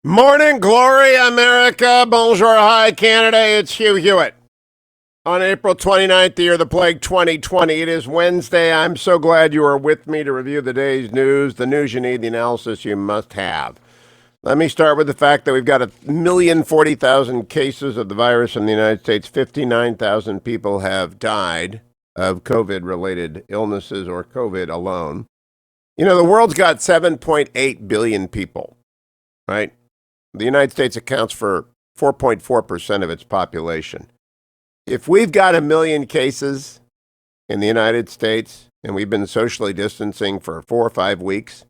Morning glory, America. Bonjour, hi, Canada. It's Hugh Hewitt. On April 29th, the year of the plague 2020, it is Wednesday. I'm so glad you are with me to review the day's news, the news you need, the analysis you must have. Let me start with the fact that we've got 1,040,000 cases of the virus in the United States. 59,000 people have died of COVID-related illnesses or COVID alone. You know, the world's got 7.8 billion people, right? The United States accounts for 4.4% of its population. If we've got 1 million cases in the United States and we've been socially distancing for 4 or 5 weeks,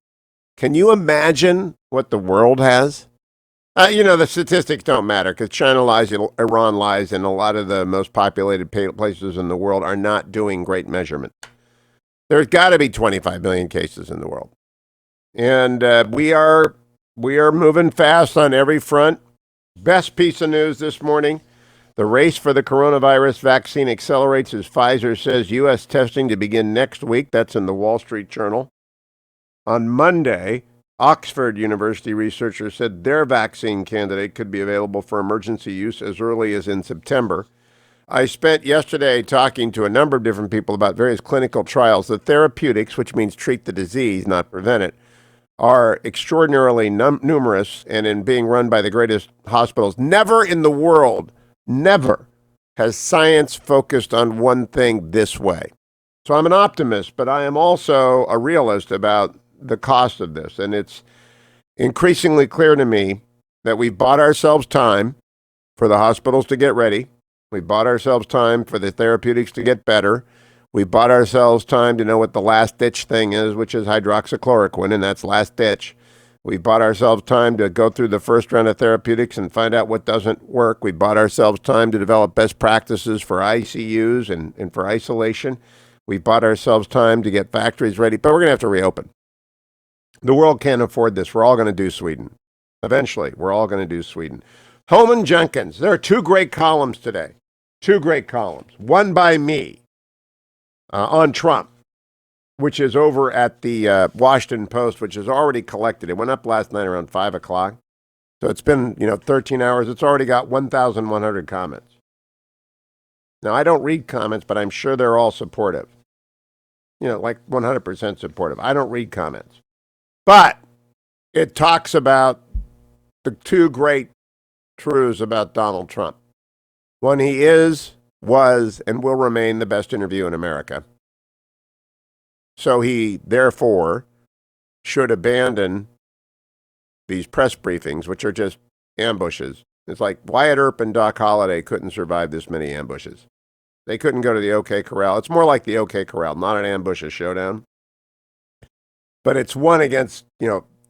can you imagine what the world has? The statistics don't matter because China lies, Iran lies, and a lot of the most populated places in the world are not doing great measurement. There's got to be 25 million cases in the world. And we are moving fast on every front. Best piece of news this morning. The race for the coronavirus vaccine accelerates as Pfizer says U.S. testing to begin next week. That's in the Wall Street Journal. On Monday, Oxford University researchers said their vaccine candidate could be available for emergency use as early as in September. I spent yesterday talking to a number of different people about various clinical trials. The therapeutics, which means treat the disease, not prevent it, are extraordinarily numerous and in being run by the greatest hospitals. Never in the world, never has science focused on one thing this way. So I'm an optimist, but I am also a realist about the cost of this. And it's increasingly clear to me that we've bought ourselves time for the hospitals to get ready. We bought ourselves time for the therapeutics to get better. We bought ourselves time to know what the last ditch thing is, which is hydroxychloroquine, and that's last ditch. We bought ourselves time to go through the first round of therapeutics and find out what doesn't work. We bought ourselves time to develop best practices for ICUs and for isolation. We bought ourselves time to get factories ready, but we're going to have to reopen. The world can't afford this. We're all going to do Sweden. Eventually, we're all going to do Sweden. Holman Jenkins, there are 2 great columns today. 2 great columns. One by me. On Trump, which is over at the Washington Post, which has already collected. It went up last night around 5 o'clock. So it's been, 13 hours. It's already got 1,100 comments. Now, I don't read comments, but I'm sure they're all supportive. Like 100% supportive. I don't read comments. But it talks about the 2 great truths about Donald Trump. One, he is, was, and will remain the best interview in America. So he, therefore, should abandon these press briefings, which are just ambushes. It's like Wyatt Earp and Doc Holliday couldn't survive this many ambushes. They couldn't go to the OK Corral. It's more like the OK Corral, not an ambush, a showdown. But it's 1 against,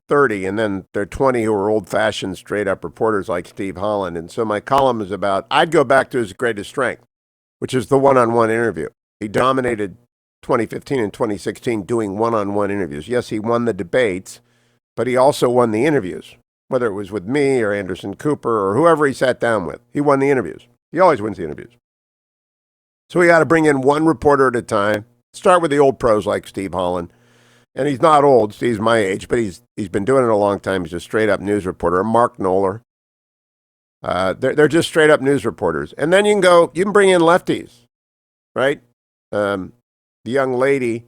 30, and then there are 20 who are old-fashioned, straight-up reporters like Steve Holland. And so my column is about, I'd go back to his greatest strength, which is the one-on-one interview. He dominated 2015 and 2016 doing one-on-one interviews. Yes, he won the debates, but he also won the interviews, whether it was with me or Anderson Cooper or whoever he sat down with. He won the interviews. He always wins the interviews. So we got to bring in one reporter at a time. Start with the old pros like Steve Holland. And he's not old. Steve's my age, but he's been doing it a long time. He's a straight-up news reporter. Mark Knoller. They're just straight-up news reporters. And then you can bring in lefties, right? The young lady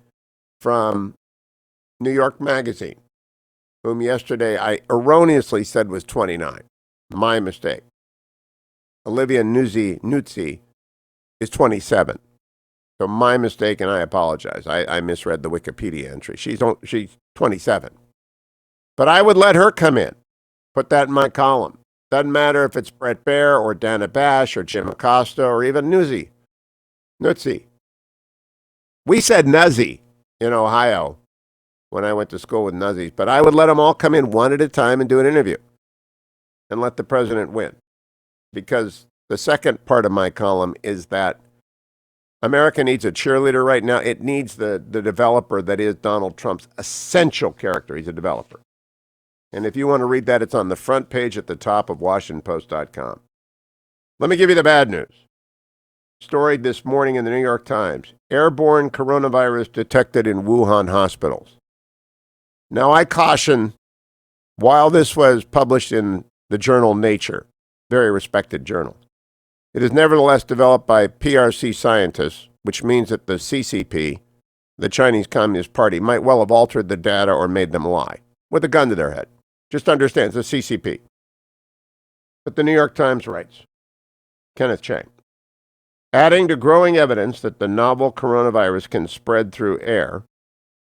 from New York Magazine, whom yesterday I erroneously said was 29. My mistake. Olivia Nuzzi is 27. So my mistake, and I apologize. I misread the Wikipedia entry. She's 27. But I would let her come in. Put that in my column. Doesn't matter if it's Brett Baer or Dana Bash or Jim Acosta or even Nuzzi. We said Nuzzi in Ohio when I went to school with Nuzzies. But I would let them all come in 1 at a time and do an interview. And let the president win. Because the second part of my column is that America needs a cheerleader right now. It needs the developer that is Donald Trump's essential character. He's a developer. And if you want to read that, it's on the front page at the top of WashingtonPost.com. Let me give you the bad news. Story this morning in the New York Times. Airborne coronavirus detected in Wuhan hospitals. Now, I caution while this was published in the journal Nature, very respected journal, it is nevertheless developed by PRC scientists, which means that the CCP, the Chinese Communist Party, might well have altered the data or made them lie with a gun to their head. Just understand, it's the CCP. But the New York Times writes, Kenneth Chang, adding to growing evidence that the novel coronavirus can spread through air,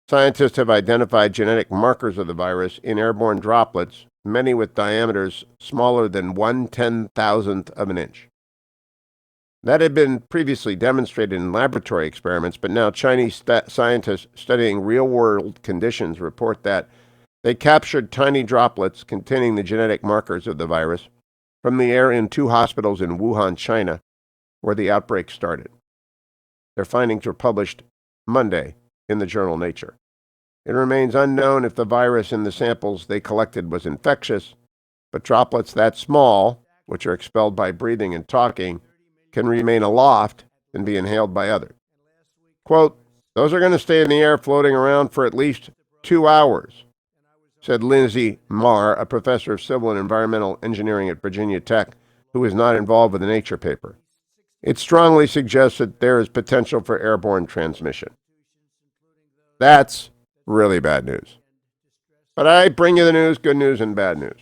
scientists have identified genetic markers of the virus in airborne droplets, many with diameters smaller than 1/10,000th of an inch. That had been previously demonstrated in laboratory experiments, but now Chinese scientists studying real-world conditions report that they captured tiny droplets containing the genetic markers of the virus from the air in 2 hospitals in Wuhan, China, where the outbreak started. Their findings were published Monday in the journal Nature. It remains unknown if the virus in the samples they collected was infectious, but droplets that small, which are expelled by breathing and talking, can remain aloft and be inhaled by others. Quote, those are going to stay in the air floating around for at least 2 hours, said Lindsay Marr, a professor of civil and environmental engineering at Virginia Tech, who is not involved with the Nature paper. It strongly suggests that there is potential for airborne transmission. That's really bad news. But I bring you the news, good news and bad news.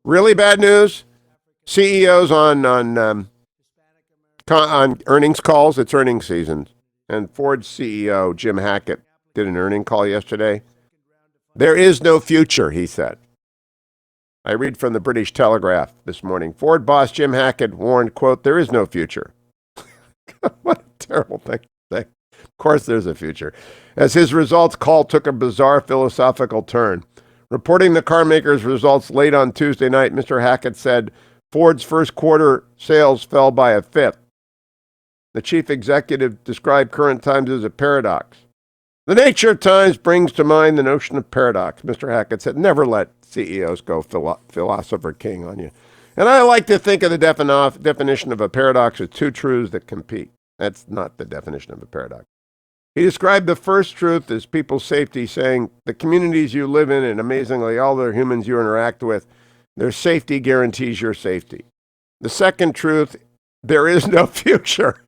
Really bad news, CEOs on earnings calls, it's earnings season, and Ford's CEO, Jim Hackett, did an earnings call yesterday. There is no future, he said. I read from the British Telegraph this morning. Ford boss Jim Hackett warned, quote, there is no future. What a terrible thing to say. Of course there's a future. As his results call took a bizarre philosophical turn. Reporting the car maker's results late on Tuesday night, Mr. Hackett said Ford's first quarter sales fell by a fifth. The chief executive described current times as a paradox. The nature of times brings to mind the notion of paradox. Mr. Hackett said, never let CEOs go philosopher king on you. And I like to think of the definition of a paradox as 2 truths that compete. That's not the definition of a paradox. He described the first truth as people's safety, saying, the communities you live in and amazingly all the humans you interact with, their safety guarantees your safety. The second truth, there is no future.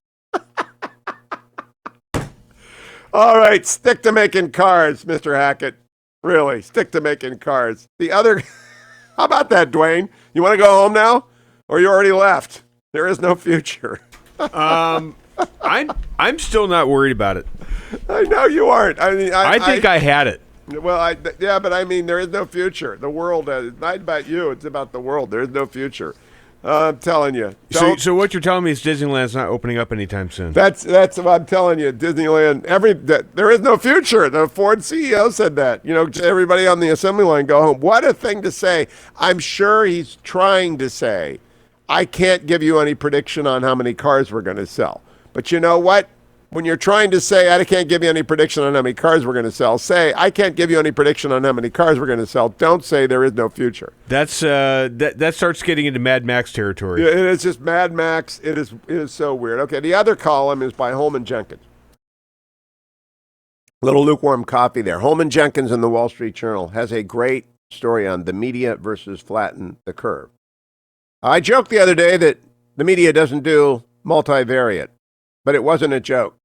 All right, stick to making cars, Mr. Hackett. Really, stick to making cars. The other, how about that, Dwayne? You want to go home now? Or you already left? There is no future. I'm still not worried about it. I know you aren't. I mean, I think I had it. Well, yeah, but I mean, there is no future. The world, it's not about you. It's about the world. There is no future. I'm telling you. So what you're telling me is Disneyland's not opening up anytime soon. That's what I'm telling you. Disneyland, there is no future. The Ford CEO said that. You know, everybody on the assembly line go home. What a thing to say. I'm sure he's trying to say, I can't give you any prediction on how many cars we're going to sell. But you know what? When you're trying to say, I can't give you any prediction on how many cars we're going to sell, say, I can't give you any prediction on how many cars we're going to sell. Don't say there is no future. That's that starts getting into Mad Max territory. Yeah, it is just Mad Max. It is so weird. Okay, the other column is by Holman Jenkins. Little lukewarm coffee there. Holman Jenkins in the Wall Street Journal has a great story on the media versus flatten the curve. I joked the other day that the media doesn't do multivariate, but it wasn't a joke.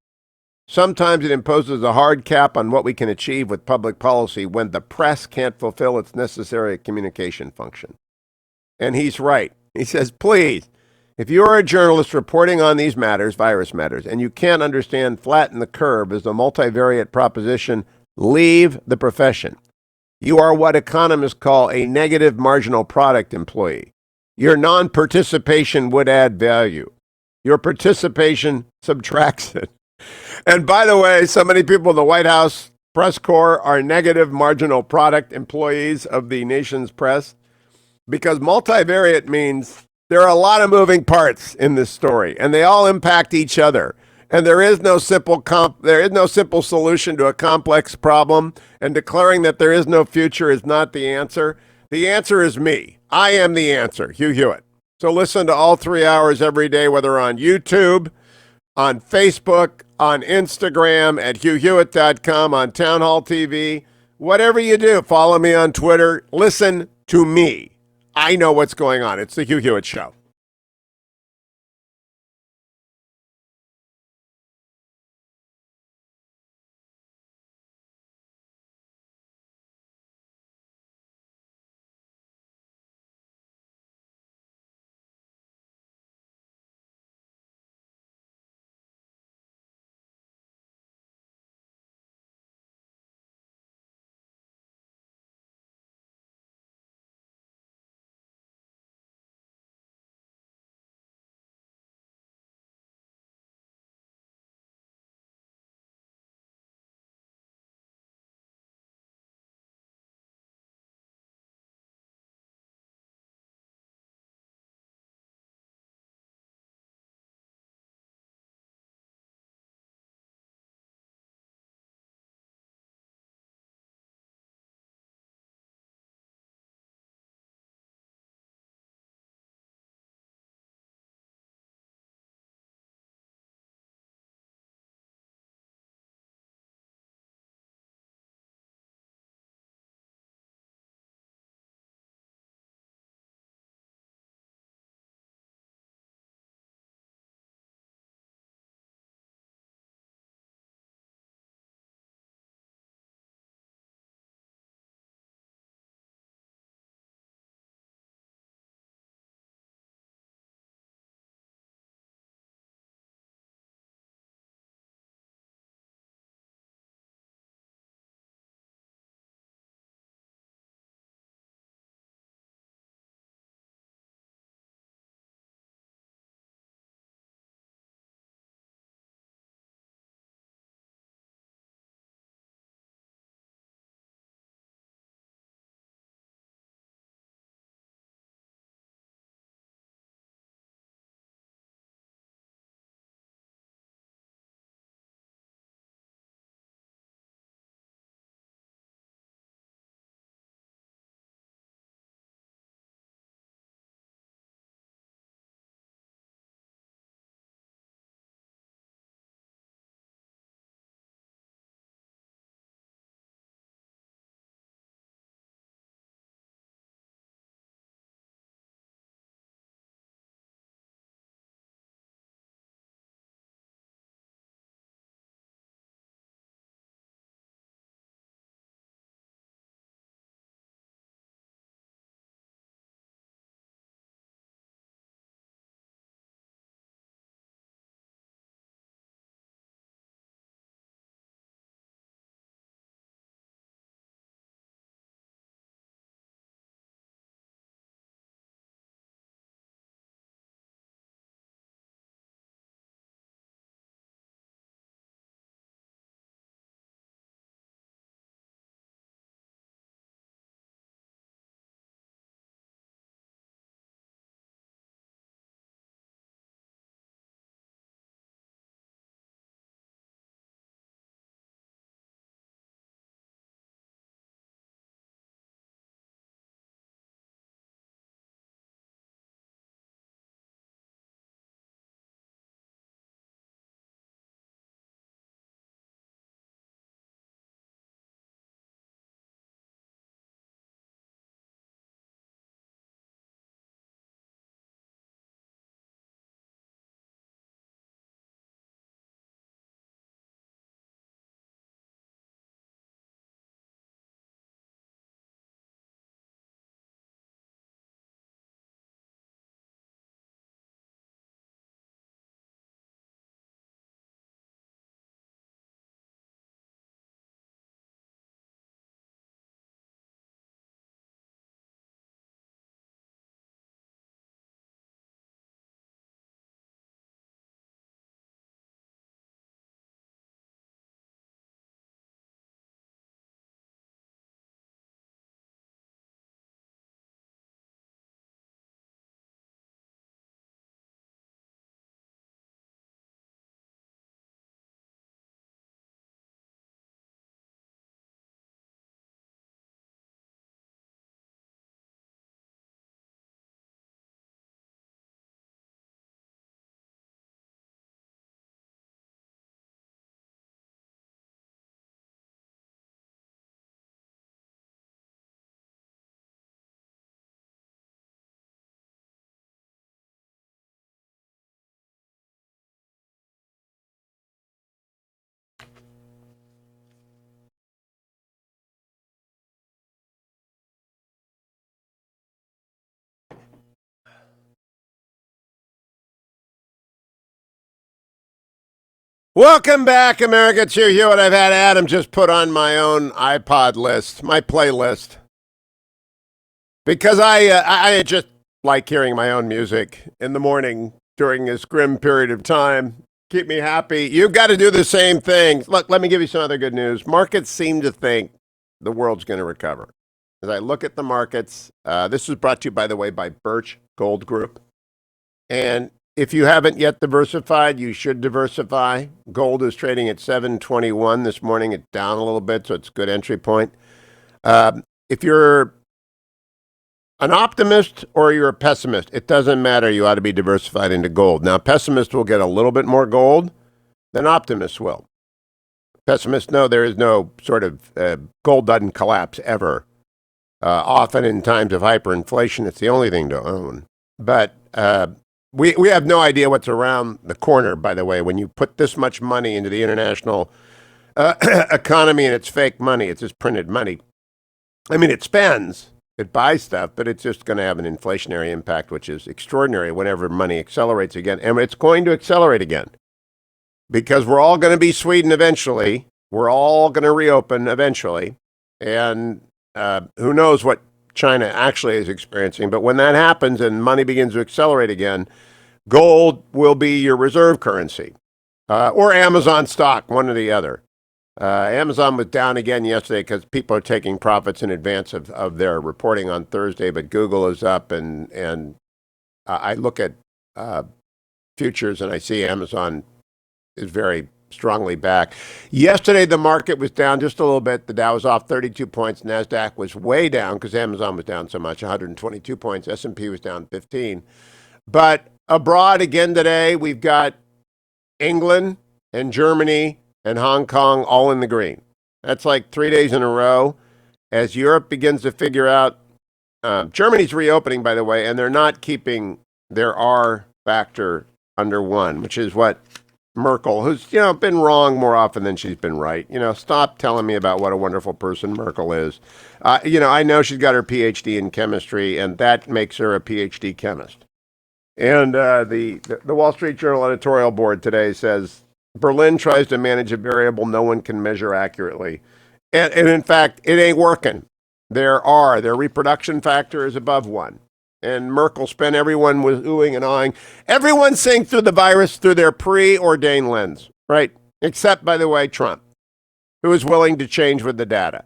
Sometimes it imposes a hard cap on what we can achieve with public policy when the press can't fulfill its necessary communication function. And he's right. He says, please, if you are a journalist reporting on these matters, virus matters, and you can't understand flatten the curve as a multivariate proposition, leave the profession. You are what economists call a negative marginal product employee. Your non-participation would add value. Your participation subtracts it. And by the way, so many people in the White House press corps are negative marginal product employees of the nation's press because multivariate means there are a lot of moving parts in this story and they all impact each other. And there is no simple solution to a complex problem, and declaring that there is no future is not the answer. The answer is me. I am the answer, Hugh Hewitt. So listen to all 3 hours every day, whether on YouTube, on Facebook, on Instagram, at HughHewitt.com, on Town Hall TV, Whatever you do, follow me on Twitter. Listen to me. I know what's going on. It's the Hugh Hewitt Show. Welcome back, America. It's Hugh Hewitt. I've had Adam just put on my own iPod list, my playlist, because I just like hearing my own music in the morning during this grim period of time. Keep me happy. You've got to do the same thing. Look, let me give you some other good news. Markets seem to think the world's going to recover. As I look at the markets, this was brought to you, by the way, by Birch Gold Group. And if you haven't yet diversified, you should diversify. Gold is trading at 721 this morning. It's down a little bit, so it's a good entry point. If you're an optimist or you're a pessimist, it doesn't matter. You ought to be diversified into gold. Now, pessimists will get a little bit more gold than optimists will. Pessimists know there is no sort of gold doesn't collapse ever. Often in times of hyperinflation, it's the only thing to own. But we have no idea what's around the corner, by the way. When you put this much money into the international economy and it's fake money, it's just printed money. I mean, it spends, it buys stuff, but it's just going to have an inflationary impact, which is extraordinary whenever money accelerates again. And it's going to accelerate again because we're all going to be Sweden eventually. We're all going to reopen eventually. And who knows what China actually is experiencing. But when that happens and money begins to accelerate again, gold will be your reserve currency or Amazon stock, one or the other. Amazon was down again yesterday because people are taking profits in advance of their reporting on Thursday, but Google is up, and I look at futures and I see Amazon is very strongly back. Yesterday, the market was down just a little bit. The Dow was off 32 points. NASDAQ was way down because Amazon was down so much, 122 points. S&P was down 15. But abroad again today, we've got England and Germany and Hong Kong all in the green. That's like 3 days in a row. As Europe begins to figure out, Germany's reopening, by the way, and they're not keeping their R factor under 1, which is what Merkel, who's been wrong more often than she's been right. Stop telling me about what a wonderful person Merkel is. I know she's got her PhD in chemistry, and that makes her a PhD chemist. And the Wall Street Journal editorial board today says Berlin tries to manage a variable no one can measure accurately, and in fact, it ain't working. Their reproduction factor is above 1. And Merkel spent everyone was oohing and awing. Everyone's seeing through the virus through their preordained lens, right? Except, by the way, Trump, who is willing to change with the data.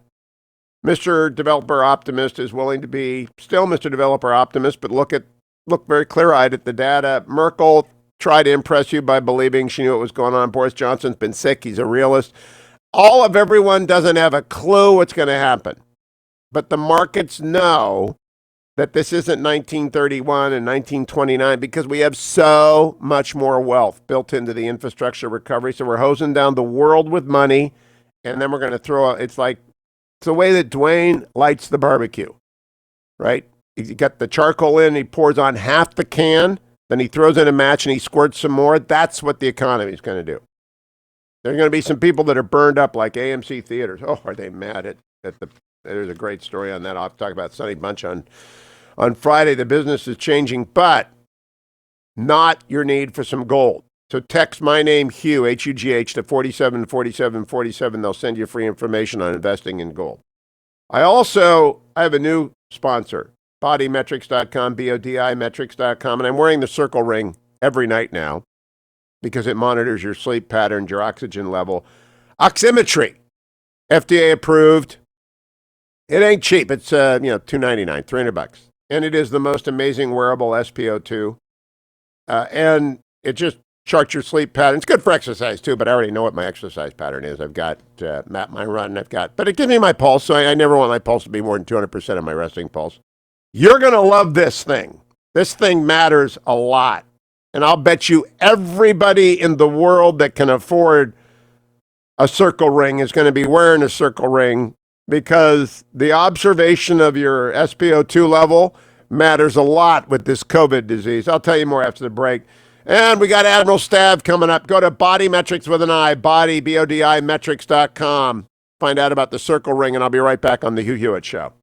Mr. Developer Optimist is willing to be still Mr. Developer Optimist, but look very clear-eyed at the data. Merkel tried to impress you by believing she knew what was going on. Boris Johnson's been sick. He's a realist. All of everyone doesn't have a clue what's going to happen. But the markets know that this isn't 1931 and 1929 because we have so much more wealth built into the infrastructure recovery. So we're hosing down the world with money, and then we're going to it's the way that Dwayne lights the barbecue, right? He got the charcoal in, he pours on half the can, then he throws in a match and he squirts some more. That's what the economy is going to do. There are going to be some people that are burned up like AMC theaters. Oh, are they mad at the... There's a great story on that. I'll talk about Sonny Bunch on Friday. The business is changing, but not your need for some gold. So text my name, Hugh, H-U-G-H, to 474747. They'll send you free information on investing in gold. I have a new sponsor, bodymetrics.com, BODImetrics.com, and I'm wearing the circle ring every night now because it monitors your sleep patterns, your oxygen level. Oximetry, FDA approved. It ain't cheap. It's $299, $300, and it is the most amazing wearable SpO2. And it just charts your sleep pattern. It's good for exercise too, but I already know what my exercise pattern is. I've got map my run. But it gives me my pulse, so I never want my pulse to be more than 200% of my resting pulse. You're gonna love this thing. This thing matters a lot, and I'll bet you everybody in the world that can afford a circle ring is going to be wearing a circle ring, because the observation of your SpO2 level matters a lot with this COVID disease. I'll tell you more after the break. And we got Admiral Stav coming up. Go to Body Metrics with an I, BODImetrics.com. Find out about the circle ring, and I'll be right back on the Hugh Hewitt Show.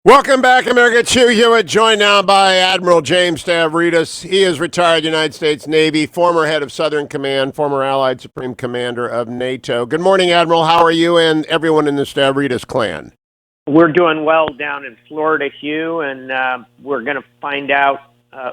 Welcome back, America. It's Hugh Hewitt, joined now by Admiral James Stavridis. He is retired United States Navy, former head of Southern Command, former Allied Supreme Commander of NATO. Good morning, Admiral. How are you and everyone in the Stavridis clan? We're doing well down in Florida, Hugh, and we're going to find out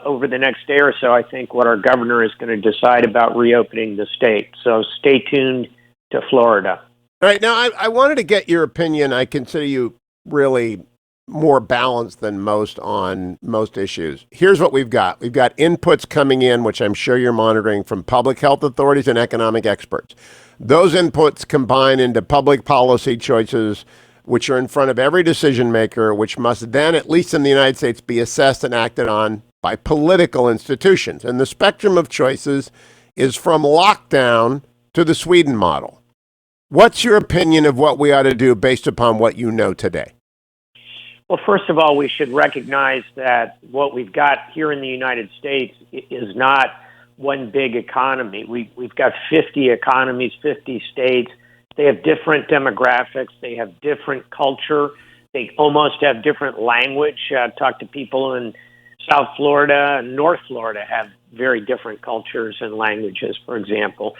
over the next day or so, I think, what our governor is going to decide about reopening the state. So stay tuned to Florida. All right. Now, I wanted to get your opinion. I consider you really more balanced than most on most issues. Here's what we've got. We've got inputs coming in, which I'm sure you're monitoring, from public health authorities and economic experts. Those inputs combine into public policy choices, which are in front of every decision maker, which must then, at least in the United States, be assessed and acted on by political institutions. And the spectrum of choices is from lockdown to the Sweden model. What's your opinion of what we ought to do based upon what you know today? Well, first of all, we should recognize that what we've got here in the United States is not one big economy. We've got 50 economies, 50 states. They have different demographics. They have different culture. They almost have different language. Talk to people in South Florida and North Florida have very different cultures and languages, for example.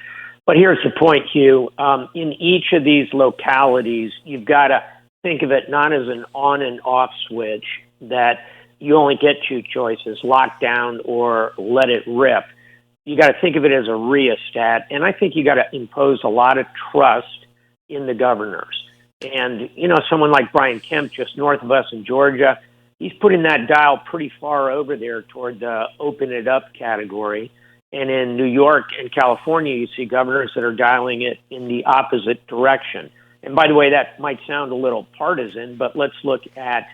But here's the point, Hugh. In each of these localities, you've got to think of it not as an on and off switch, that you only get two choices, lockdown or let it rip. You got to think of it as a rheostat. And I think you got to impose a lot of trust in the governors. And, someone like Brian Kemp, just north of us in Georgia, he's putting that dial pretty far over there toward the open it up category. And in New York and California, you see governors that are dialing it in the opposite direction. And by the way, that might sound a little partisan, but let's look at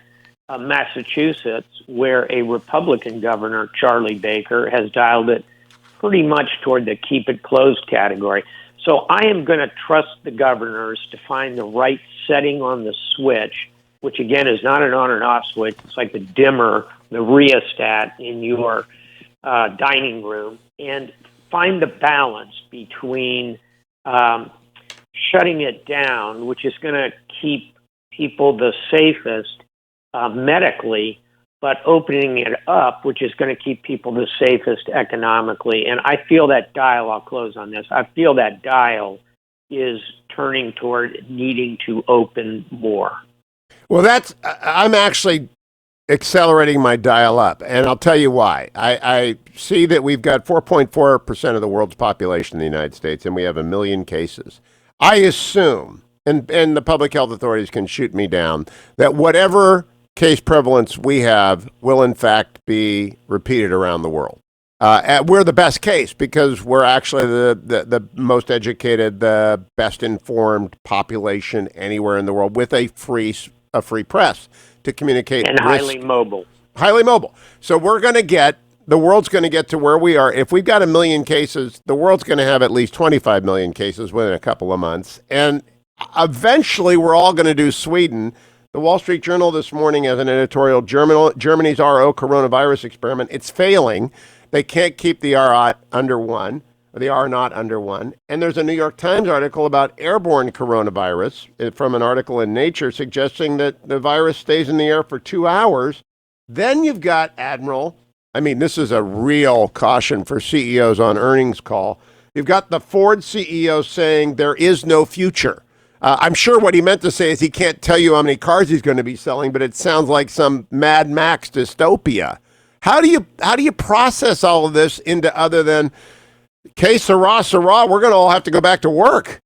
Massachusetts, where a Republican governor, Charlie Baker, has dialed it pretty much toward the keep it closed category. So I am going to trust the governors to find the right setting on the switch, which again is not an on and off switch. It's like the dimmer, the rheostat in your dining room, and find the balance between shutting it down, which is going to keep people the safest medically, but opening it up, which is going to keep people the safest economically. And I feel that dial, I'll close on this, I feel that dial is turning toward needing to open more. Well, I'm actually accelerating my dial up, and I'll tell you why. I see that we've got 4.4% of the world's population in the United States, and we have 1 million cases. I assume, and the public health authorities can shoot me down, that whatever case prevalence we have will in fact be repeated around the world. We're the best case because we're actually the most educated, the best informed population anywhere in the world, with a free press to communicate. And highly mobile. Highly mobile. So the world's going to get to where we are. If we've got 1 million cases, the world's going to have at least 25 million cases within a couple of months. And eventually, we're all going to do Sweden. The Wall Street Journal this morning has an editorial, Germany's RO coronavirus experiment. It's failing. They can't keep the R under 1, or the R naught under 1. And there's a New York Times article about airborne coronavirus from an article in Nature suggesting that the virus stays in the air for 2 hours. Then you've got, Admiral, this is a real caution for CEOs on earnings call. You've got the Ford CEO saying there is no future. I'm sure what he meant to say is he can't tell you how many cars he's going to be selling, but it sounds like some Mad Max dystopia. How do you process all of this into other than, que sera, sera, we're going to all have to go back to work?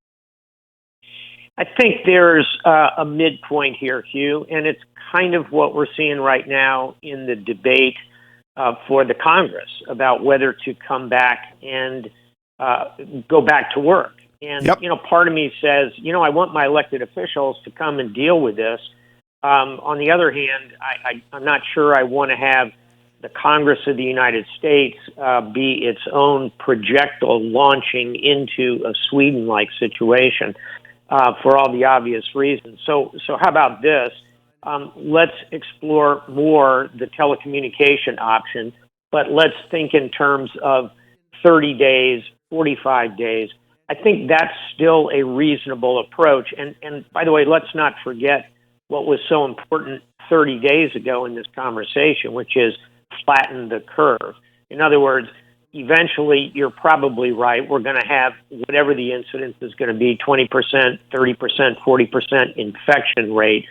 I think there's a midpoint here, Hugh, and it's kind of what we're seeing right now in the debate for the Congress about whether to come back and go back to work. And, yep. Part of me says, I want my elected officials to come and deal with this. On the other hand, I'm not sure I want to have the Congress of the United States be its own projectile launching into a Sweden-like situation for all the obvious reasons. So how about this? Let's explore more the telecommunication option, but let's think in terms of 30 days, 45 days. I think that's still a reasonable approach. And by the way, let's not forget what was so important 30 days ago in this conversation, which is flatten the curve. In other words, eventually, you're probably right. We're going to have whatever the incidence is going to be, 20%, 30%, 40% infection rate.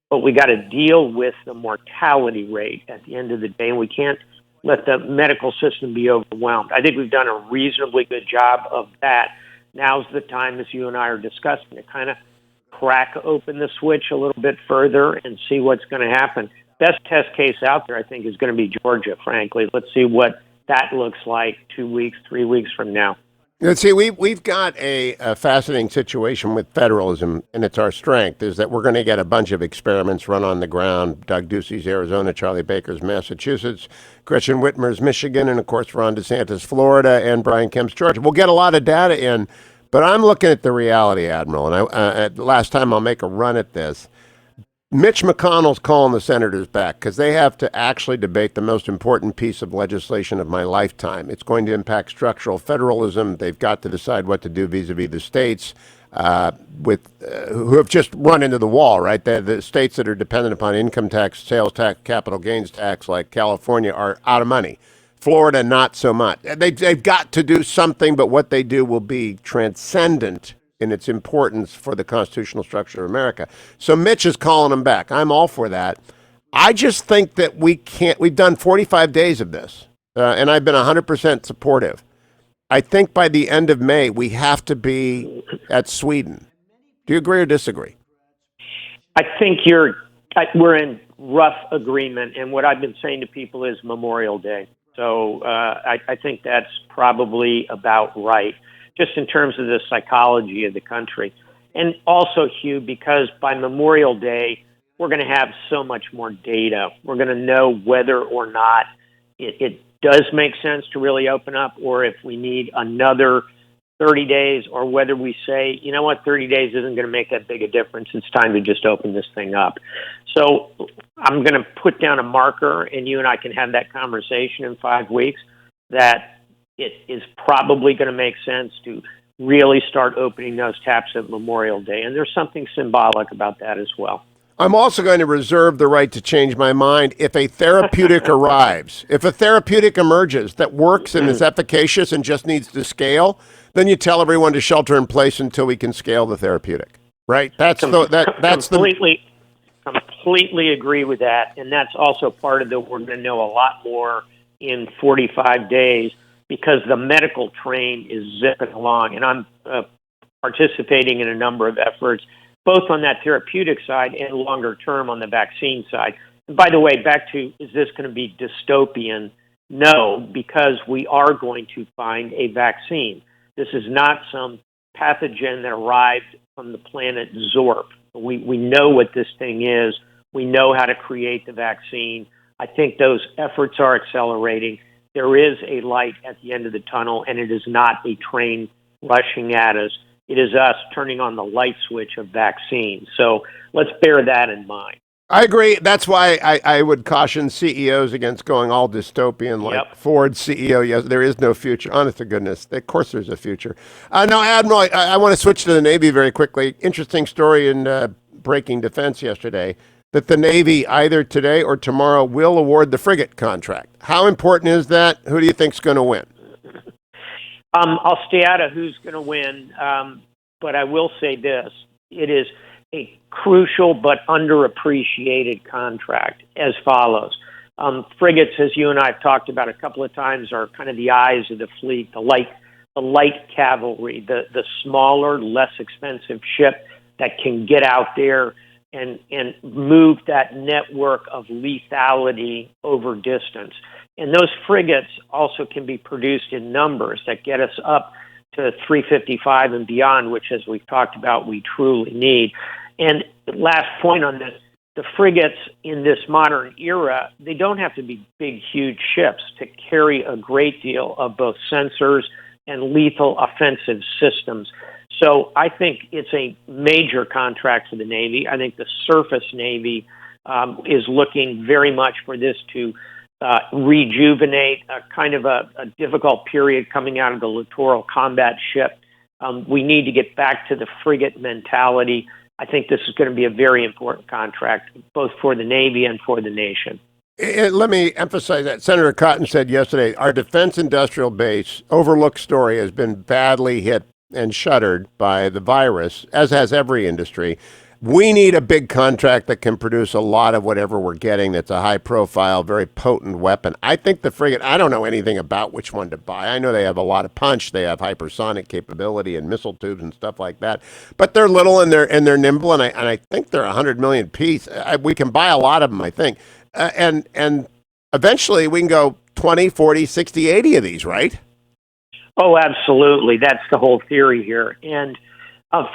But we got to deal with the mortality rate at the end of the day, and we can't let the medical system be overwhelmed. I think we've done a reasonably good job of that. Now's the time, as you and I are discussing, to kind of crack open the switch a little bit further and see what's going to happen. Best test case out there, I think, is going to be Georgia, frankly. Let's see what that looks like 2 weeks, 3 weeks from now. Let's see, we've got a fascinating situation with federalism, and it's our strength, is that we're going to get a bunch of experiments run on the ground. Doug Ducey's Arizona, Charlie Baker's Massachusetts, Gretchen Whitmer's Michigan, and, of course, Ron DeSantis' Florida, and Brian Kemp's Georgia. We'll get a lot of data in, but I'm looking at the reality, Admiral, and last time I'll make a run at this. Mitch McConnell's calling the senators back because they have to actually debate the most important piece of legislation of my lifetime. It's going to impact structural federalism. They've got to decide what to do vis-a-vis the states who have just run into the wall, right? The states that are dependent upon income tax, sales tax, capital gains tax, like California, are out of money. Florida, not so much. They've got to do something, but what they do will be transcendent in its importance for the constitutional structure of America. So Mitch is calling them back. I'm all for that. I just think that we've done 45 days of this, and I've been 100% supportive. I think by the end of May, we have to be at Sweden. Do you agree or disagree? I think we're in rough agreement, and what I've been saying to people is Memorial Day. So I think that's probably about right, just in terms of the psychology of the country. And also, Hugh, because by Memorial Day, we're going to have so much more data. We're going to know whether or not it does make sense to really open up, or if we need another 30 days, or whether we say, you know what, 30 days isn't going to make that big a difference. It's time to just open this thing up. So I'm going to put down a marker, and you and I can have that conversation in 5 weeks, that it is probably going to make sense to really start opening those taps at Memorial Day. And there's something symbolic about that as well. I'm also going to reserve the right to change my mind if a therapeutic arrives. If a therapeutic emerges that works and is efficacious and just needs to scale, then you tell everyone to shelter in place until we can scale the therapeutic. Right? Completely agree with that. And that's also part of we're going to know a lot more in 45 days, because the medical train is zipping along. And I'm participating in a number of efforts, both on that therapeutic side and longer term on the vaccine side. And by the way, back to, is this going to be dystopian? No, because we are going to find a vaccine. This is not some pathogen that arrived from the planet Zorp. We know what this thing is. We know how to create the vaccine. I think those efforts are accelerating. There is a light at the end of the tunnel, and it is not a train rushing at us. It is us turning on the light switch of vaccines. So let's bear that in mind. I agree. That's why I would caution CEOs against going all dystopian like Ford's CEO. Yes, there is no future. Honest to goodness. Of course there's a future. Now, Admiral, I want to switch to the Navy very quickly. Interesting story in Breaking Defense yesterday, that the Navy either today or tomorrow will award the frigate contract. How important is that? Who do you think's going to win? I'll stay out of who's going to win, but I will say this. It is a crucial but underappreciated contract as follows. Frigates, as you and I have talked about a couple of times, are kind of the eyes of the fleet, the light cavalry, the smaller, less expensive ship that can get out there and move that network of lethality over distance. And those frigates also can be produced in numbers that get us up to 355 and beyond, which, as we've talked about, we truly need. And last point on this, the frigates in this modern era, they don't have to be big, huge ships to carry a great deal of both sensors and lethal offensive systems. So I think it's a major contract for the Navy. I think the surface Navy is looking very much for this to rejuvenate a kind of a difficult period coming out of the littoral combat ship. We need to get back to the frigate mentality. I think this is going to be a very important contract, both for the Navy and for the nation. Let me emphasize that Senator Cotton said yesterday, our defense industrial base, overlooked story, has been badly hit and shuttered by the virus, as has every industry. We need a big contract that can produce a lot of whatever we're getting that's a high profile, very potent weapon. I think the frigate, I don't know anything about which one to buy. I know they have a lot of punch. They have hypersonic capability and missile tubes and stuff like that. But they're little and they're nimble, and I think they're 100 million piece. We can buy a lot of them, I think. And eventually we can go 20, 40, 60, 80 of these, right? Oh, absolutely. That's the whole theory here. And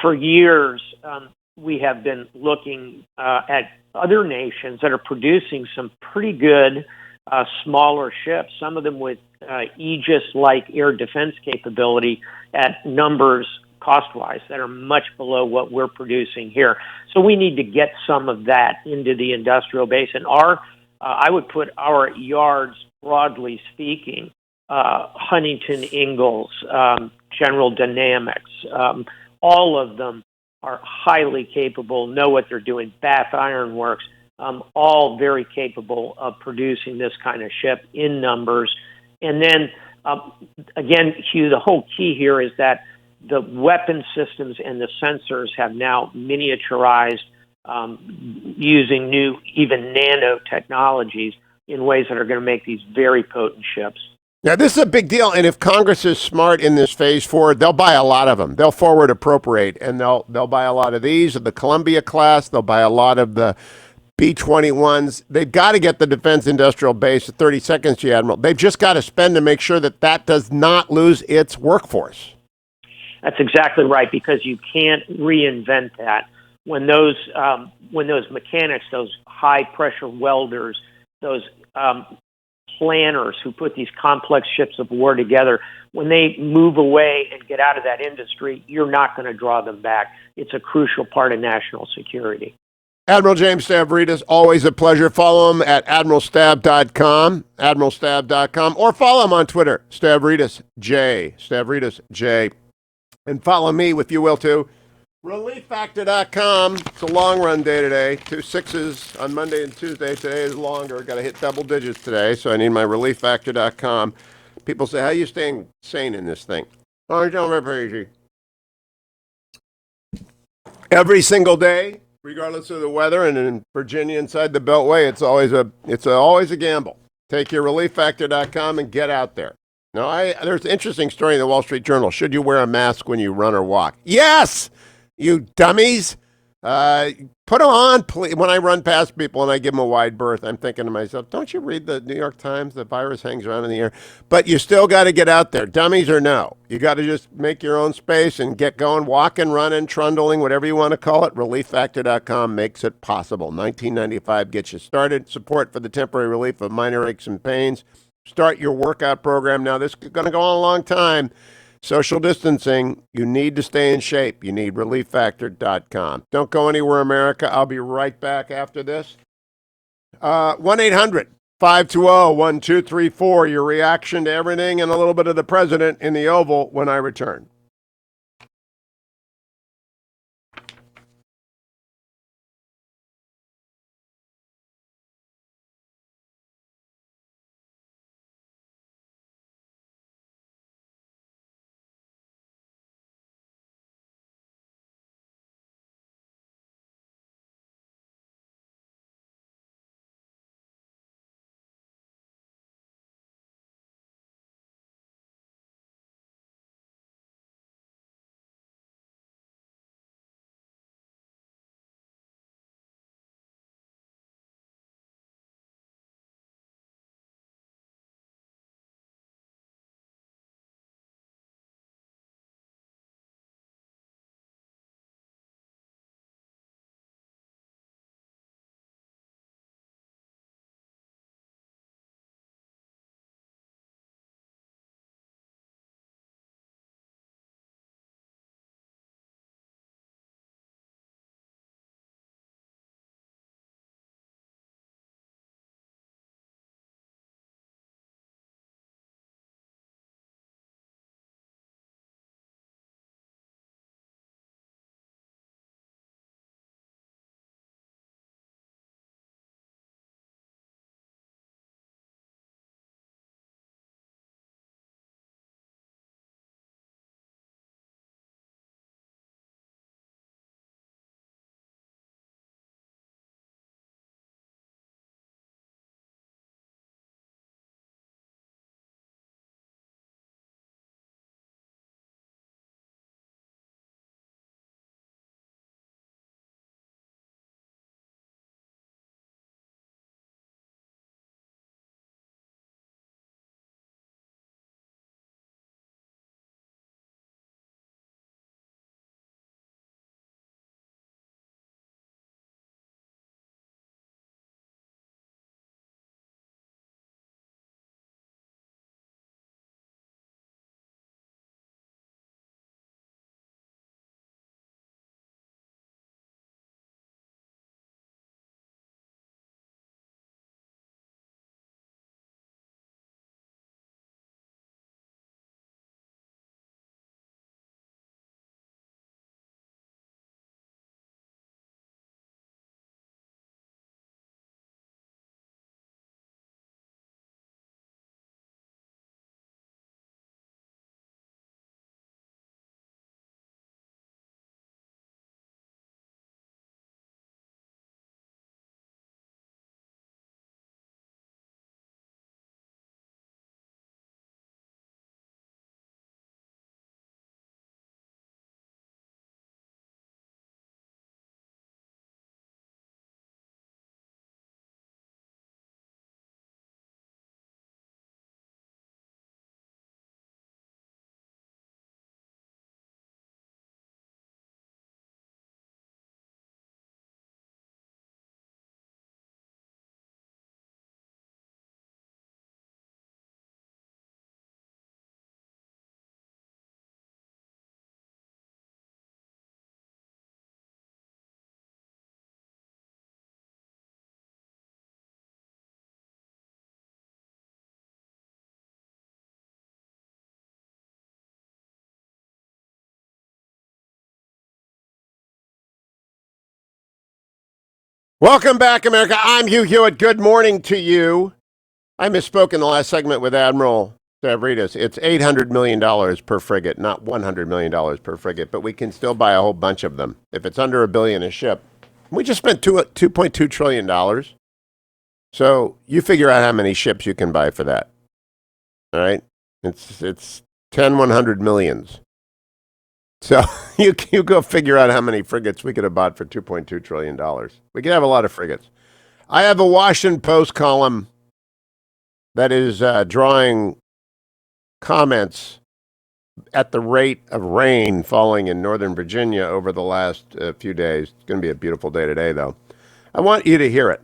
for years, we have been looking at other nations that are producing some pretty good smaller ships, some of them with Aegis-like air defense capability at numbers cost-wise that are much below what we're producing here. So we need to get some of that into the industrial base. And I would put our yards, broadly speaking, Huntington Ingalls, General Dynamics, all of them are highly capable, know what they're doing. Bath Iron Works, all very capable of producing this kind of ship in numbers. And then, again, Hugh, the whole key here is that the weapon systems and the sensors have now miniaturized using new, even nanotechnologies in ways that are going to make these very potent ships. Now, this is a big deal, and if Congress is smart in this phase forward, they'll buy a lot of them. They'll forward appropriate, and they'll buy a lot of these, of the Columbia class. They'll buy a lot of the B-21s. They've got to get the defense industrial base. 30 seconds, G. Admiral. They've just got to spend to make sure that that does not lose its workforce. That's exactly right, because you can't reinvent that. When those mechanics, those high-pressure welders, those planners who put these complex ships of war together, when they move away and get out of that industry, you're not going to draw them back. It's a crucial part of national security. Admiral James Stavridis, always a pleasure. Follow him at admiralstab.com, admiralstab.com, or follow him on Twitter, Stavridis J. And follow me, if you will, too. ReliefFactor.com. It's a long run day today. 2 6s on Monday and Tuesday. Today is longer. Got to hit double digits today, so I need my ReliefFactor.com. People say, how are you staying sane in this thing? Oh, don't remember easy. Every single day, regardless of the weather, and in Virginia inside the Beltway, it's always a gamble. Take your ReliefFactor.com and get out there. Now, there's an interesting story in the Wall Street Journal. Should you wear a mask when you run or walk? Yes! You dummies. Put them on, please. When I run past people and I give them a wide berth, I'm thinking to myself, don't you read the New York Times? The virus hangs around in the air. But you still got to get out there, dummies or no. You got to just make your own space and get going, walking, running, trundling, whatever you want to call it. ReliefFactor.com makes it possible. $19.95 gets you started. Support for the temporary relief of minor aches and pains. Start your workout program now. This is going to go on a long time. Social distancing, you need to stay in shape. You need ReliefFactor.com. Don't go anywhere, America. I'll be right back after this. 1-800-520-1234. Your reaction to everything and a little bit of the president in the Oval when I return. Welcome back, America. I'm Hugh Hewitt. Good morning to you. I misspoke in the last segment with Admiral Stavridis. It's $800 million per frigate, not $100 million per frigate, but we can still buy a whole bunch of them. If it's under $1 billion a ship, we just spent $2.2 trillion. So you figure out how many ships you can buy for that. All right? It's 10, 100 millions. So you go figure out how many frigates we could have bought for $2.2 trillion. We could have a lot of frigates. I have a Washington Post column that is drawing comments at the rate of rain falling in Northern Virginia over the last few days. It's going to be a beautiful day today, though. I want you to hear it.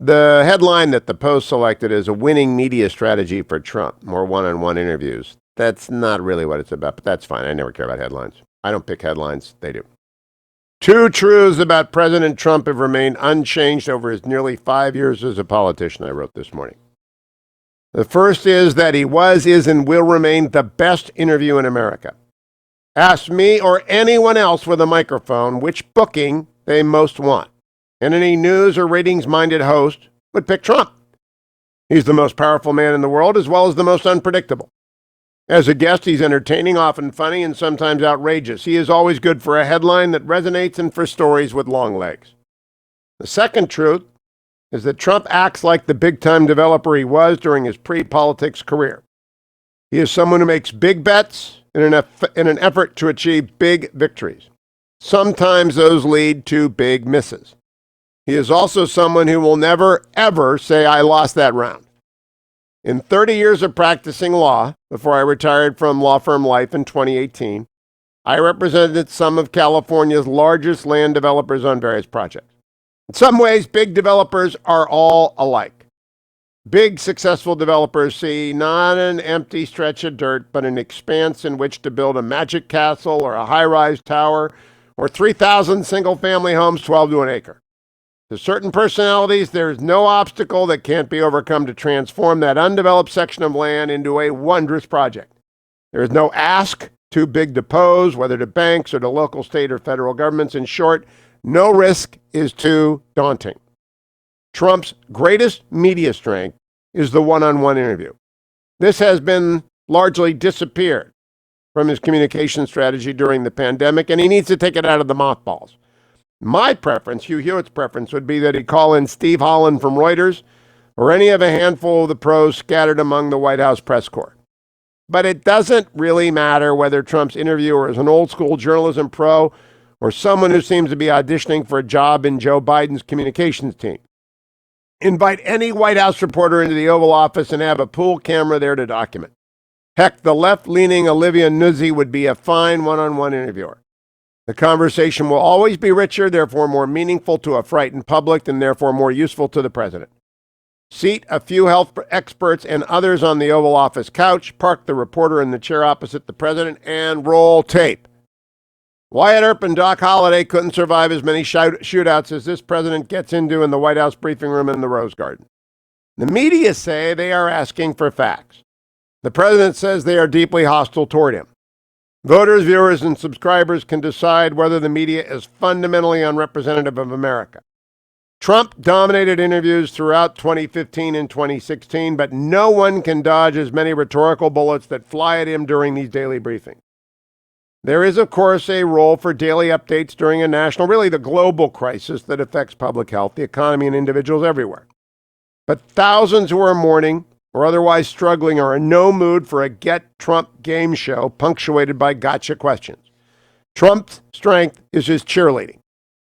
The headline that the Post selected is a winning media strategy for Trump, more one-on-one interviews. That's not really what it's about, but that's fine. I never care about headlines. I don't pick headlines. They do. Two truths about President Trump have remained unchanged over his nearly 5 years as a politician, I wrote this morning. The first is that he was, is, and will remain the best interview in America. Ask me or anyone else with a microphone which booking they most want, and any news or ratings-minded host would pick Trump. He's the most powerful man in the world, as well as the most unpredictable. As a guest, he's entertaining, often funny, and sometimes outrageous. He is always good for a headline that resonates and for stories with long legs. The second truth is that Trump acts like the big-time developer he was during his pre-politics career. He is someone who makes big bets in an effort to achieve big victories. Sometimes those lead to big misses. He is also someone who will never, ever say, "I lost that round." In 30 years of practicing law, before I retired from law firm life in 2018, I represented some of California's largest land developers on various projects. In some ways, big developers are all alike. Big, successful developers see not an empty stretch of dirt, but an expanse in which to build a magic castle or a high-rise tower or 3,000 single-family homes, 12 to an acre. To certain personalities, there is no obstacle that can't be overcome to transform that undeveloped section of land into a wondrous project. There is no ask too big to pose, whether to banks or to local, state, or federal governments. In short, no risk is too daunting. Trump's greatest media strength is the one-on-one interview. This has been largely disappeared from his communication strategy during the pandemic, and he needs to take it out of the mothballs. My preference, Hugh Hewitt's preference, would be that he call in Steve Holland from Reuters or any of a handful of the pros scattered among the White House press corps. But it doesn't really matter whether Trump's interviewer is an old-school journalism pro or someone who seems to be auditioning for a job in Joe Biden's communications team. Invite any White House reporter into the Oval Office and have a pool camera there to document. Heck, the left-leaning Olivia Nuzzi would be a fine one-on-one interviewer. The conversation will always be richer, therefore more meaningful to a frightened public, and therefore more useful to the president. Seat a few health experts and others on the Oval Office couch, park the reporter in the chair opposite the president, and roll tape. Wyatt Earp and Doc Holliday couldn't survive as many shootouts as this president gets into in the White House briefing room in the Rose Garden. The media say they are asking for facts. The president says they are deeply hostile toward him. Voters, viewers, and subscribers can decide whether the media is fundamentally unrepresentative of America. Trump dominated interviews throughout 2015 and 2016, but no one can dodge as many rhetorical bullets that fly at him during these daily briefings. There is, of course, a role for daily updates during a national, really the global crisis that affects public health, the economy, and individuals everywhere. But thousands who are mourning or otherwise struggling are in no mood for a Get Trump game show punctuated by gotcha questions. Trump's strength is his cheerleading,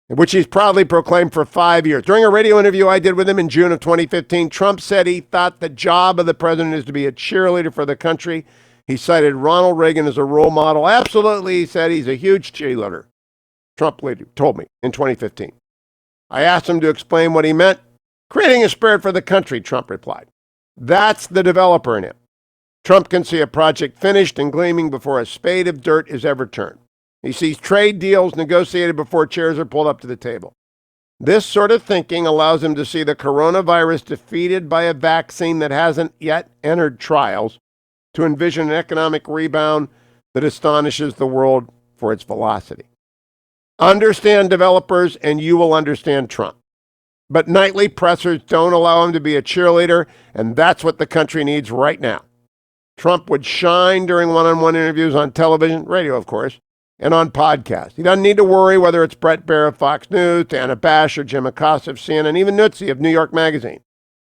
which he's proudly proclaimed for 5 years. During a radio interview I did with him in June of 2015, Trump said he thought the job of the president is to be a cheerleader for the country. He cited Ronald Reagan as a role model. Absolutely, he said he's a huge cheerleader. Trump told me in 2015. I asked him to explain what he meant. Creating a spirit for the country, Trump replied. That's the developer in him. Trump can see a project finished and gleaming before a spade of dirt is ever turned. He sees trade deals negotiated before chairs are pulled up to the table. This sort of thinking allows him to see the coronavirus defeated by a vaccine that hasn't yet entered trials, to envision an economic rebound that astonishes the world for its velocity. Understand developers and you will understand Trump. But nightly pressers don't allow him to be a cheerleader, and that's what the country needs right now. Trump would shine during one-on-one interviews on television, radio, of course, and on podcasts. He doesn't need to worry whether it's Brett Baer of Fox News, Dana Bash, or Jim Acosta of CNN, even Nutzi of New York Magazine.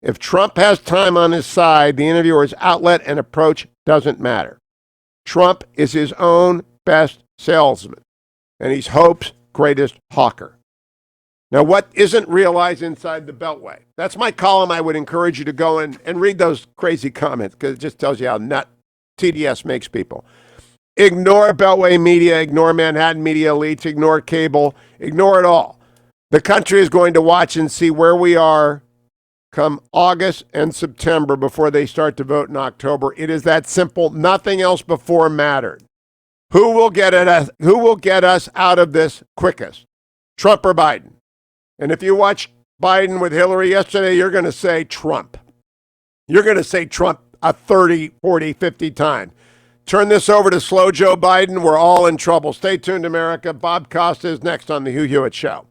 If Trump has time on his side, the interviewer's outlet and approach doesn't matter. Trump is his own best salesman, and he's hope's greatest hawker. Now, what isn't realized inside the Beltway? That's my column. I would encourage you to go and read those crazy comments because it just tells you how nut TDS makes people. Ignore Beltway media, ignore Manhattan media elites, ignore cable, ignore it all. The country is going to watch and see where we are come August and September before they start to vote in October. It is that simple. Nothing else before mattered. Who will get us out of this quickest? Trump or Biden? And if you watch Biden with Hillary yesterday, you're going to say Trump. You're going to say Trump 30, 40, 50 times. Turn this over to slow Joe Biden. We're all in trouble. Stay tuned, America. Bob Costa is next on the Hugh Hewitt Show.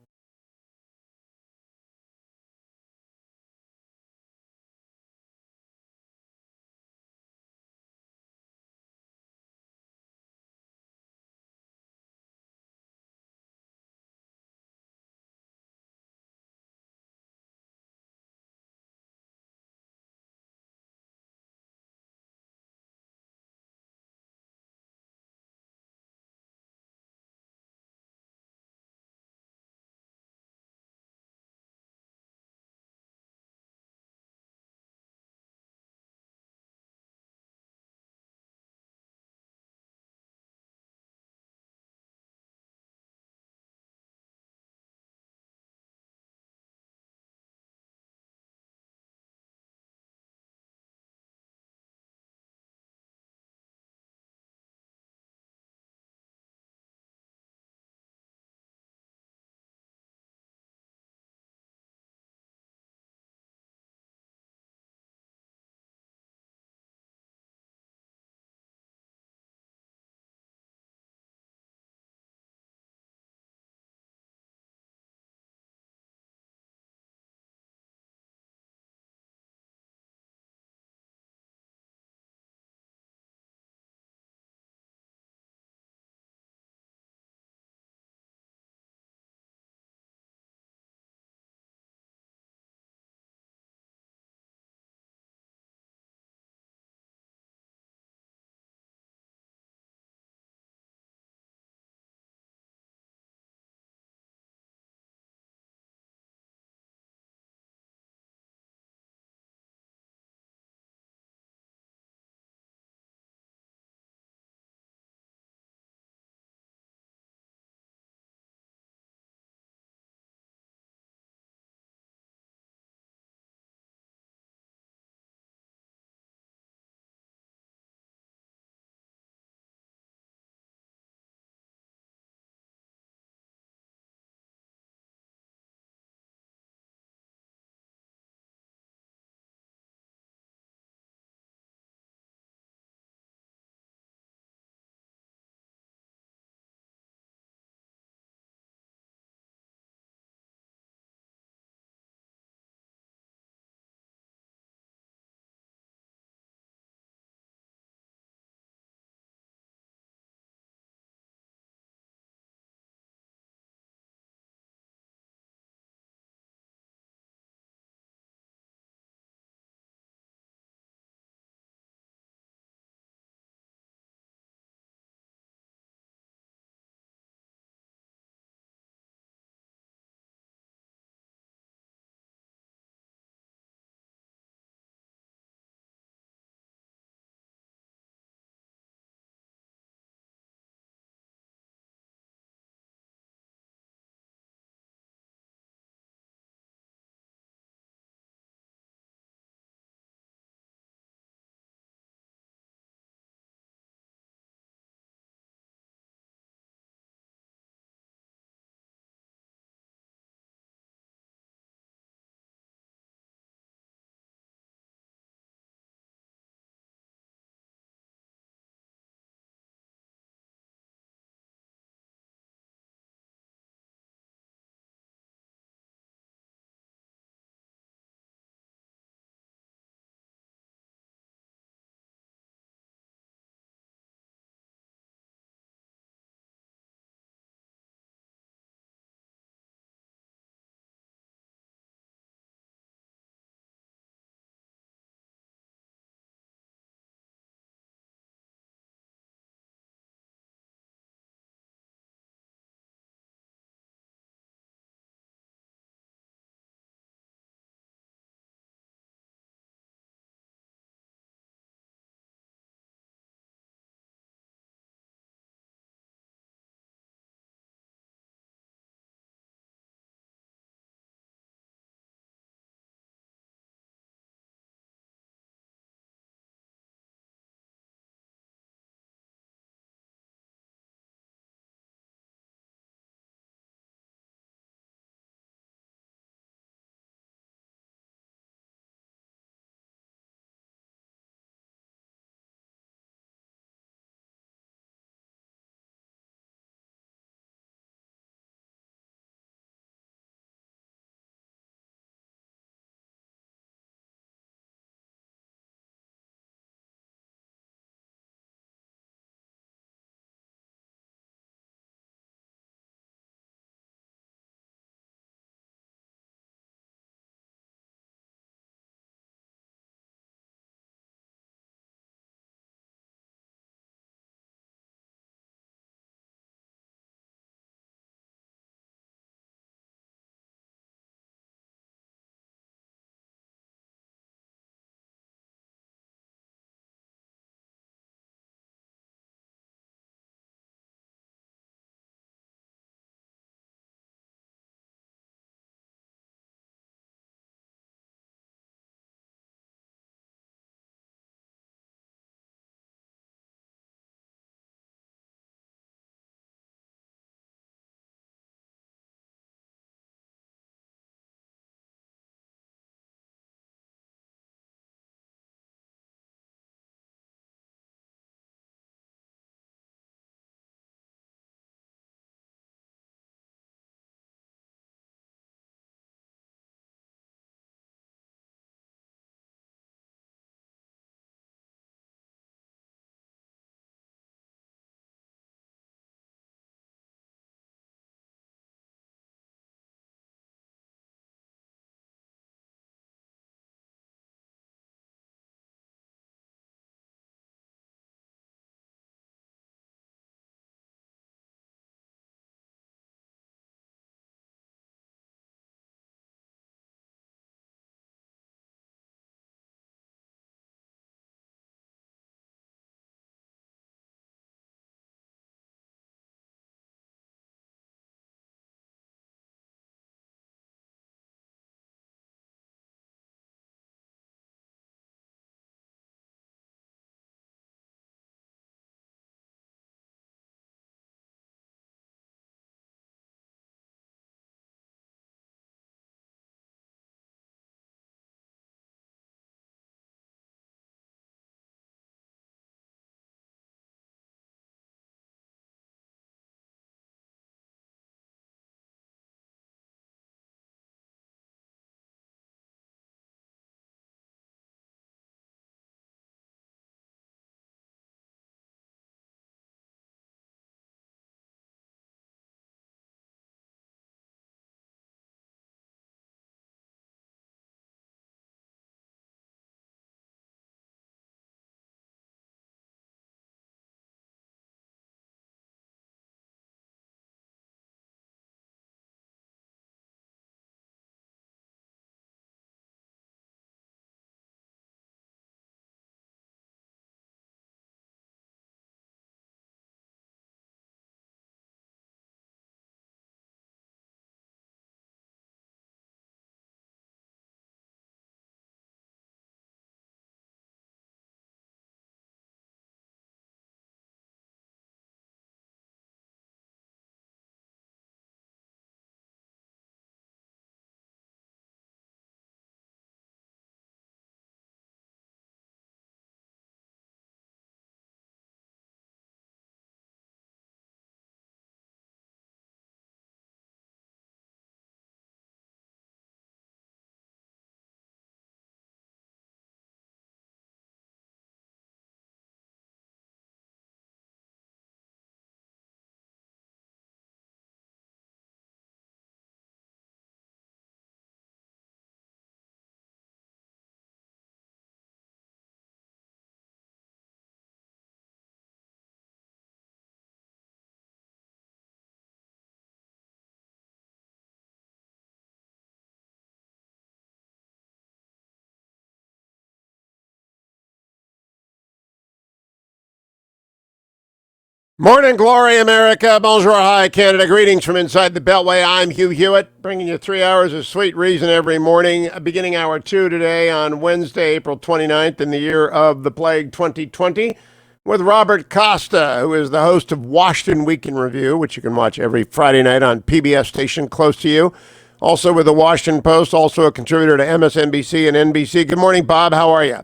Morning, glory, America. Bonjour, hi, Canada. Greetings from inside the Beltway. I'm Hugh Hewitt, bringing you 3 hours of sweet reason every morning, beginning hour 2 today on Wednesday, April 29th in the year of the plague 2020, with Robert Costa, who is the host of Washington Week in Review, which you can watch every Friday night on PBS station close to you. Also with the Washington Post, also a contributor to MSNBC and NBC. Good morning, Bob. How are you?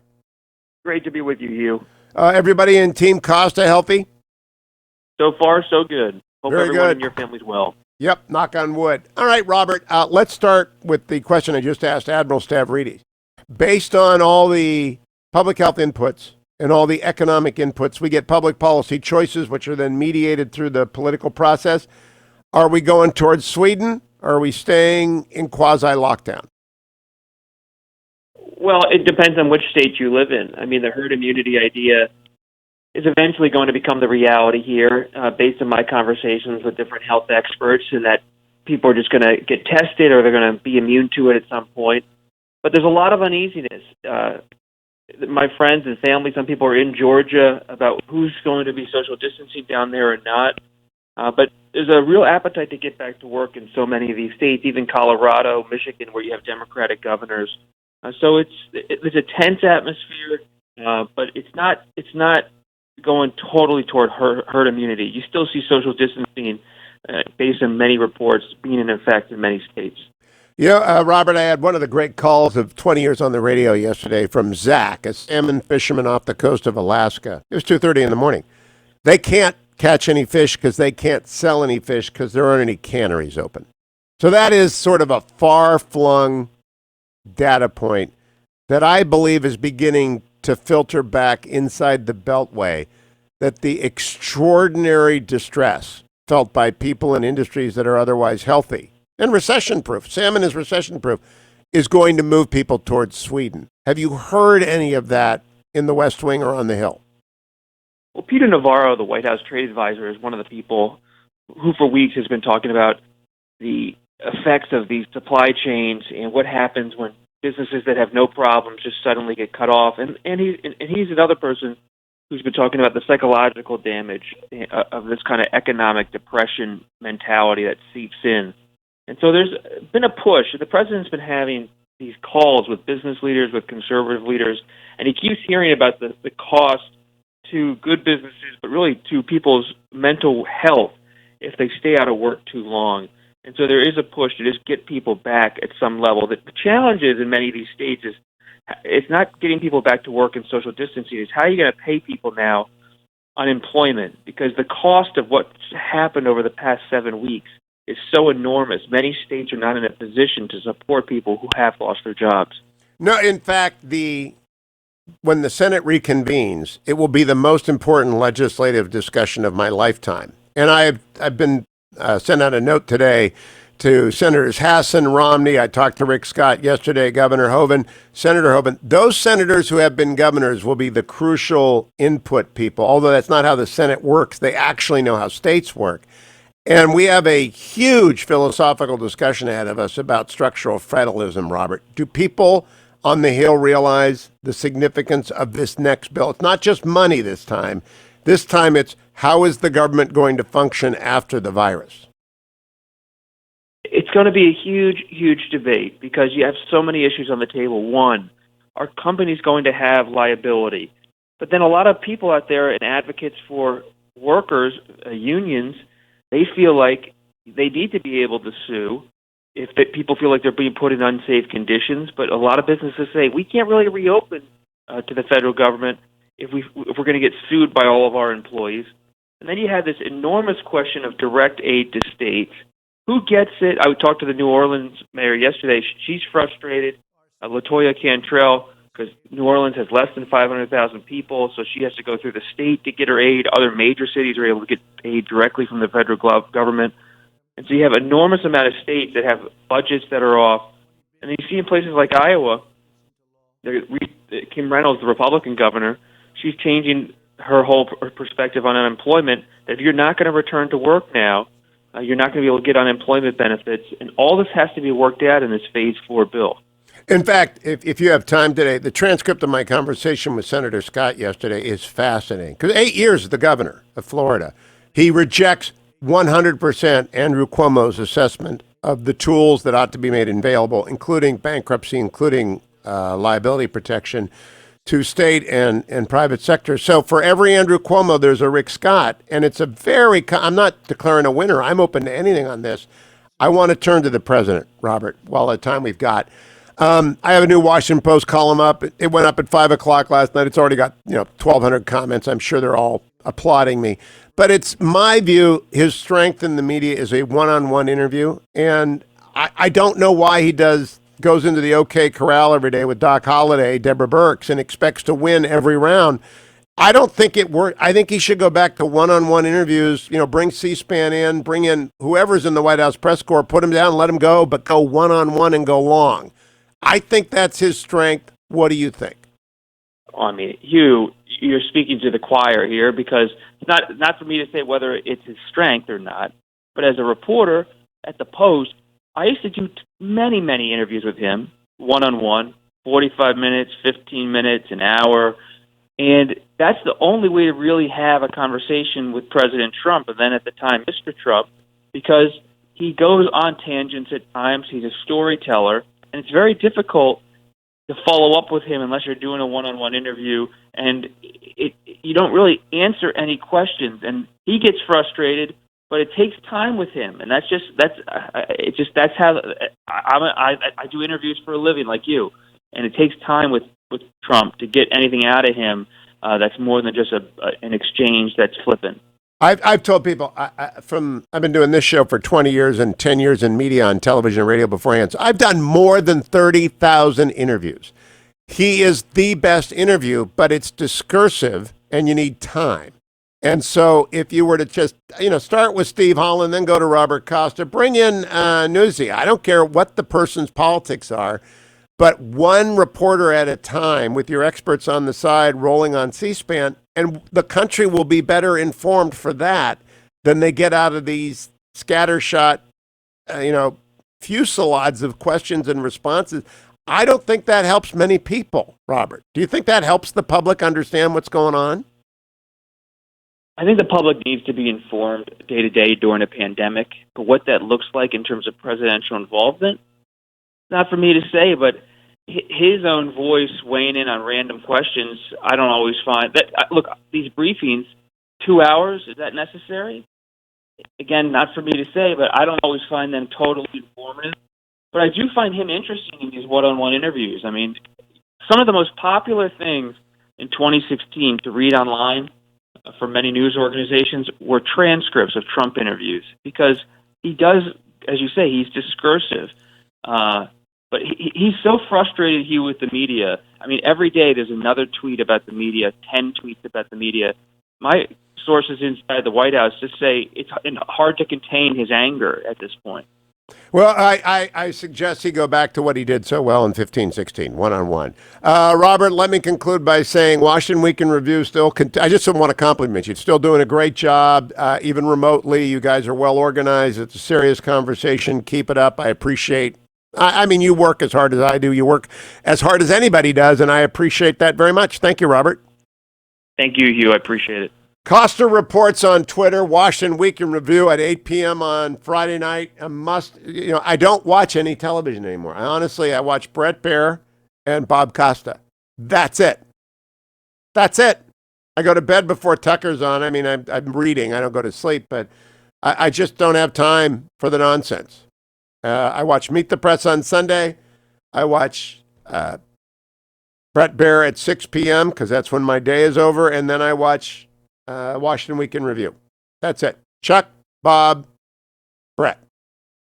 Great to be with you, Hugh. Everybody in Team Costa healthy? So far, so good. Hope Very everyone good. in your family's well. Yep, knock on wood. All right, Robert, let's start with the question I just asked Admiral Stavridis. Based on all the public health inputs and all the economic inputs, we get public policy choices, which are then mediated through the political process. Are we going towards Sweden, or are we staying in quasi-lockdown? Well, it depends on which state you live in. I mean, the herd immunity idea is eventually going to become the reality here, based on my conversations with different health experts, and that people are just going to get tested or they're going to be immune to it at some point. But there's a lot of uneasiness. My friends and family, some people are in Georgia about who's going to be social distancing down there or not. But there's a real appetite to get back to work in so many of these states, even Colorado, Michigan, where you have Democratic governors. So it's a tense atmosphere, but it's not going totally toward herd immunity. You still see social distancing, based on many reports, being in effect in many states. Yeah, Robert, I had one of the great calls of 20 years on the radio yesterday from Zach, a salmon fisherman off the coast of Alaska. It was 2:30 in the morning. They can't catch any fish because they can't sell any fish because there aren't any canneries open. So that is sort of a far-flung data point that I believe is beginning to filter back inside the Beltway, that the extraordinary distress felt by people in industries that are otherwise healthy and recession-proof, salmon is recession-proof, is going to move people towards Sweden. Have you heard any of that in the West Wing or on the Hill? Well, Peter Navarro, the White House trade advisor, is one of the people who for weeks has been talking about the effects of these supply chains and what happens when businesses that have no problems just suddenly get cut off. And he's another person who's been talking about the psychological damage of this kind of economic depression mentality that seeps in. And so there's been a push. The president's been having these calls with business leaders, with conservative leaders, and he keeps hearing about the cost to good businesses, but really to people's mental health if they stay out of work too long. And so there is a push to just get people back at some level. The challenge is in many of these states is it's not getting people back to work and social distancing. It's how are you going to pay people now unemployment? Because the cost of what's happened over the past 7 weeks is so enormous. Many states are not in a position to support people who have lost their jobs. No, in fact, when the Senate reconvenes, it will be the most important legislative discussion of my lifetime. And I've been sent out a note today to Senators Hudson, Romney. I talked to Rick Scott yesterday, Governor Hoeven, Senator Hoeven. Those senators who have been governors will be the crucial input people. Although that's not how the Senate works, they actually know how states work. And we have a huge philosophical discussion ahead of us about structural federalism, Robert. Do people on the Hill realize the significance of this next bill? It's not just money this time. This time it's how is the government going to function after the virus? It's going to be a huge, huge debate because you have so many issues on the table. One, are companies going to have liability? But then a lot of people out there and advocates for workers, unions, they feel like they need to be able to sue if people feel like they're being put in unsafe conditions. But a lot of businesses say we can't really reopen to the federal government if we're going to get sued by all of our employees. And then you have this enormous question of direct aid to states. Who gets it? I would talk to the New Orleans mayor yesterday. She's frustrated. LaToya Cantrell, because New Orleans has less than 500,000 people, so she has to go through the state to get her aid. Other major cities are able to get aid directly from the federal government. And so you have an enormous amount of states that have budgets that are off. And then you see in places like Iowa, Kim Reynolds, the Republican governor, she's changing her whole perspective on unemployment, that if you're not going to return to work now, you're not going to be able to get unemployment benefits. And all this has to be worked out in this Phase 4 bill. In fact, if you have time today, the transcript of my conversation with Senator Scott yesterday is fascinating. Because 8 years as the governor of Florida, He rejects 100% Andrew Cuomo's assessment of the tools that ought to be made available, including bankruptcy, including liability protection to state and private sector. So for every Andrew Cuomo, there's a Rick Scott, and it's a very, I'm not declaring a winner. I'm open to anything on this. I want to turn to the president, Robert, while the time we've got. I have a new Washington Post column up. It went up at 5 o'clock last night. It's already got 1,200 comments. I'm sure they're all applauding me. But it's my view, his strength in the media is a one-on-one interview. And I don't know why he goes into the OK Corral every day with Doc Holliday, Deborah Birx, and expects to win every round. I don't think it worked. I think he should go back to one-on-one interviews, bring C-SPAN in, bring in whoever's in the White House press corps, put him down, let him go, but go one-on-one and go long. I think that's his strength. What do you think? Well, I mean, Hugh, you're speaking to the choir here, because it's not for me to say whether it's his strength or not, but as a reporter at the Post, I used to do many, many interviews with him, one-on-one, 45 minutes, 15 minutes, an hour, and that's the only way to really have a conversation with President Trump, and then at the time, Mr. Trump, because he goes on tangents at times. He's a storyteller, and it's very difficult to follow up with him unless you're doing a one-on-one interview, and you don't really answer any questions, and he gets frustrated, but it takes time with him, and that's how I do interviews for a living, like you, and it takes time with Trump to get anything out of him that's more than just an exchange that's flippant. I've told people I've been doing this show for 20 years and 10 years in media on television and radio beforehand. So I've done more than 30,000 interviews. He is the best interview, but it's discursive and you need time. And so if you were to just, start with Steve Holland, then go to Robert Costa, bring in Newsy. I don't care what the person's politics are, but one reporter at a time with your experts on the side rolling on C-SPAN, and the country will be better informed for that than they get out of these scattershot, fusillades of questions and responses. I don't think that helps many people, Robert. Do you think that helps the public understand what's going on? I think the public needs to be informed day to day during a pandemic, but what that looks like in terms of presidential involvement, not for me to say, but his own voice weighing in on random questions, I don't always find that. Look, these briefings, 2 hours, is that necessary? Again, not for me to say, but I don't always find them totally informative. But I do find him interesting in these one-on-one interviews. I mean, some of the most popular things in 2016 to read online for many news organizations were transcripts of Trump interviews, because he does, as you say, he's discursive. But he's so frustrated, Hugh, with the media. I mean, every day there's another tweet about the media, 10 tweets about the media. My sources inside the White House just say it's hard to contain his anger at this point. Well, I suggest he go back to what he did so well in 15-16, one-on-one. Robert, let me conclude by saying Washington Week in Review still, I just want to compliment you. Still doing a great job, even remotely. You guys are well organized. It's a serious conversation. Keep it up. I appreciate I mean, you work as hard as I do. You work as hard as anybody does, and I appreciate that very much. Thank you, Robert. Thank you, Hugh. I appreciate it. Costa reports on Twitter, Washington Week in Review at 8 p.m. on Friday night. I don't watch any television anymore. I watch Bret Baier and Bob Costa. That's it. I go to bed before Tucker's on. I mean, I'm reading. I don't go to sleep, but I just don't have time for the nonsense. I watch Meet the Press on Sunday. I watch Bret Baier at 6 p.m. because that's when my day is over. And then I watch Washington Week in Review. That's it. Chuck, Bob, Bret.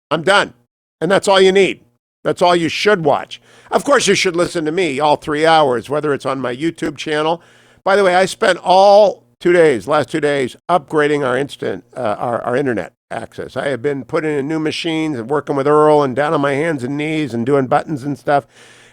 I'm done. And that's all you need. That's all you should watch. Of course, you should listen to me all 3 hours, whether it's on my YouTube channel. By the way, I spent last 2 days, upgrading our internet access. I have been putting in new machines and working with Earl and down on my hands and knees and doing buttons and stuff.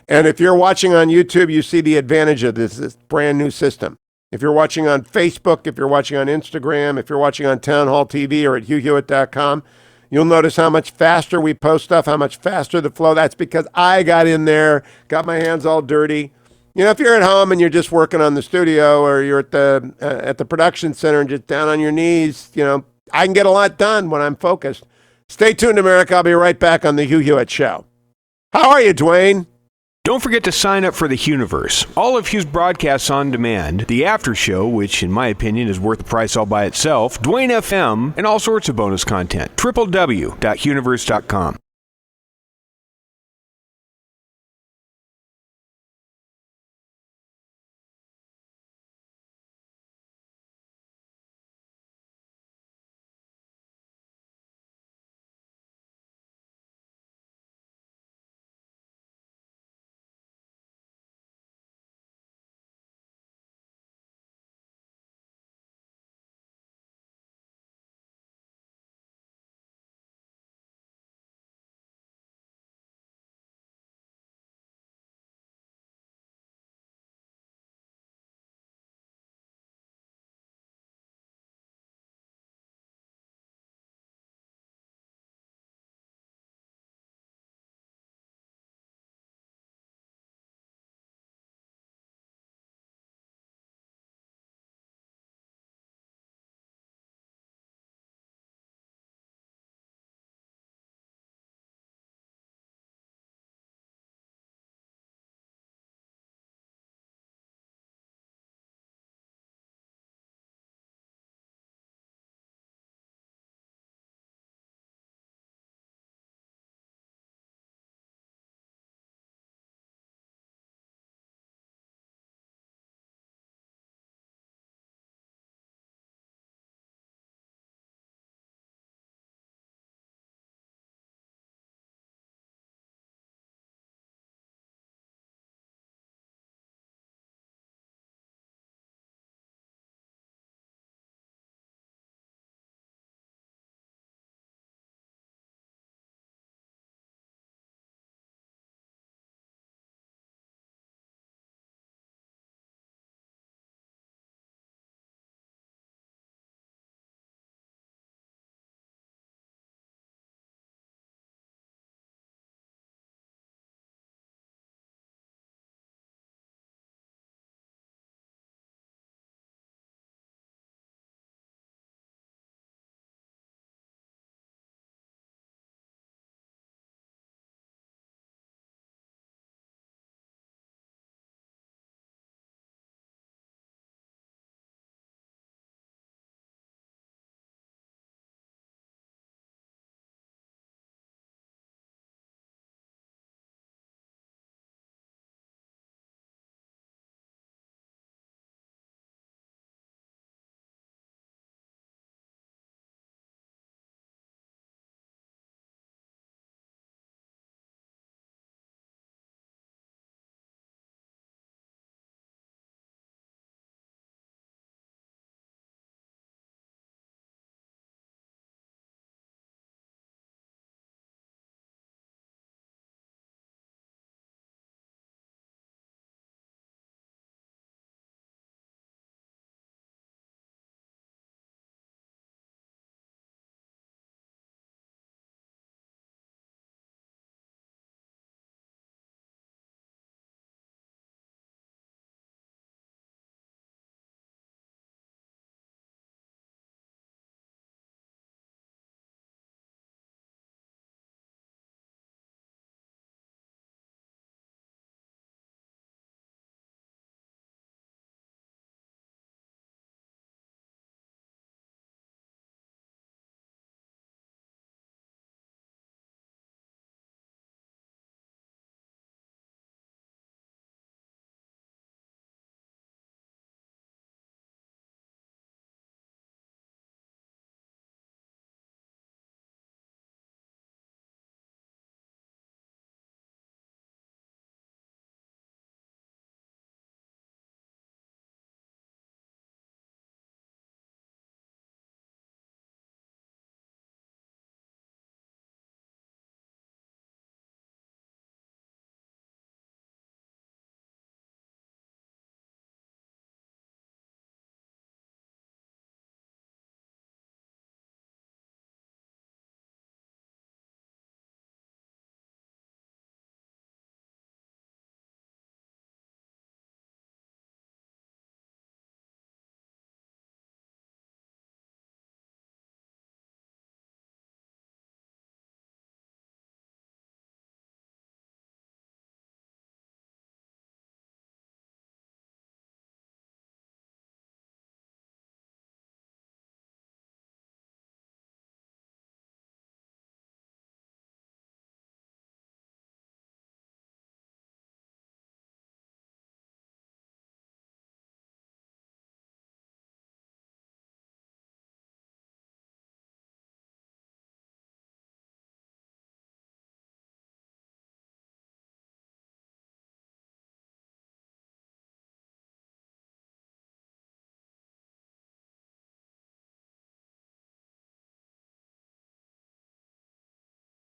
And if you're watching on YouTube, you see the advantage of this brand new system. If you're watching on Facebook, if you're watching on Instagram, if you're watching on Town Hall TV or at HughHewitt.com, you'll notice how much faster we post stuff, how much faster the flow. That's because I got in there, got my hands all dirty, You know, if you're at home and you're just working on the studio, or you're at the production center and just down on your knees, you know, I can get a lot done when I'm focused. Stay tuned, America. I'll be right back on the Hugh Hewitt Show. How are you, Dwayne? Don't forget to sign up for the Hughiverse. All of Hugh's broadcasts on demand, the after show, which in my opinion is worth the price all by itself, Dwayne FM, and all sorts of bonus content. www.hughiverse.com.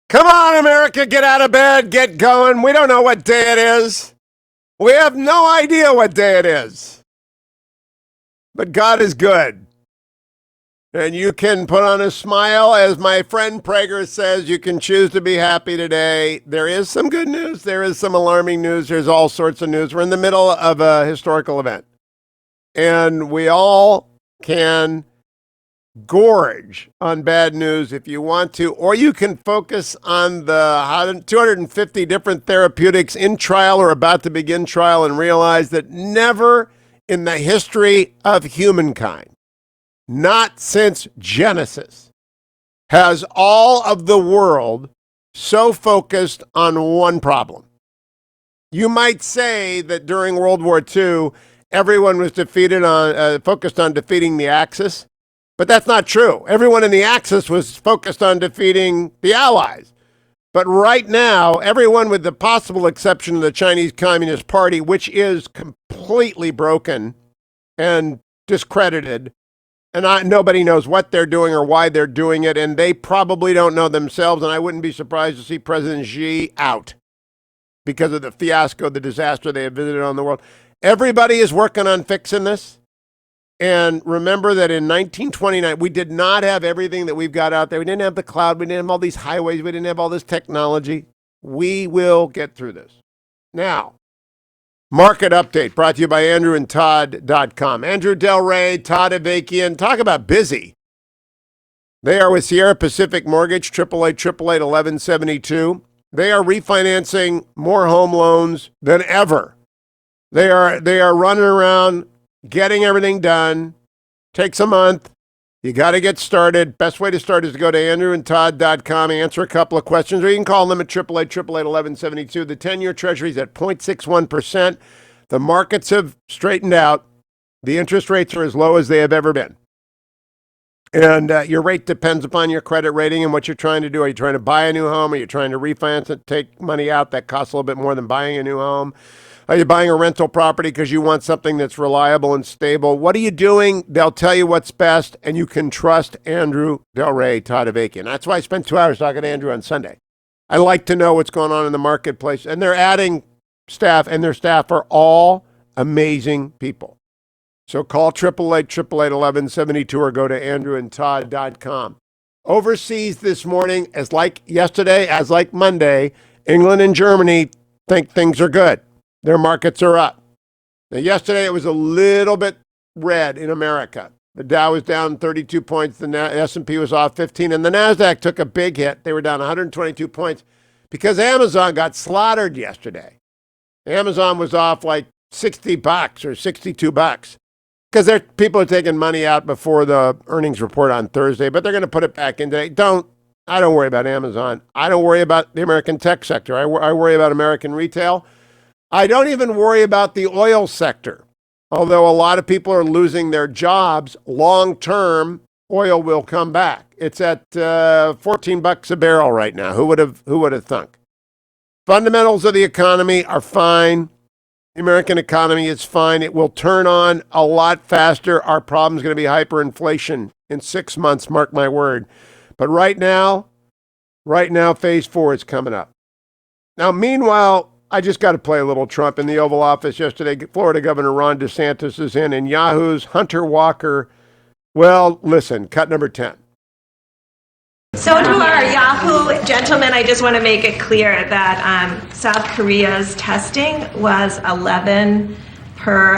Come on, America, get out of bed, get going. We don't know what day it is. We have no idea what day it is. But God is good. And you can put on a smile. As my friend Prager says, you can choose to be happy today. There is some good news. There is some alarming news. There's all sorts of news. We're in the middle of a historical event. And we all can gorge on bad news if you want to, or you can focus on the 250 different therapeutics in trial or about to begin trial and realize that never in the history of humankind, not since Genesis, has all of the world so focused on one problem. You might say that during World War II, everyone was focused on defeating the Axis. But that's not true. Everyone in the Axis was focused on defeating the Allies. But right now, everyone with the possible exception of the Chinese Communist Party, which is completely broken and discredited, and nobody knows what they're doing or why they're doing it, and they probably don't know themselves, and I wouldn't be surprised to see President Xi out because of the fiasco, the disaster they have visited on the world. Everybody is working on fixing this. And remember that in 1929, we did not have everything that we've got out there. We didn't have the cloud. We didn't have all these highways. We didn't have all this technology. We will get through this. Now, market update brought to you by AndrewandTodd.com. Andrew Del Rey, Todd Avakian. Talk about busy. They are with Sierra Pacific Mortgage, 888-888-1172. They are refinancing more home loans than ever. They are running around getting everything done. Takes a month. You got to get started. Best way to start is to go to AndrewandTodd.com, answer a couple of questions, or you can call them at 888-888-1172. The 10-year Treasury is at 0.61%. The markets have straightened out. The interest rates are as low as they have ever been. And your rate depends upon your credit rating and what you're trying to do. Are you trying to buy a new home? Are you trying to refinance it, take money out that costs a little bit more than buying a new home? Are you buying a rental property because you want something that's reliable and stable? What are you doing? They'll tell you what's best, and you can trust Andrew Del Rey, Todd Avakian. That's why I spent 2 hours talking to Andrew on Sunday. I like to know what's going on in the marketplace, and they're adding staff, and their staff are all amazing people. So call 888-888-1172 or go to AndrewandTodd.com. Overseas this morning, as like yesterday, as like Monday, England and Germany think things are good. Their markets are up. Now, yesterday it was a little bit red in America. The Dow was down 32 points. The S&P was off 15, and the NASDAQ took a big hit. They were down 122 points because Amazon got slaughtered yesterday. Amazon was off like $60 or $62 because people are taking money out before the earnings report on Thursday, but they're going to put it back in today. I don't worry about Amazon. I don't worry about the American tech sector. I worry about American retail. I don't even worry about the oil sector. Although a lot of people are losing their jobs, long-term, oil will come back. It's at $14 a barrel right now. Who would have thunk? Fundamentals of the economy are fine. The American economy is fine. It will turn on a lot faster. Our problem is going to be hyperinflation in 6 months, mark my word. But right now, phase 4 is coming up. Now, meanwhile, I just got to play a little Trump in the Oval Office yesterday. Florida Governor Ron DeSantis is in, and Yahoo's Hunter Walker. Well, listen, cut number 10. So to our Yahoo gentlemen, I just want to make it clear that South Korea's testing was 11 per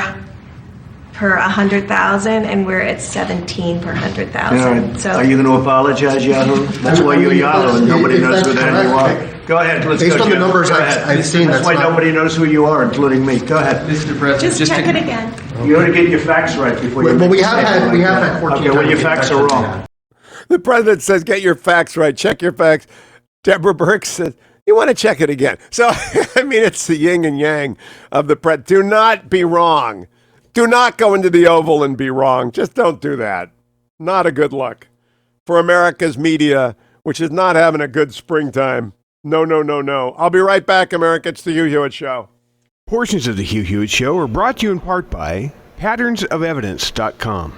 100,000, and we're at 17 per 100,000. So are you going to apologize, Yahoo? That's why you're Yahoo, and nobody knows who the hell you are. Go ahead, let's Based go. on the numbers I've seen, that's why nobody knows who you are, including me. Go ahead. Mr. President, just check it again. You ought to get your facts right before you. Well, we have had 14 Okay, well, your times facts are wrong. The president says, get your facts right. Check your facts. Deborah Burke says, you want to check it again. So, I mean, it's the yin and yang of the press. Do not be wrong. Do not go into the Oval and be wrong. Just don't do that. Not a good look for America's media, which is not having a good springtime. No, no, no, no. I'll be right back, America. It's the Hugh Hewitt Show. Portions of the Hugh Hewitt Show are brought to you in part by patternsofevidence.com.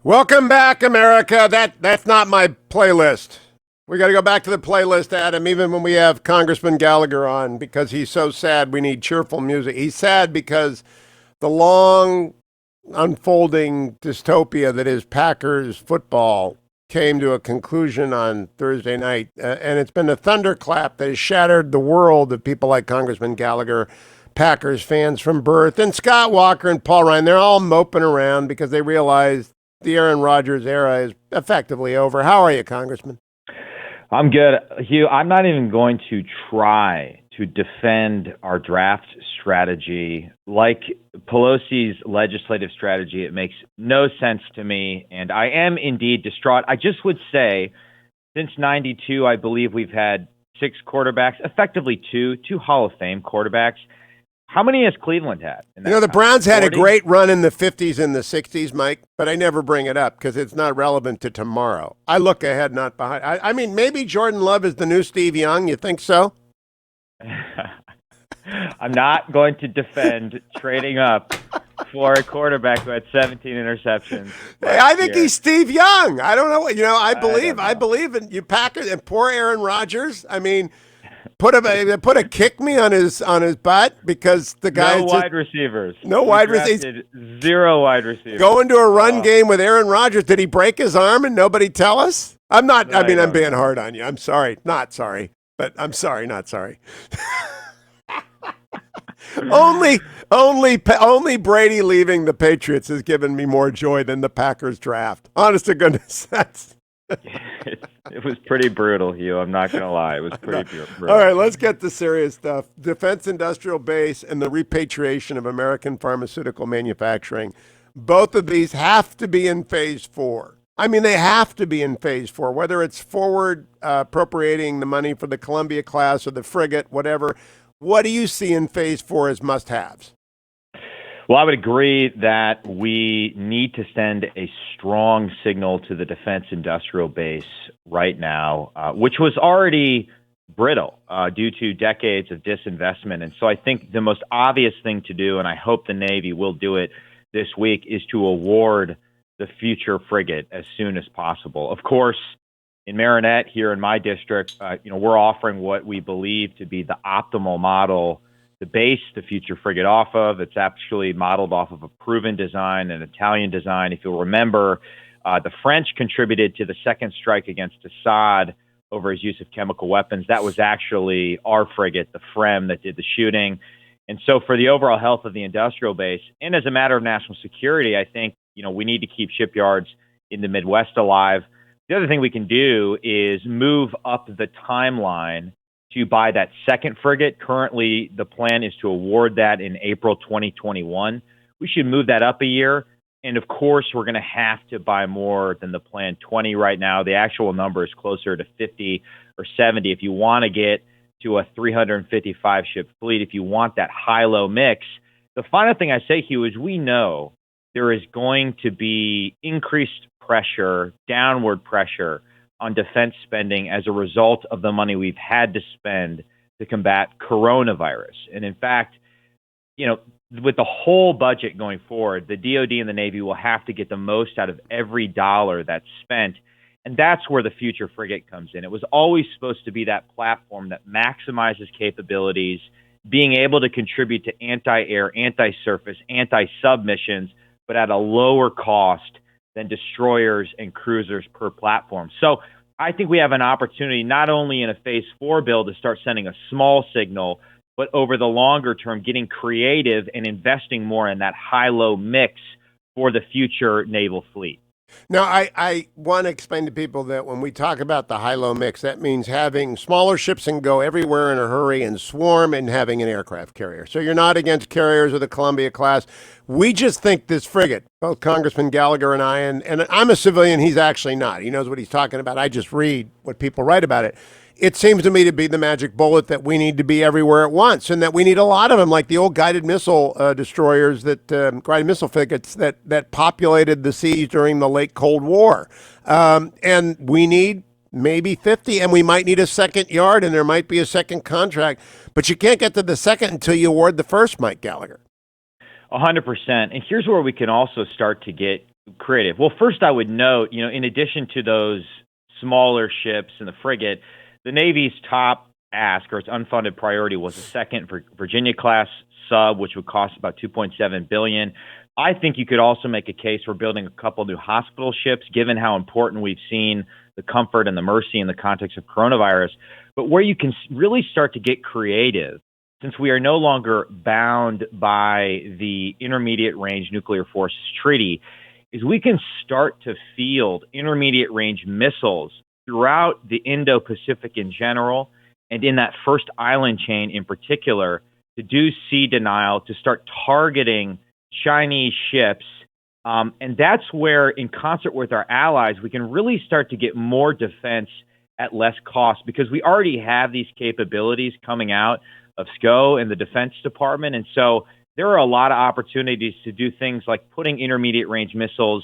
Welcome back, America. That's not my playlist. We got to go back to the playlist, Adam, even when we have Congressman Gallagher on, because he's so sad we need cheerful music. He's sad because the long unfolding dystopia that is Packers football came to a conclusion on Thursday night. And it's been a thunderclap that has shattered the world of people like Congressman Gallagher, Packers fans from birth, and Scott Walker and Paul Ryan. They're all moping around because they realize the Aaron Rodgers era is effectively over. How are you, Congressman? I'm good. Hugh, I'm not even going to try to defend our draft strategy. Like Pelosi's legislative strategy, it makes no sense to me, and I am indeed distraught. I just would say, since 92, I believe we've had 6 quarterbacks, effectively two Hall of Fame quarterbacks. How many has Cleveland had? The Browns had 40? a great run in the 50s and the 60s, Mike, but I never bring it up because it's not relevant to tomorrow. I look ahead, not behind. I mean, maybe Jordan Love is the new Steve Young. You think so? I'm not going to defend trading up for a quarterback who had 17 interceptions. Hey, I think he's Steve Young. I don't know. I believe in you, Packers, and poor Aaron Rodgers. I mean, put a kick me on his butt because the guy no wide receivers. No wide receivers. 0 wide receivers. Go into a run game with Aaron Rodgers. Did he break his arm and nobody tell us? I'm not. I mean, I'm being hard on you. I'm sorry. Not sorry. But I'm sorry, not sorry. only Brady leaving the Patriots has given me more joy than the Packers draft. Honest to goodness, it was pretty brutal, Hugh. I'm not going to lie. It was pretty brutal. All right, let's get to serious stuff. Defense industrial base and the repatriation of American pharmaceutical manufacturing. Both of these have to be in phase 4. I mean, they have to be in phase 4, whether it's forward appropriating the money for the Columbia class or the frigate, whatever. What do you see in phase 4 as must-haves? Well, I would agree that we need to send a strong signal to the defense industrial base right now, which was already brittle due to decades of disinvestment. And so I think the most obvious thing to do, and I hope the Navy will do it this week, is to award the future frigate as soon as possible. Of course, in Marinette, here in my district, we're offering what we believe to be the optimal model to base the future frigate off of. It's actually modeled off of a proven design, an Italian design. If you'll remember, the French contributed to the second strike against Assad over his use of chemical weapons. That was actually our frigate, the Frem, that did the shooting. And so for the overall health of the industrial base, and as a matter of national security, I think we need to keep shipyards in the Midwest alive. The other thing we can do is move up the timeline to buy that second frigate. Currently, the plan is to award that in April 2021. We should move that up a year. And of course, we're going to have to buy more than the planned 20 right now. The actual number is closer to 50 or 70 if you want to get to a 355 ship fleet, if you want that high-low mix. The final thing I say, Hugh, is we know there is going to be increased pressure, downward pressure on defense spending as a result of the money we've had to spend to combat coronavirus. And in fact, with the whole budget going forward, the DoD and the Navy will have to get the most out of every dollar that's spent. And that's where the future frigate comes in. It was always supposed to be that platform that maximizes capabilities, being able to contribute to anti-air, anti-surface, anti-sub missions, but at a lower cost than destroyers and cruisers per platform. So I think we have an opportunity not only in a phase 4 bill to start sending a small signal, but over the longer term, getting creative and investing more in that high-low mix for the future naval fleet. Now, I want to explain to people that when we talk about the high-low mix, that means having smaller ships and go everywhere in a hurry and swarm and having an aircraft carrier. So you're not against carriers of the Columbia class. We just think this frigate, both Congressman Gallagher and I, and I'm a civilian, he's actually not. He knows what he's talking about. I just read what people write about it. It seems to me to be the magic bullet that we need to be everywhere at once, and that we need a lot of them, like the old guided missile destroyers, guided missile frigates that populated the seas during the late Cold War. And we need maybe 50, and we might need a second yard, and there might be a second contract. But you can't get to the second until you award the first, Mike Gallagher. 100%. And here's where we can also start to get creative? Well, first I would note, in addition to those smaller ships and the frigate, the Navy's top ask, or its unfunded priority, was a second Virginia-class sub, which would cost about $2.7 billion. I think you could also make a case for building a couple new hospital ships, given how important we've seen the Comfort and the Mercy in the context of coronavirus. But where you can really start to get creative, since we are no longer bound by the Intermediate Range Nuclear Forces Treaty, is we can start to field intermediate range missiles throughout the Indo-Pacific in general, and in that first island chain in particular, to do sea denial, to start targeting Chinese ships. And that's where, in concert with our allies, we can really start to get more defense at less cost, because we already have these capabilities coming out of SCO and the Defense Department. And so there are a lot of opportunities to do things like putting intermediate range missiles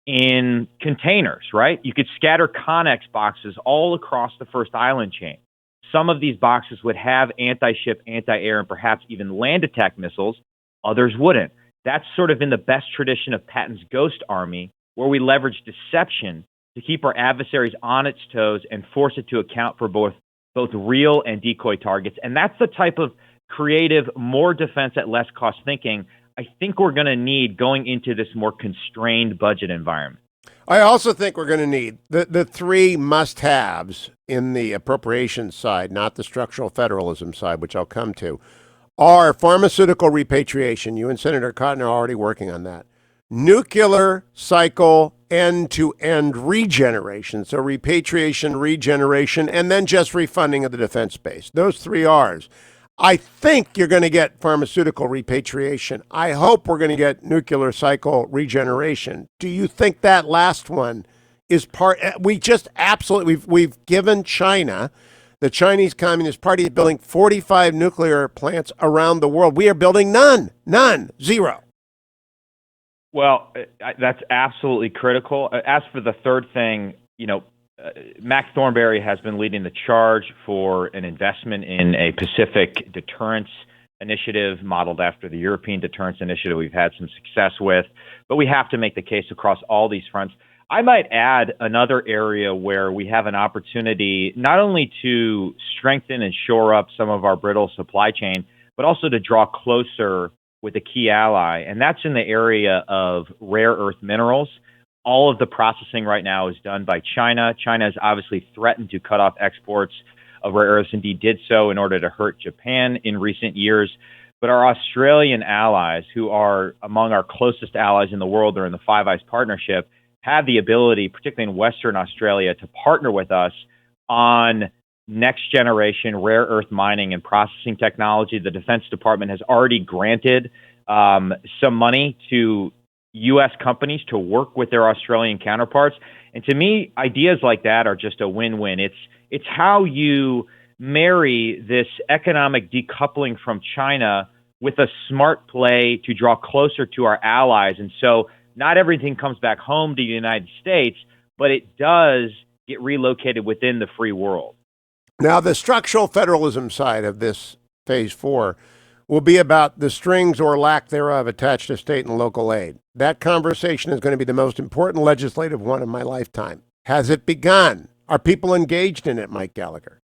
in containers, right? You could scatter Connex boxes all across the first island chain. Some of these boxes would have anti-ship, anti-air, and perhaps even land attack missiles. Others wouldn't. That's sort of in the best tradition of Patton's Ghost Army, where we leverage deception to keep our adversaries on its toes and force it to account for both real and decoy targets. And that's the type of creative, more defense at less cost thinking I think we're going to need going into this more constrained budget environment. I also think we're going to need the three must-haves in the appropriations side, not the structural federalism side, which I'll come to, are pharmaceutical repatriation. You and Senator Cotton are already working on that. Nuclear cycle end-to-end regeneration, so repatriation, regeneration, and then just refunding of the defense base. Those three R's. I think you're going to get pharmaceutical repatriation. I hope we're going to get nuclear cycle regeneration. Do you think that last one is part? We just absolutely, we've given China, the Chinese Communist Party, is building 45 nuclear plants around the world. We are building none, zero. Well, that's absolutely critical. As for the third thing, Mac Thornberry has been leading the charge for an investment in a Pacific deterrence initiative modeled after the European deterrence initiative we've had some success with. But we have to make the case across all these fronts. I might add another area where we have an opportunity not only to strengthen and shore up some of our brittle supply chain, but also to draw closer with a key ally, and that's in the area of rare earth minerals. All of the processing right now is done by China. China has obviously threatened to cut off exports of rare earths, indeed did so in order to hurt Japan in recent years. But our Australian allies, who are among our closest allies in the world, they're in the Five Eyes Partnership, have the ability, particularly in Western Australia, to partner with us on next generation rare earth mining and processing technology. The Defense Department has already granted some money to U.S. companies to work with their Australian counterparts. And to me, ideas like that are just a win-win. It's how you marry this economic decoupling from China with a smart play to draw closer to our allies. And so not everything comes back home to the United States, but it does get relocated within the free world. Now, the structural federalism side of this phase 4 will be about the strings or lack thereof attached to state and local aid. That conversation is going to be the most important legislative one of my lifetime. Has it begun? Are people engaged in it, Mike Gallagher?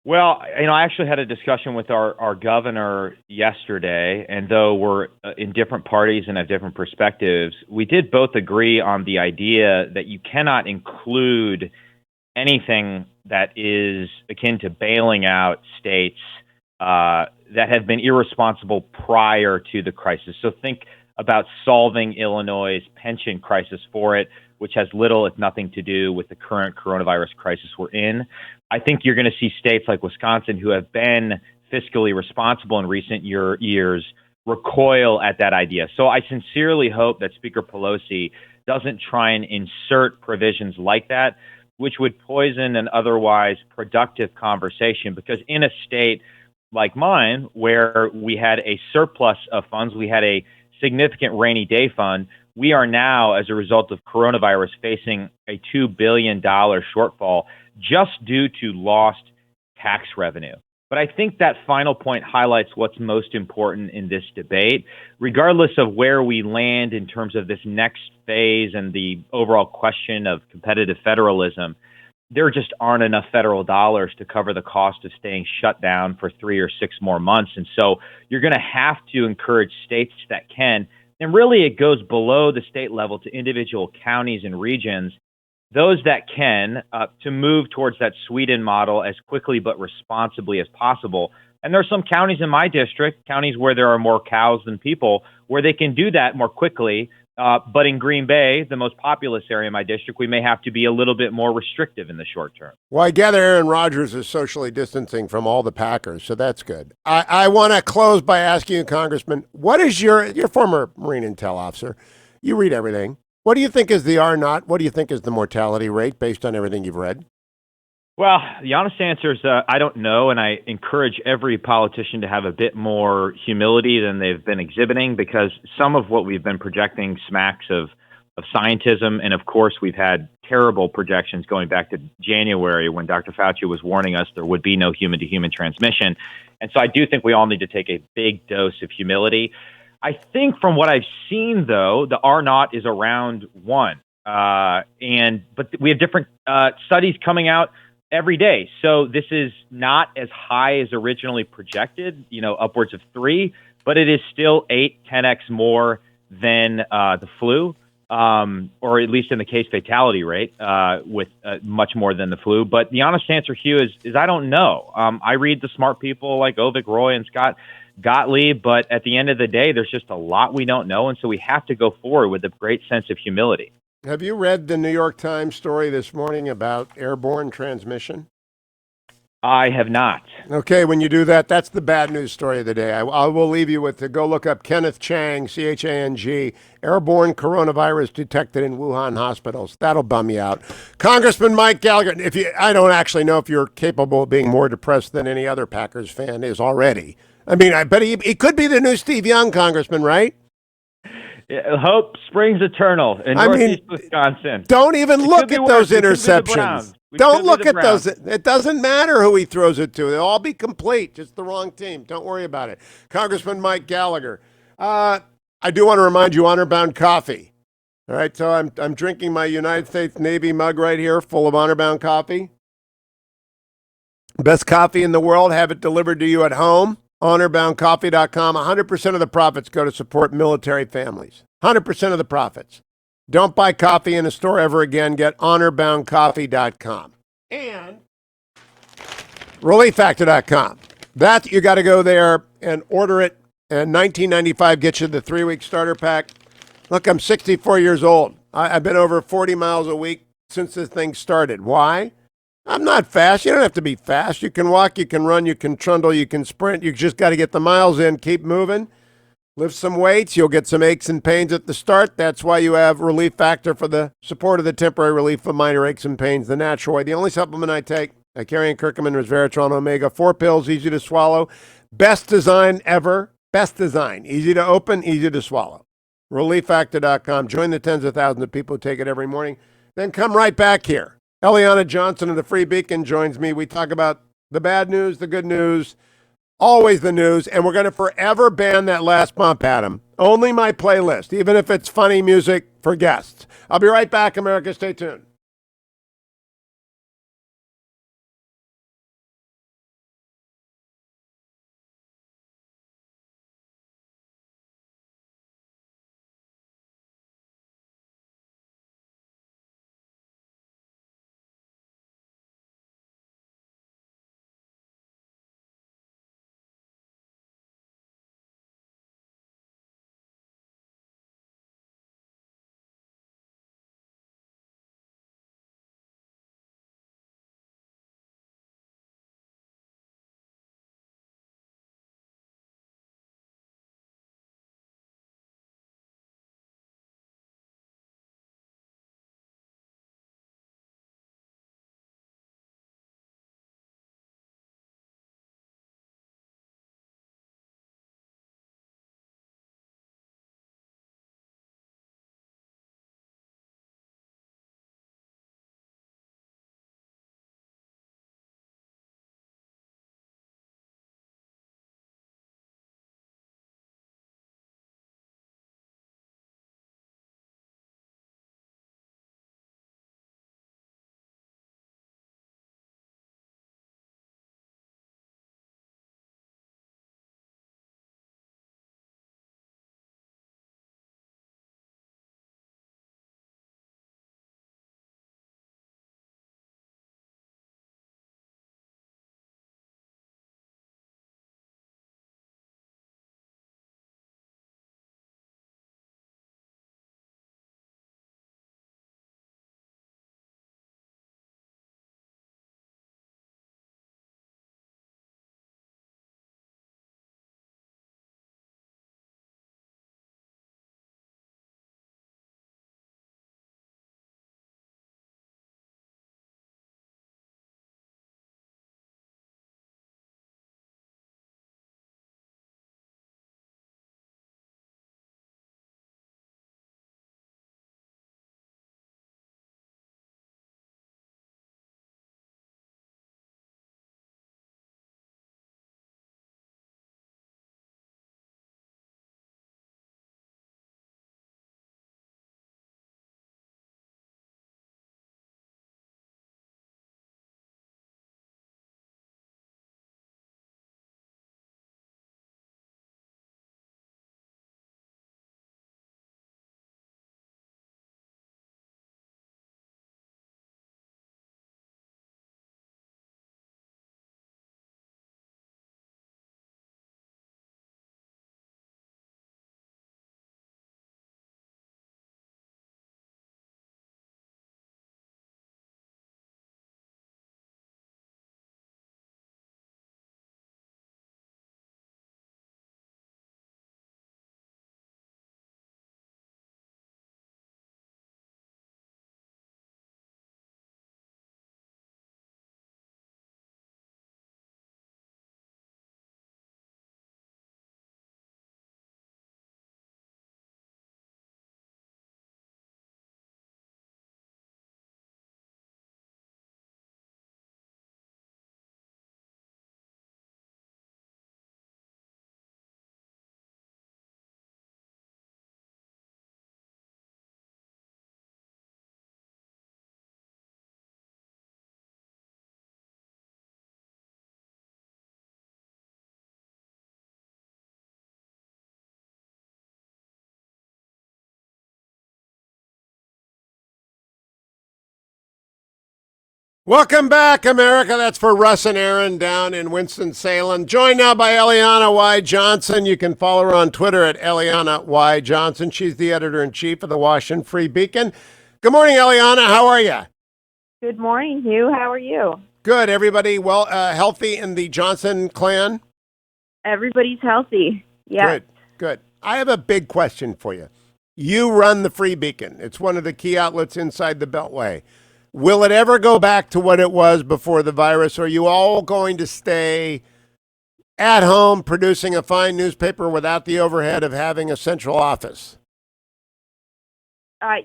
Well, I actually had a discussion with our governor yesterday, and though we're in different parties and have different perspectives, we did both agree on the idea that you cannot include anything that is akin to bailing out states that have been irresponsible prior to the crisis. So think about solving Illinois' pension crisis for it, which has little, if nothing, to do with the current coronavirus crisis we're in. I think you're going to see states like Wisconsin, who have been fiscally responsible in recent years, recoil at that idea. So I sincerely hope that Speaker Pelosi doesn't try and insert provisions like that, which would poison an otherwise productive conversation. Because in a state like mine, where we had a surplus of funds, we had a significant rainy day fund, we are now, as a result of coronavirus, facing a $2 billion shortfall just due to lost tax revenue. But I think that final point highlights what's most important in this debate, regardless of where we land in terms of this next phase and the overall question of competitive federalism. There just aren't enough federal dollars to cover the cost of staying shut down for 3 or 6 more months. And so you're going to have to encourage states that can. And really, it goes below the state level to individual counties and regions, those that can, to move towards that Sweden model as quickly but responsibly as possible. And there are some counties in my district, counties where there are more cows than people, where they can do that more quickly. But in Green Bay, the most populous area in my district, we may have to be a little bit more restrictive in the short term. Well, I gather Aaron Rodgers is socially distancing from all the Packers, so that's good. I want to close by asking you, Congressman, what is your former Marine Intel officer? You read everything. What do you think is the R naught? What do you think is the mortality rate based on everything you've read? Well, the honest answer is I don't know, and I encourage every politician to have a bit more humility than they've been exhibiting, because some of what we've been projecting smacks of scientism, and of course we've had terrible projections going back to January when Dr. Fauci was warning us there would be no human-to-human transmission. And so I do think we all need to take a big dose of humility. I think from what I've seen, though, the R naught is around 1, but we have different studies coming out every day. So this is not as high as originally projected, upwards of 3, but it is still 8-10x more than the flu, or at least in the case fatality rate, with much more than the flu. But the honest answer, Hugh, is I don't know. I read the smart people like Ovik Roy and Scott Gottlieb, but at the end of the day, there's just a lot we don't know, and so we have to go forward with a great sense of humility. Have you read the New York Times story this morning about airborne transmission? I have not. Okay, when you do that, that's the bad news story of the day. I will leave you with to go look up Kenneth Chang, Chang, airborne coronavirus detected in Wuhan hospitals. That'll bum you out. Congressman Mike Gallagher, I don't actually know if you're capable of being more depressed than any other Packers fan is already. I mean, I bet he could be the new Steve Young, Congressman, right? Hope springs eternal in Northeast Wisconsin. Don't even look at those interceptions. Don't look at those. It doesn't matter who he throws it to. They'll all be complete. Just the wrong team. Don't worry about it. Congressman Mike Gallagher. I do want to remind you, Honor Bound Coffee. All right, so I'm drinking my United States Navy mug right here, full of Honor Bound coffee. Best coffee in the world. Have it delivered to you at home. HonorBoundCoffee.com. 100% of the profits go to support military families. 100% of the profits. Don't buy coffee in a store ever again. Get HonorBoundCoffee.com. And ReliefFactor.com. That, you got to go there and order it. And $19.95 gets you the 3-week starter pack. Look, I'm 64 years old. I've been over 40 miles a week since this thing started. Why? I'm not fast. You don't have to be fast. You can walk, you can run, you can trundle, you can sprint. You just got to get the miles in, keep moving. Lift some weights. You'll get some aches and pains at the start. That's why you have Relief Factor for the support of the temporary relief of minor aches and pains the natural way. The only supplement I take, I carry in curcumin, resveratrol, omega. 4 pills, easy to swallow. Best design ever. Best design. Easy to open, easy to swallow. ReliefFactor.com. Join the tens of thousands of people who take it every morning. Then come right back here. Eliana Johnson of the Free Beacon joins me. We talk about the bad news, the good news, always the news, and we're going to forever ban that last bump, Adam. Only my playlist, even if it's funny music for guests. I'll be right back, America. Stay tuned. Welcome back, America. That's for Russ and Aaron down in Winston-Salem. Joined now by Eliana Y. Johnson. You can follow her on Twitter at Eliana Y. Johnson. She's the editor-in-chief of the Washington Free Beacon. Good morning, Eliana. How are you? Good morning, Hugh. How are you? Good. Everybody well, healthy in the Johnson clan? Everybody's healthy. Yeah. Good. I have a big question for you. You run the Free Beacon. It's one of the key outlets inside the Beltway. Will it ever go back to what it was before the virus? Or are you all going to stay at home producing a fine newspaper without the overhead of having a central office? I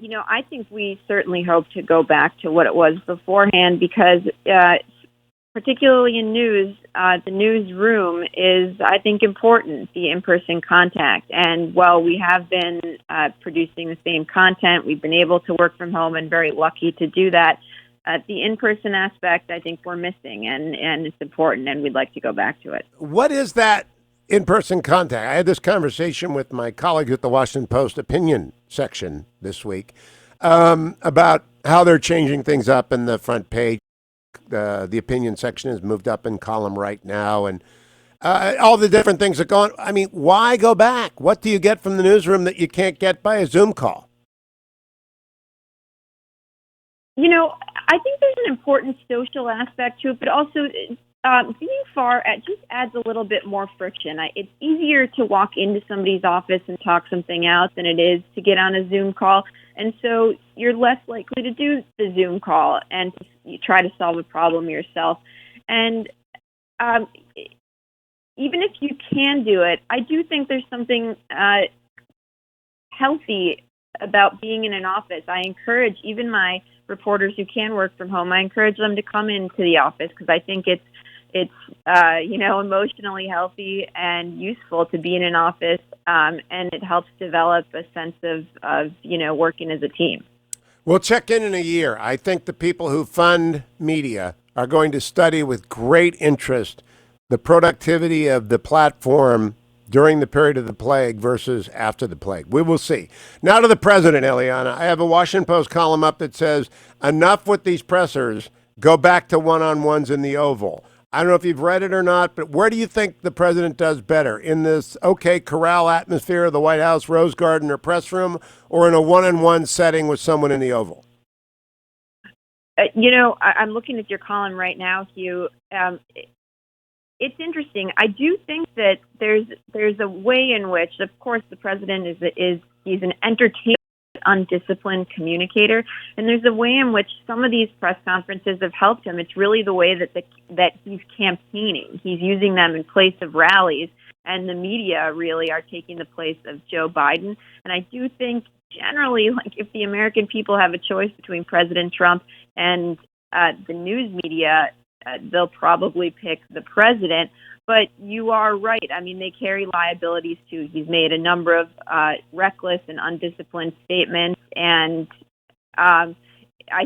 think we certainly hope to go back to what it was beforehand because particularly in news, the newsroom is, I think, important, the in-person contact. And while we have been producing the same content, we've been able to work from home and very lucky to do that. The in-person aspect, I think we're missing, and it's important, and we'd like to go back to it. What is that in-person contact? I had this conversation with my colleagues at the Washington Post opinion section this week about how they're changing things up in the front page. The opinion section is moved up in column right now, and all the different things that go on. I mean, why go back? What do you get from the newsroom that you can't get by a Zoom call? I think there's an important social aspect to it, but also being far just adds a little bit more friction. It's easier to walk into somebody's office and talk something out than it is to get on a Zoom call. And so you're less likely to do the Zoom call and you try to solve a problem yourself. And even if you can do it, I do think there's something healthy about being in an office. I encourage even my reporters who can work from home, I encourage them to come into the office because I think it's emotionally healthy and useful to be in an office, and it helps develop a sense of working as a team. We'll check in a year. I think the people who fund media are going to study with great interest the productivity of the platform during the period of the plague versus after the plague. We will see. Now to the president, Eliana. I have a Washington Post column up that says, enough with these pressers, go back to one-on-ones in the Oval. I don't know if you've read it or not, but where do you think the president does better? In this corral atmosphere of the White House, Rose Garden, or press room, or in a one-on-one setting with someone in the Oval? I'm looking at your column right now, Hugh. It's interesting. I do think that there's a way in which, of course, the president he's an entertaining, undisciplined communicator, and there's a way in which some of these press conferences have helped him. It's really the way that he's campaigning. He's using them in place of rallies, and the media really are taking the place of Joe Biden. And I do think generally, if the American people have a choice between President Trump and the news media, they'll probably pick the president. But you are right. I mean, they carry liabilities too. He's made a number of reckless and undisciplined statements. And I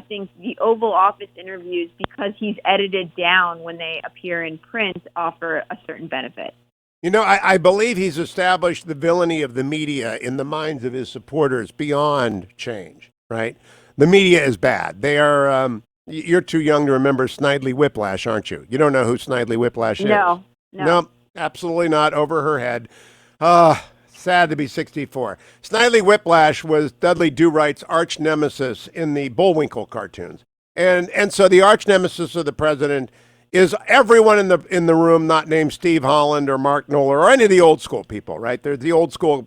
think the Oval Office interviews, because he's edited down when they appear in print, offer a certain benefit. I believe he's established the villainy of the media in the minds of his supporters beyond change, right? The media is bad. They are... You're too young to remember Snidely Whiplash, aren't you? You don't know who Snidely Whiplash is? No, absolutely not. Over her head. Sad to be 64. Snidely Whiplash was Dudley Do-Right's arch nemesis in the Bullwinkle cartoons. And so the arch nemesis of the president is everyone in the room not named Steve Holland or Mark Knoller or any of the old school people, right? They're the old school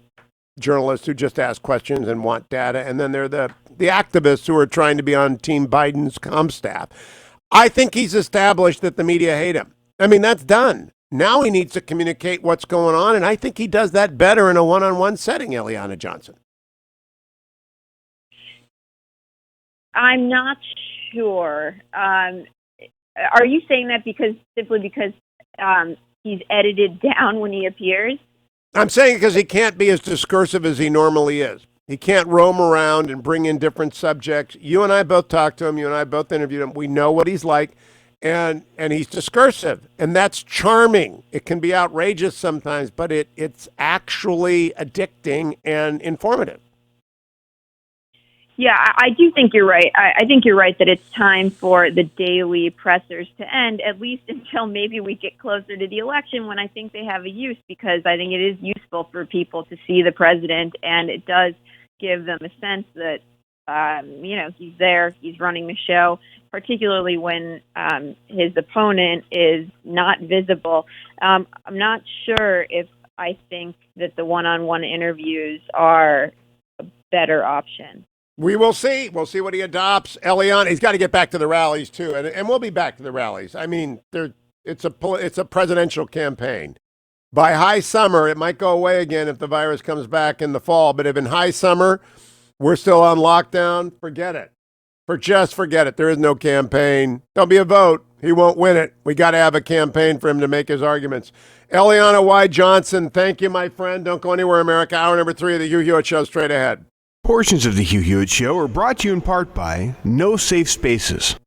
journalists who just ask questions and want data, and then they're the activists who are trying to be on Team Biden's comm staff. I think he's established that the media hate him. I mean, that's done. Now he needs to communicate what's going on, and I think he does that better in a one-on-one setting, Eliana Johnson. I'm not sure. Are you saying that simply because he's edited down when he appears? I'm saying because he can't be as discursive as he normally is. He can't roam around and bring in different subjects. You and I both talked to him. You and I both interviewed him. We know what he's like, and he's discursive, and that's charming. It can be outrageous sometimes, but it's actually addicting and informative. Yeah, I do think you're right. I think you're right that it's time for the daily pressers to end, at least until maybe we get closer to the election, when I think they have a use, because I think it is useful for people to see the president, and it does give them a sense that, he's there, he's running the show, particularly when his opponent is not visible. I'm not sure if I think that the one-on-one interviews are a better option. We will see. We'll see what he adopts. Eliana, he's got to get back to the rallies too, and we'll be back to the rallies. I mean, it's a presidential campaign. By high summer, it might go away again if the virus comes back in the fall. But if in high summer we're still on lockdown, forget it. Forget it. There is no campaign. There'll be a vote. He won't win it. We got to have a campaign for him to make his arguments. Eliana Y. Johnson, thank you, my friend. Don't go anywhere, America. Hour number 3 of the Hugh Hewitt Show straight ahead. Portions of the Hugh Hewitt Show are brought to you in part by No Safe Spaces.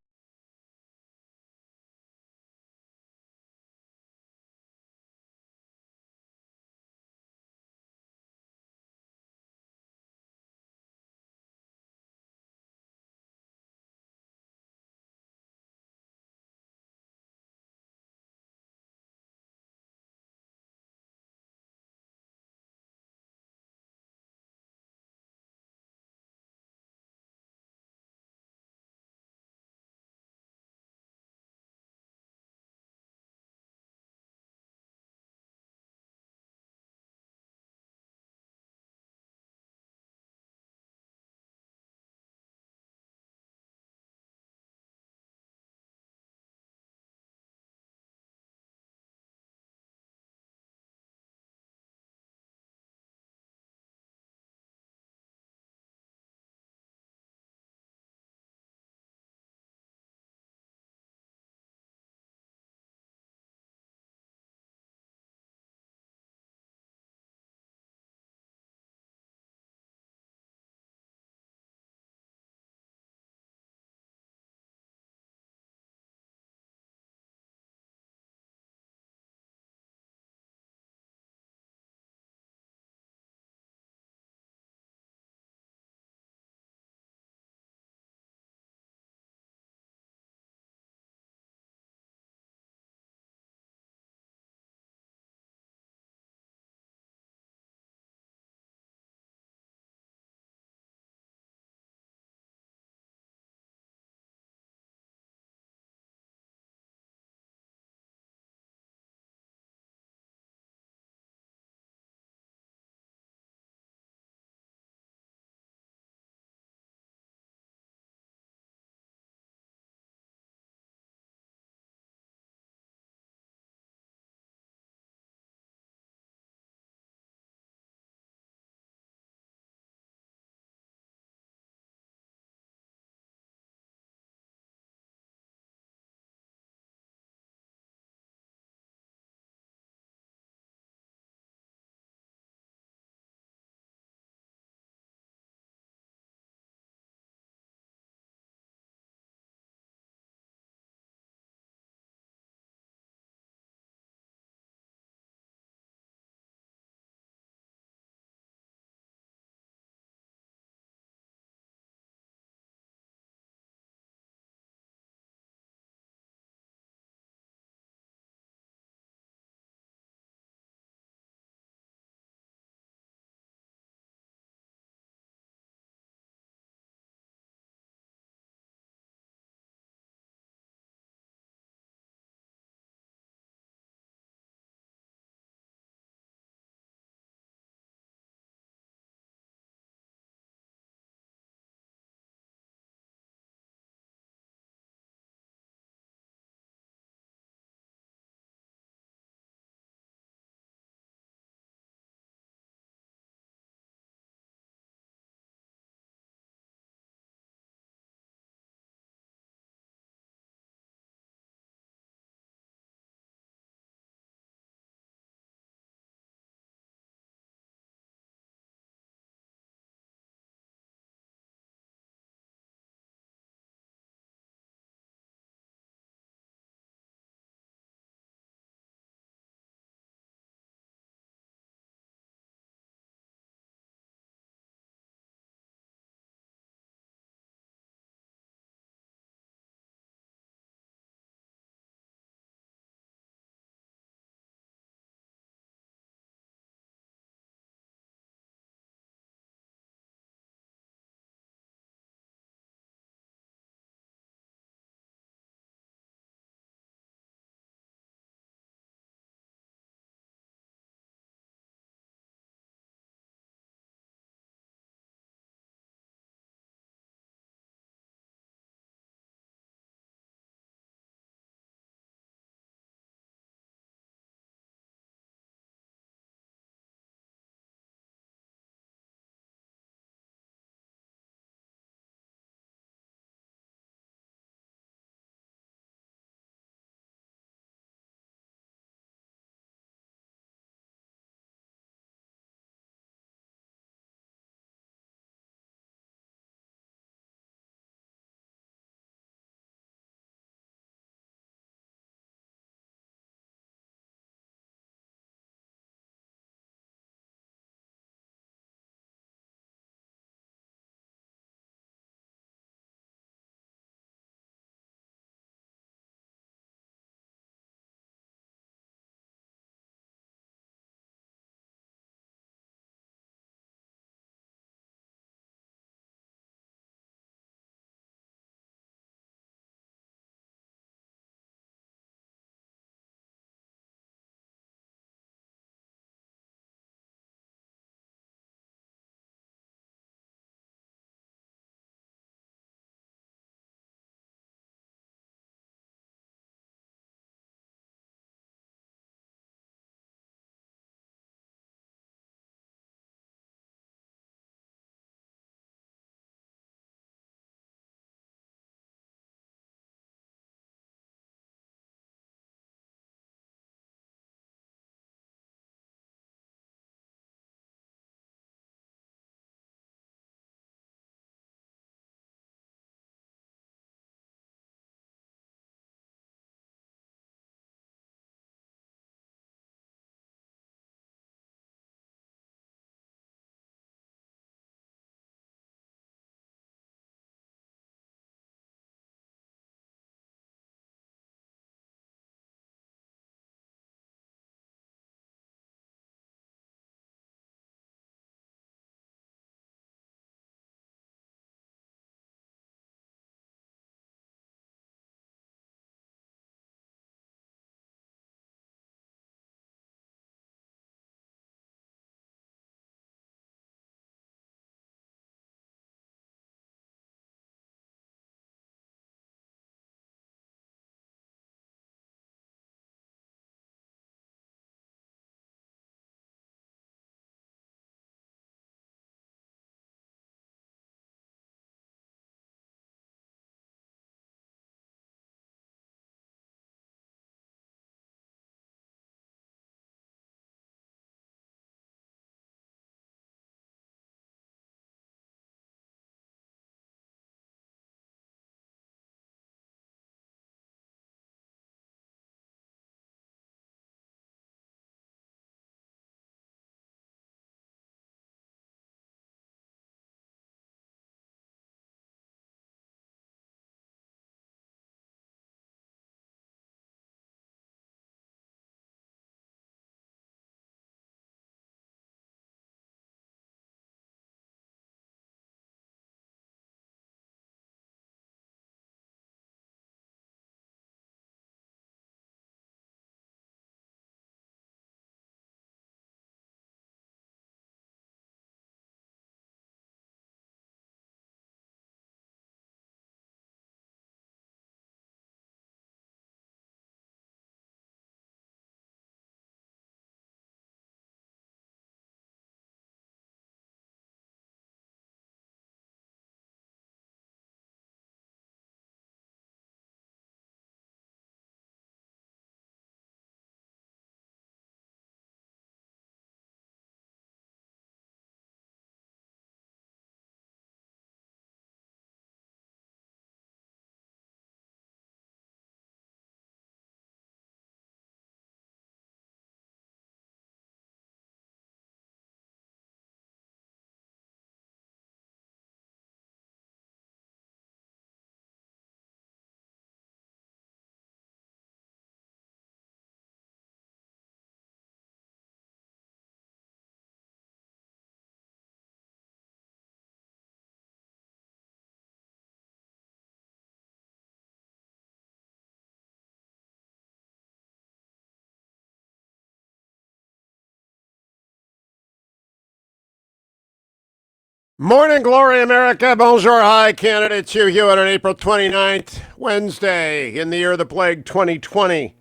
Morning glory, America. Bonjour, hi, Canada. It's Hugh Hewitt on April 29th, Wednesday, in the year of the plague 2020.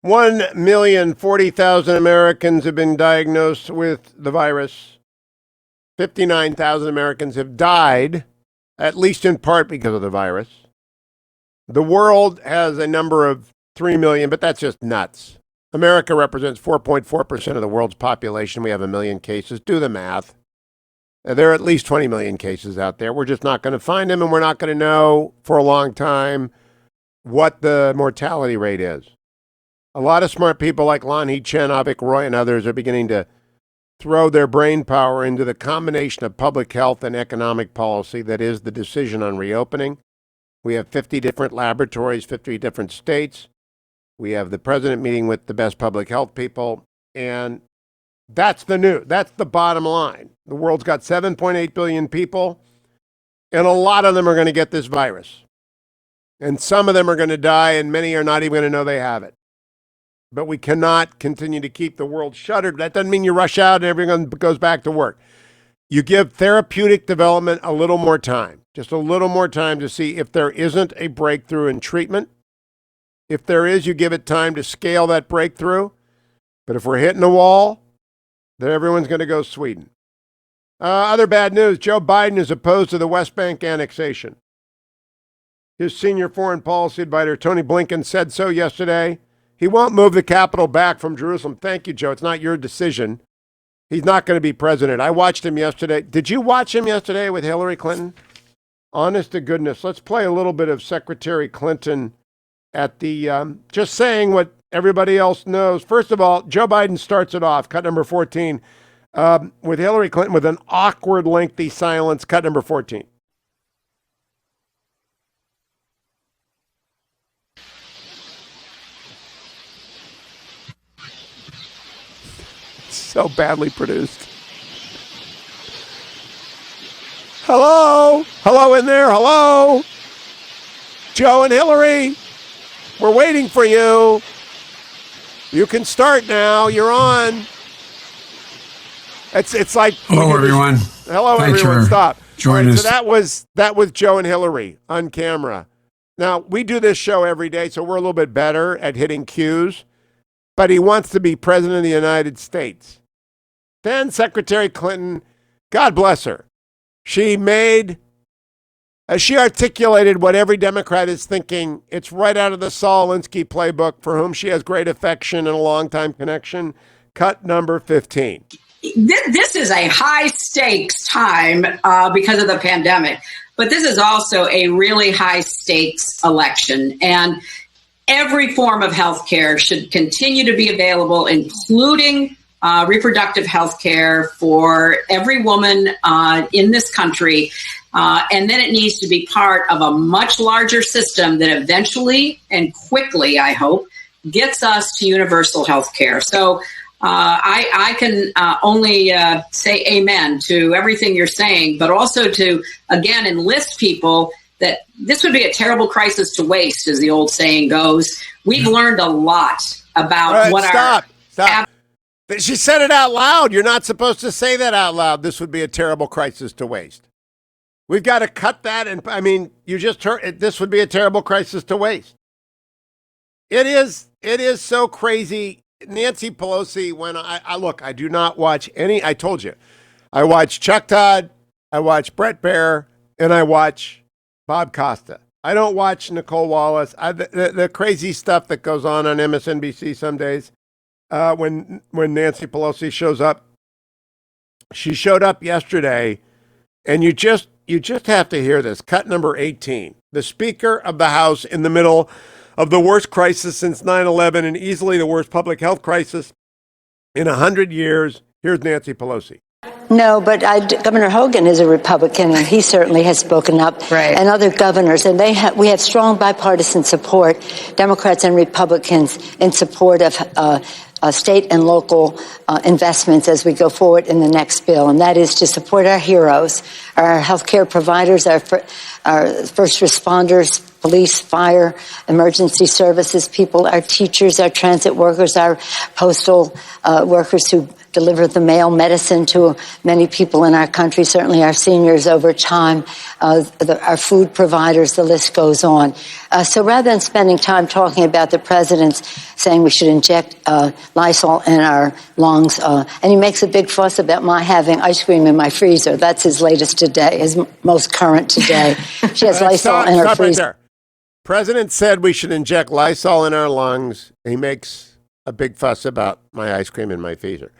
1,040,000 Americans have been diagnosed with the virus. 59,000 Americans have died, at least in part because of the virus. The world has a number of 3 million, but that's just nuts. America represents 4.4% of the world's population. We have 1 million cases. Do the math. There are at least 20 million cases out there. We're just not going to find them, and we're not going to know for a long time what the mortality rate is. A lot of smart people like Lanhee Chen, Avik Roy, and others are beginning to throw their brain power into the combination of public health and economic policy that is the decision on reopening. We have 50 different laboratories, 50 different states. We have the president meeting with the best public health people, and that's the news. That's the bottom line. The world's got 7.8 billion people, and a lot of them are going to get this virus. And some of them are going to die, and many are not even going to know they have it. But we cannot continue to keep the world shuttered. That doesn't mean you rush out and everyone goes back to work. You give therapeutic development a little more time, just a little more time to see if there isn't a breakthrough in treatment. If there is, you give it time to scale that breakthrough. But if we're hitting the wall, then everyone's going to go Sweden. Other bad news, Joe Biden is opposed to the West Bank annexation. His senior foreign policy advisor, Tony Blinken, said so yesterday. He won't move the capital back from Jerusalem. Thank you, Joe. It's not your decision. He's not going to be president. I watched him yesterday. Did you watch him yesterday with Hillary Clinton? Honest to goodness. Let's play a little bit of Secretary Clinton at the, just saying what everybody else knows. First of all, Joe Biden starts it off, cut number 14, with Hillary Clinton with an awkward, lengthy silence, cut number 14. So badly produced. Hello? Hello in there? Hello? Joe and Hillary, we're waiting for you. You can start now. You're on. It's like hello everyone. Hello Thanks everyone. Stop. Join us. So that was Joe and Hillary on camera. Now we do this show every day, so we're a little bit better at hitting cues. But he wants to be president of the United States. Then Secretary Clinton, God bless her, she articulated what every Democrat is thinking. It's right out of the Saul Alinsky playbook, for whom she has great affection and a longtime connection. Cut number 15. This is a high stakes time because of the pandemic, but this is also a really high stakes election. And every form of health care should continue to be available, including reproductive health care for every woman in this country. And then it needs to be part of a much larger system that eventually and quickly, I hope, gets us to universal health care. So I can only say amen to everything you're saying, but also to, again, enlist people that this would be a terrible crisis to waste, as the old saying goes. We've learned a lot about Stop. She said it out loud. You're not supposed to say that out loud. This would be a terrible crisis to waste. We've got to cut that. And I mean, you just heard it. This would be a terrible crisis to waste. It is so crazy. Nancy Pelosi, when I look, I do not watch any. I told you, I watch Chuck Todd, I watch Brett Baer, and I watch Bob Costa. I don't watch Nicole Wallace. The crazy stuff that goes on MSNBC some days. When Nancy Pelosi shows up, she showed up yesterday, and you just have to hear this. Cut number 18. The Speaker of the House in the middle of the worst crisis since 9/11 and easily the worst public health crisis in 100 years. Here's Nancy Pelosi. No, but Governor Hogan is a Republican, and he certainly has spoken up, right. And other governors. And we have strong bipartisan support, Democrats and Republicans, in support of state and local investments as we go forward in the next bill. And that is to support our heroes, our healthcare providers, our first responders, police, fire, emergency services people, our teachers, our transit workers, our postal workers who deliver the mail medicine to many people in our country, certainly our seniors over time, our food providers, the list goes on. So rather than spending time talking about the president's saying we should inject Lysol in our lungs, and he makes a big fuss about my having ice cream in my freezer. That's his latest today, his most current today. She has Lysol in her freezer. Right there. President said we should inject Lysol in our lungs. He makes a big fuss about my ice cream in my freezer.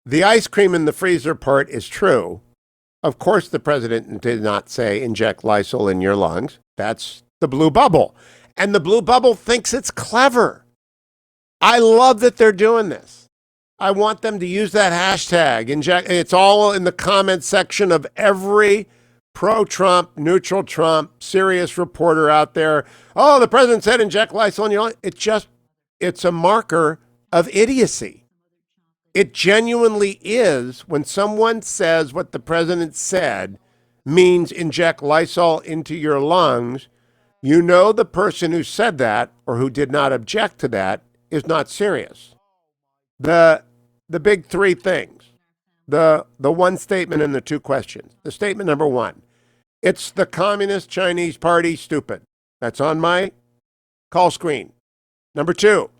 The ice cream in the freezer part is true. Of course, the president did not say inject Lysol in your lungs. That's the blue bubble. And the blue bubble thinks it's clever. I love that they're doing this. I want them to use that hashtag. Inject. It's all in the comment section of every pro-Trump, neutral Trump, serious reporter out there. Oh, the president said inject Lysol in your lungs. It's a marker of idiocy. It genuinely is when someone says what the president said means inject Lysol into your lungs. You know the person who said that or who did not object to that is not serious. The big three things, the one statement and the two questions. The statement number one, it's the Communist Chinese Party, stupid. That's on my call screen. Number two,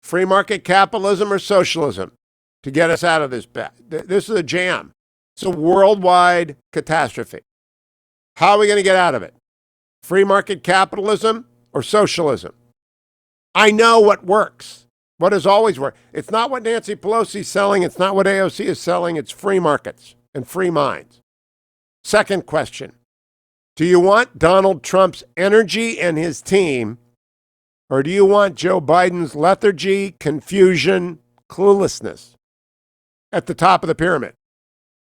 free market capitalism or socialism to get us out of this. This is a jam. It's a worldwide catastrophe. How are we going to get out of it? Free market capitalism or socialism? I know what works. What has always worked. It's not what Nancy Pelosi's selling. It's not what AOC is selling. It's free markets and free minds. Second question. Do you want Donald Trump's energy and his team, or do you want Joe Biden's lethargy, confusion, cluelessness at the top of the pyramid?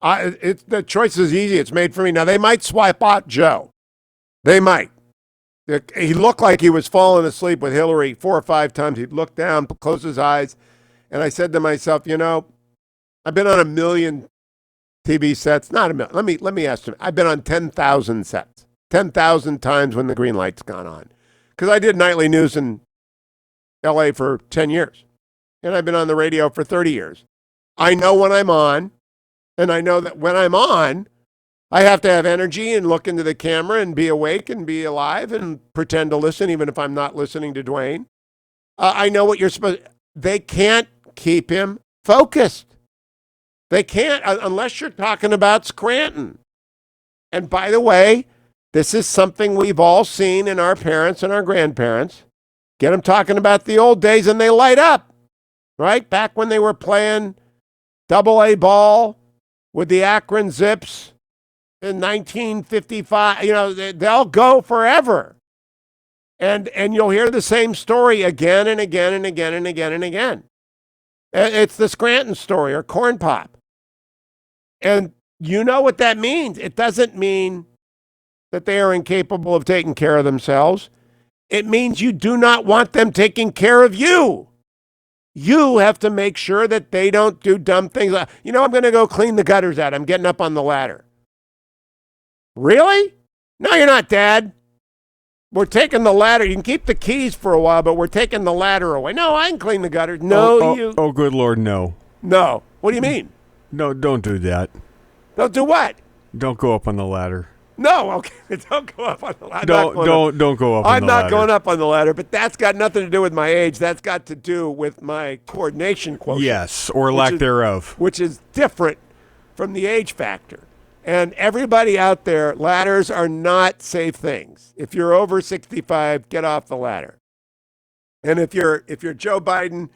The choice is easy. It's made for me. Now, they might swipe out Joe. They might. He looked like he was falling asleep with Hillary 4 or 5 times. He'd look down, close his eyes. And I said to myself, I've been on 1 million TV sets. Not a million. Let me ask you. I've been on 10,000 sets. 10,000 times when the green light's gone on. Because I did nightly news in LA for 10 years. And I've been on the radio for 30 years. I know when I'm on. And I know that when I'm on, I have to have energy and look into the camera and be awake and be alive and pretend to listen, even if I'm not listening to Dwayne. I know what you're supposed to. They can't keep him focused. They can't, unless you're talking about Scranton. And by the way, this is something we've all seen in our parents and our grandparents. Get them talking about the old days and they light up, right? Back when they were playing double-A ball with the Akron Zips in 1955, they'll go forever. And you'll hear the same story again and again and again and again and again. It's the Scranton story or Corn Pop. And you know what that means. It doesn't mean that they are incapable of taking care of themselves. It means you do not want them taking care of you. You have to make sure that they don't do dumb things. I'm going to go clean the gutters out. I'm getting up on the ladder. Really? No, you're not, Dad. We're taking the ladder. You can keep the keys for a while, but we're taking the ladder away. No, I can clean the gutters. No, you. Oh, good Lord, no. No. What do you mean? No, don't do that. Don't do what? Don't go up on the ladder. No, okay. Don't go up on the ladder. Don't go up on the ladder. I'm not going up on the ladder, but that's got nothing to do with my age. That's got to do with my coordination quotient. Yes, or lack thereof. Which is different from the age factor. And everybody out there, ladders are not safe things. If you're over 65, get off the ladder. And if you're Joe Biden,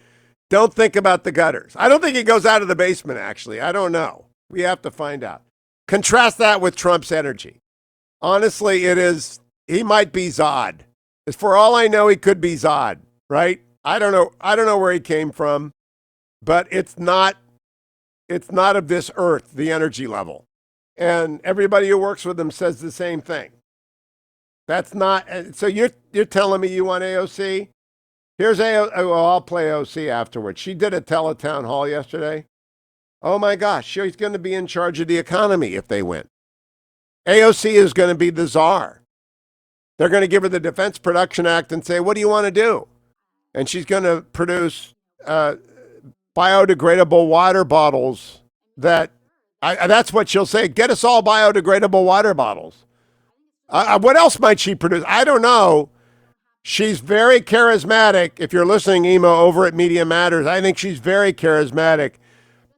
don't think about the gutters. I don't think he goes out of the basement, actually. I don't know. We have to find out. Contrast that with Trump's energy. Honestly, he might be Zod. As for all I know, he could be Zod, right? I don't know where he came from, but it's not of this earth, the energy level. And everybody who works with him says the same thing. That's not, so you're telling me you want AOC? Here's AOC, well, I'll play AOC afterwards. She did a teletown hall yesterday. Oh my gosh, she's going to be in charge of the economy if they win. AOC is going to be the czar. They're going to give her the Defense Production Act and say, what do you want to do? And she's going to produce biodegradable water bottles that's what she'll say. Get us all biodegradable water bottles. What else might she produce? I don't know. She's very charismatic. If you're listening, Emo, over at Media Matters, I think she's very charismatic.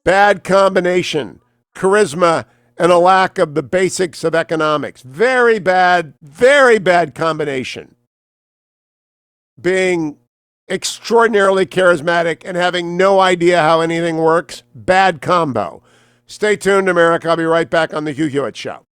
Bad combination. Charisma and a lack of the basics of economics. Very bad combination. Being extraordinarily charismatic and having no idea how anything works. Bad combo. Stay tuned, America. I'll be right back on the Hugh Hewitt Show.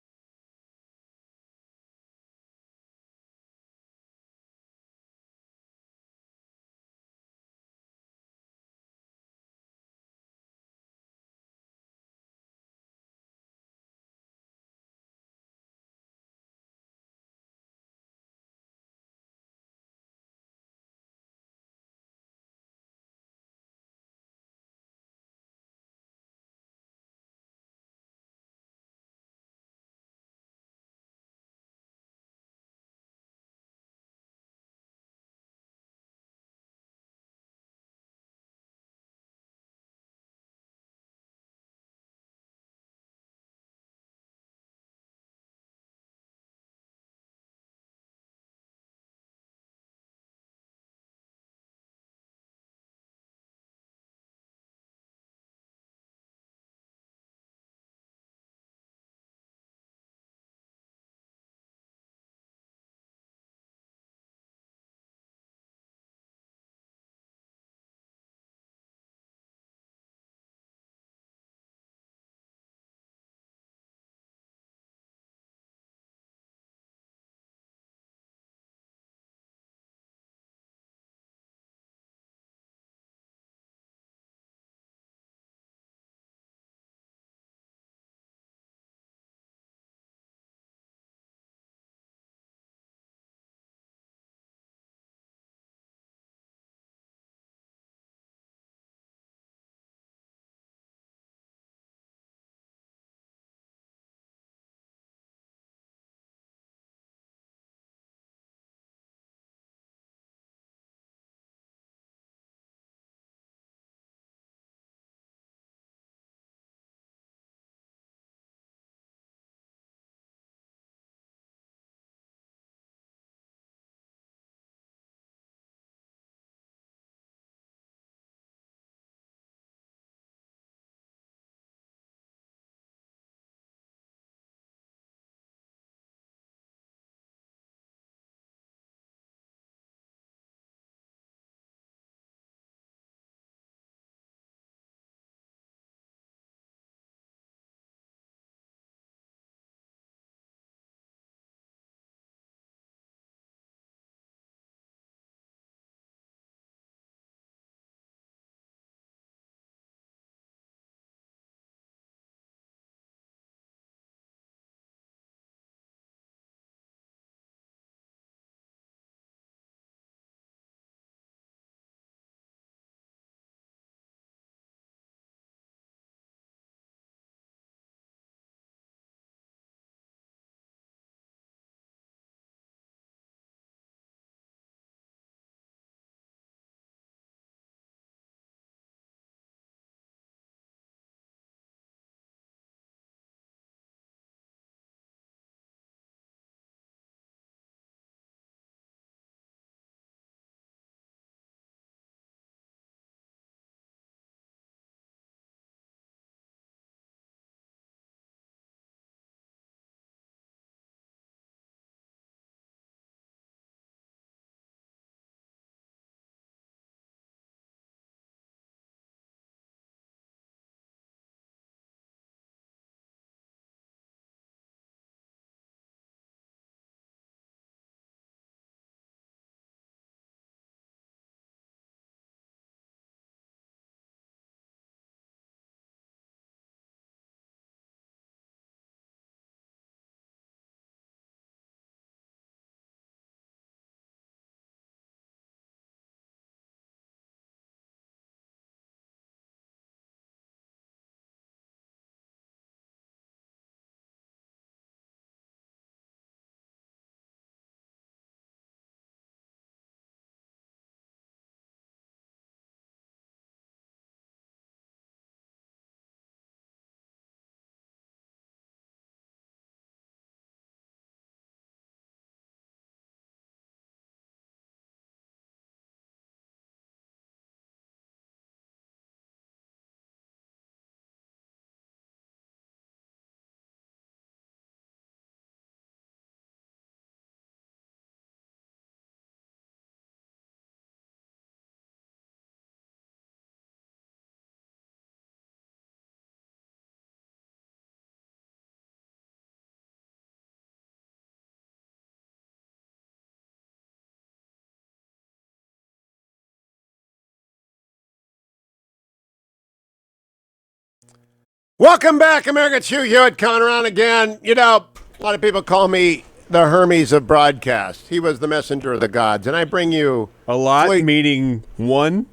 Welcome back, America. It's Hugh Hewitt coming around again. You know, a lot of people call me the Hermes of broadcast. He was the messenger of the gods, and I bring you a lot, meaning one.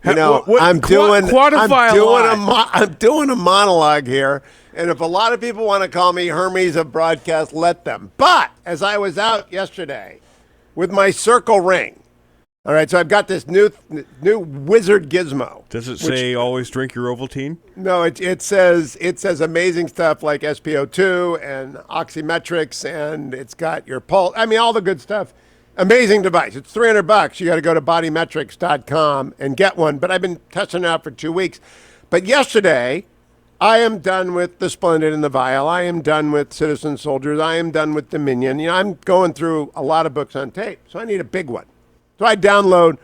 You know, I'm doing a monologue here, and if a lot of people want to call me Hermes of broadcast, let them. But as I was out yesterday with my circle ring, all right, so I've got this new wizard gizmo. Does it say always drink your Ovaltine? No, it says amazing stuff like SpO2 and oximetrics, and it's got your pulse. I mean, all the good stuff. Amazing device. It's $300. You got to go to bodymetrics.com and get one. But I've been testing it out for 2 weeks. But yesterday, I am done with the Splendid and the Vile. I am done with Citizen Soldiers. I am done with Dominion. You know, I'm going through a lot of books on tape, so I need a big one. So I download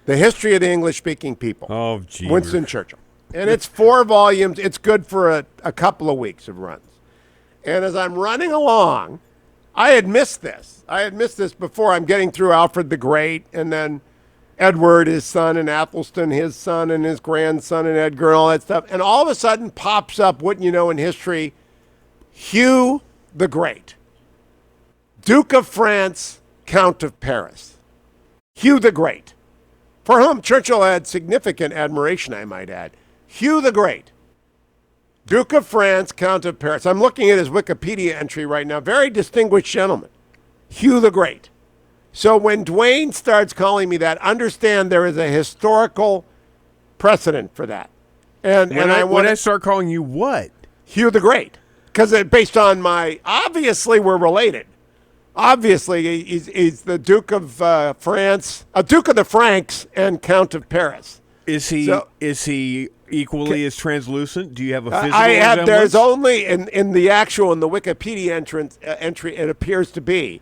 The History of the English-Speaking People. Oh, gee. Winston Churchill. And it's 4 volumes. It's good for a couple of weeks of runs. And as I'm running along, I had missed this. Before. I'm getting through Alfred the Great, and then Edward, his son, and Athelstan, his son, and his grandson, and Edgar, and all that stuff. And all of a sudden pops up, wouldn't you know, in history, Hugh the Great, Duke of France, Count of Paris. Hugh the Great, for whom Churchill had significant admiration, I might add. Hugh the Great, Duke of France, Count of Paris. I'm looking at his Wikipedia entry right now. Very distinguished gentleman. Hugh the Great. So when Dwayne starts calling me that, understand there is a historical precedent for that. And when I start calling you what? Hugh the Great. Because based on obviously we're related. Obviously, he's the Duke of France, Duke of the Franks, and Count of Paris. Is he equally as translucent? Do you have a physical resemblance? There's only in the Wikipedia entry it appears to be.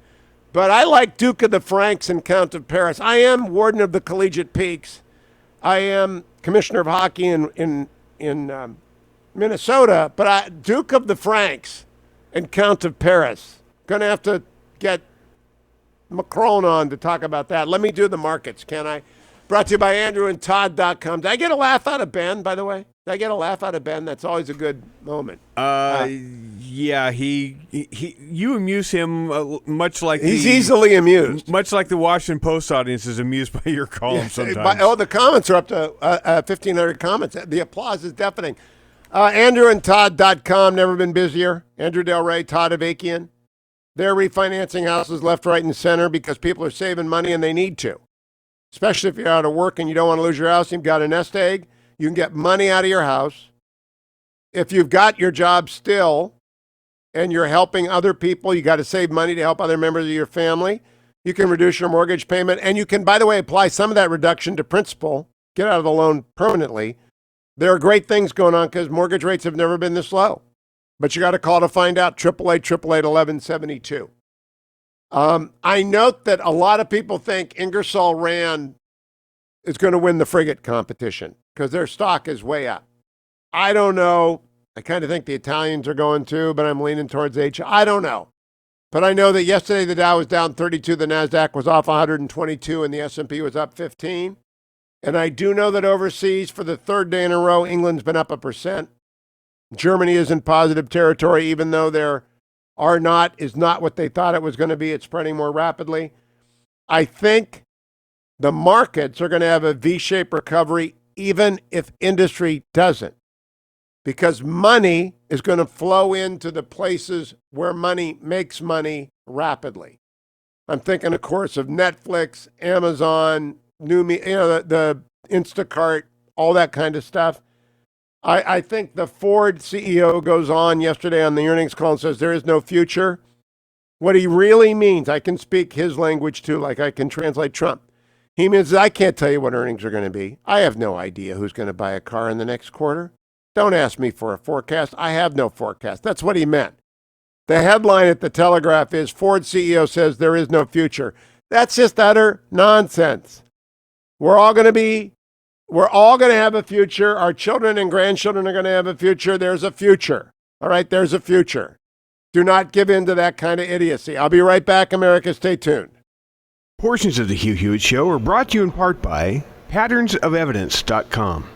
But I like Duke of the Franks and Count of Paris. I am Warden of the Collegiate Peaks. I am Commissioner of Hockey in Minnesota. But Duke of the Franks and Count of Paris. Going to have to get Macron on to talk about that. Let me do the markets, can I? Brought to you by AndrewandTodd.com. Did I get a laugh out of Ben, by the way? Did I get a laugh out of Ben? That's always a good moment. Yeah, you amuse him much like he's easily amused. Much like the Washington Post audience is amused by your column sometimes. The comments are up to 1,500 comments. The applause is deafening. AndrewandTodd.com, never been busier. Andrew Del Rey, Todd Avakian. They're refinancing houses left, right, and center because people are saving money and they need to. Especially if you're out of work and you don't want to lose your house. You've got a nest egg. You can get money out of your house. If you've got your job still and you're helping other people, you got to save money to help other members of your family. You can reduce your mortgage payment. And you can, by the way, apply some of that reduction to principal. Get out of the loan permanently. There are great things going on because mortgage rates have never been this low. But you got to call to find out, 888-888-1172. I note that a lot of people think Ingersoll Rand is going to win the frigate competition because their stock is way up. I don't know. I kind of think the Italians are going to, but I'm leaning towards H. I don't know. But I know that yesterday the Dow was down 32, the NASDAQ was off 122, and the S&P was up 15. And I do know that overseas, for the third day in a row, England's been up 1%. Germany is in positive territory, even though their R0 is not what they thought it was going to be. It's spreading more rapidly. I think the markets are going to have a V-shaped recovery, even if industry doesn't, because money is going to flow into the places where money makes money rapidly. I'm thinking, of course, of Netflix, Amazon, the Instacart, all that kind of stuff. I think the Ford CEO goes on yesterday on the earnings call and says there is no future. What he really means, I can speak his language too, like I can translate Trump. He means I can't tell you what earnings are going to be. I have no idea who's going to buy a car in the next quarter. Don't ask me for a forecast. I have no forecast. That's what he meant. The headline at the Telegraph is Ford CEO says there is no future. That's just utter nonsense. We're all going to have a future. Our children and grandchildren are going to have a future. There's a future. All right, there's a future. Do not give in to that kind of idiocy. I'll be right back, America. Stay tuned. Portions of the Hugh Hewitt Show are brought to you in part by patternsofevidence.com.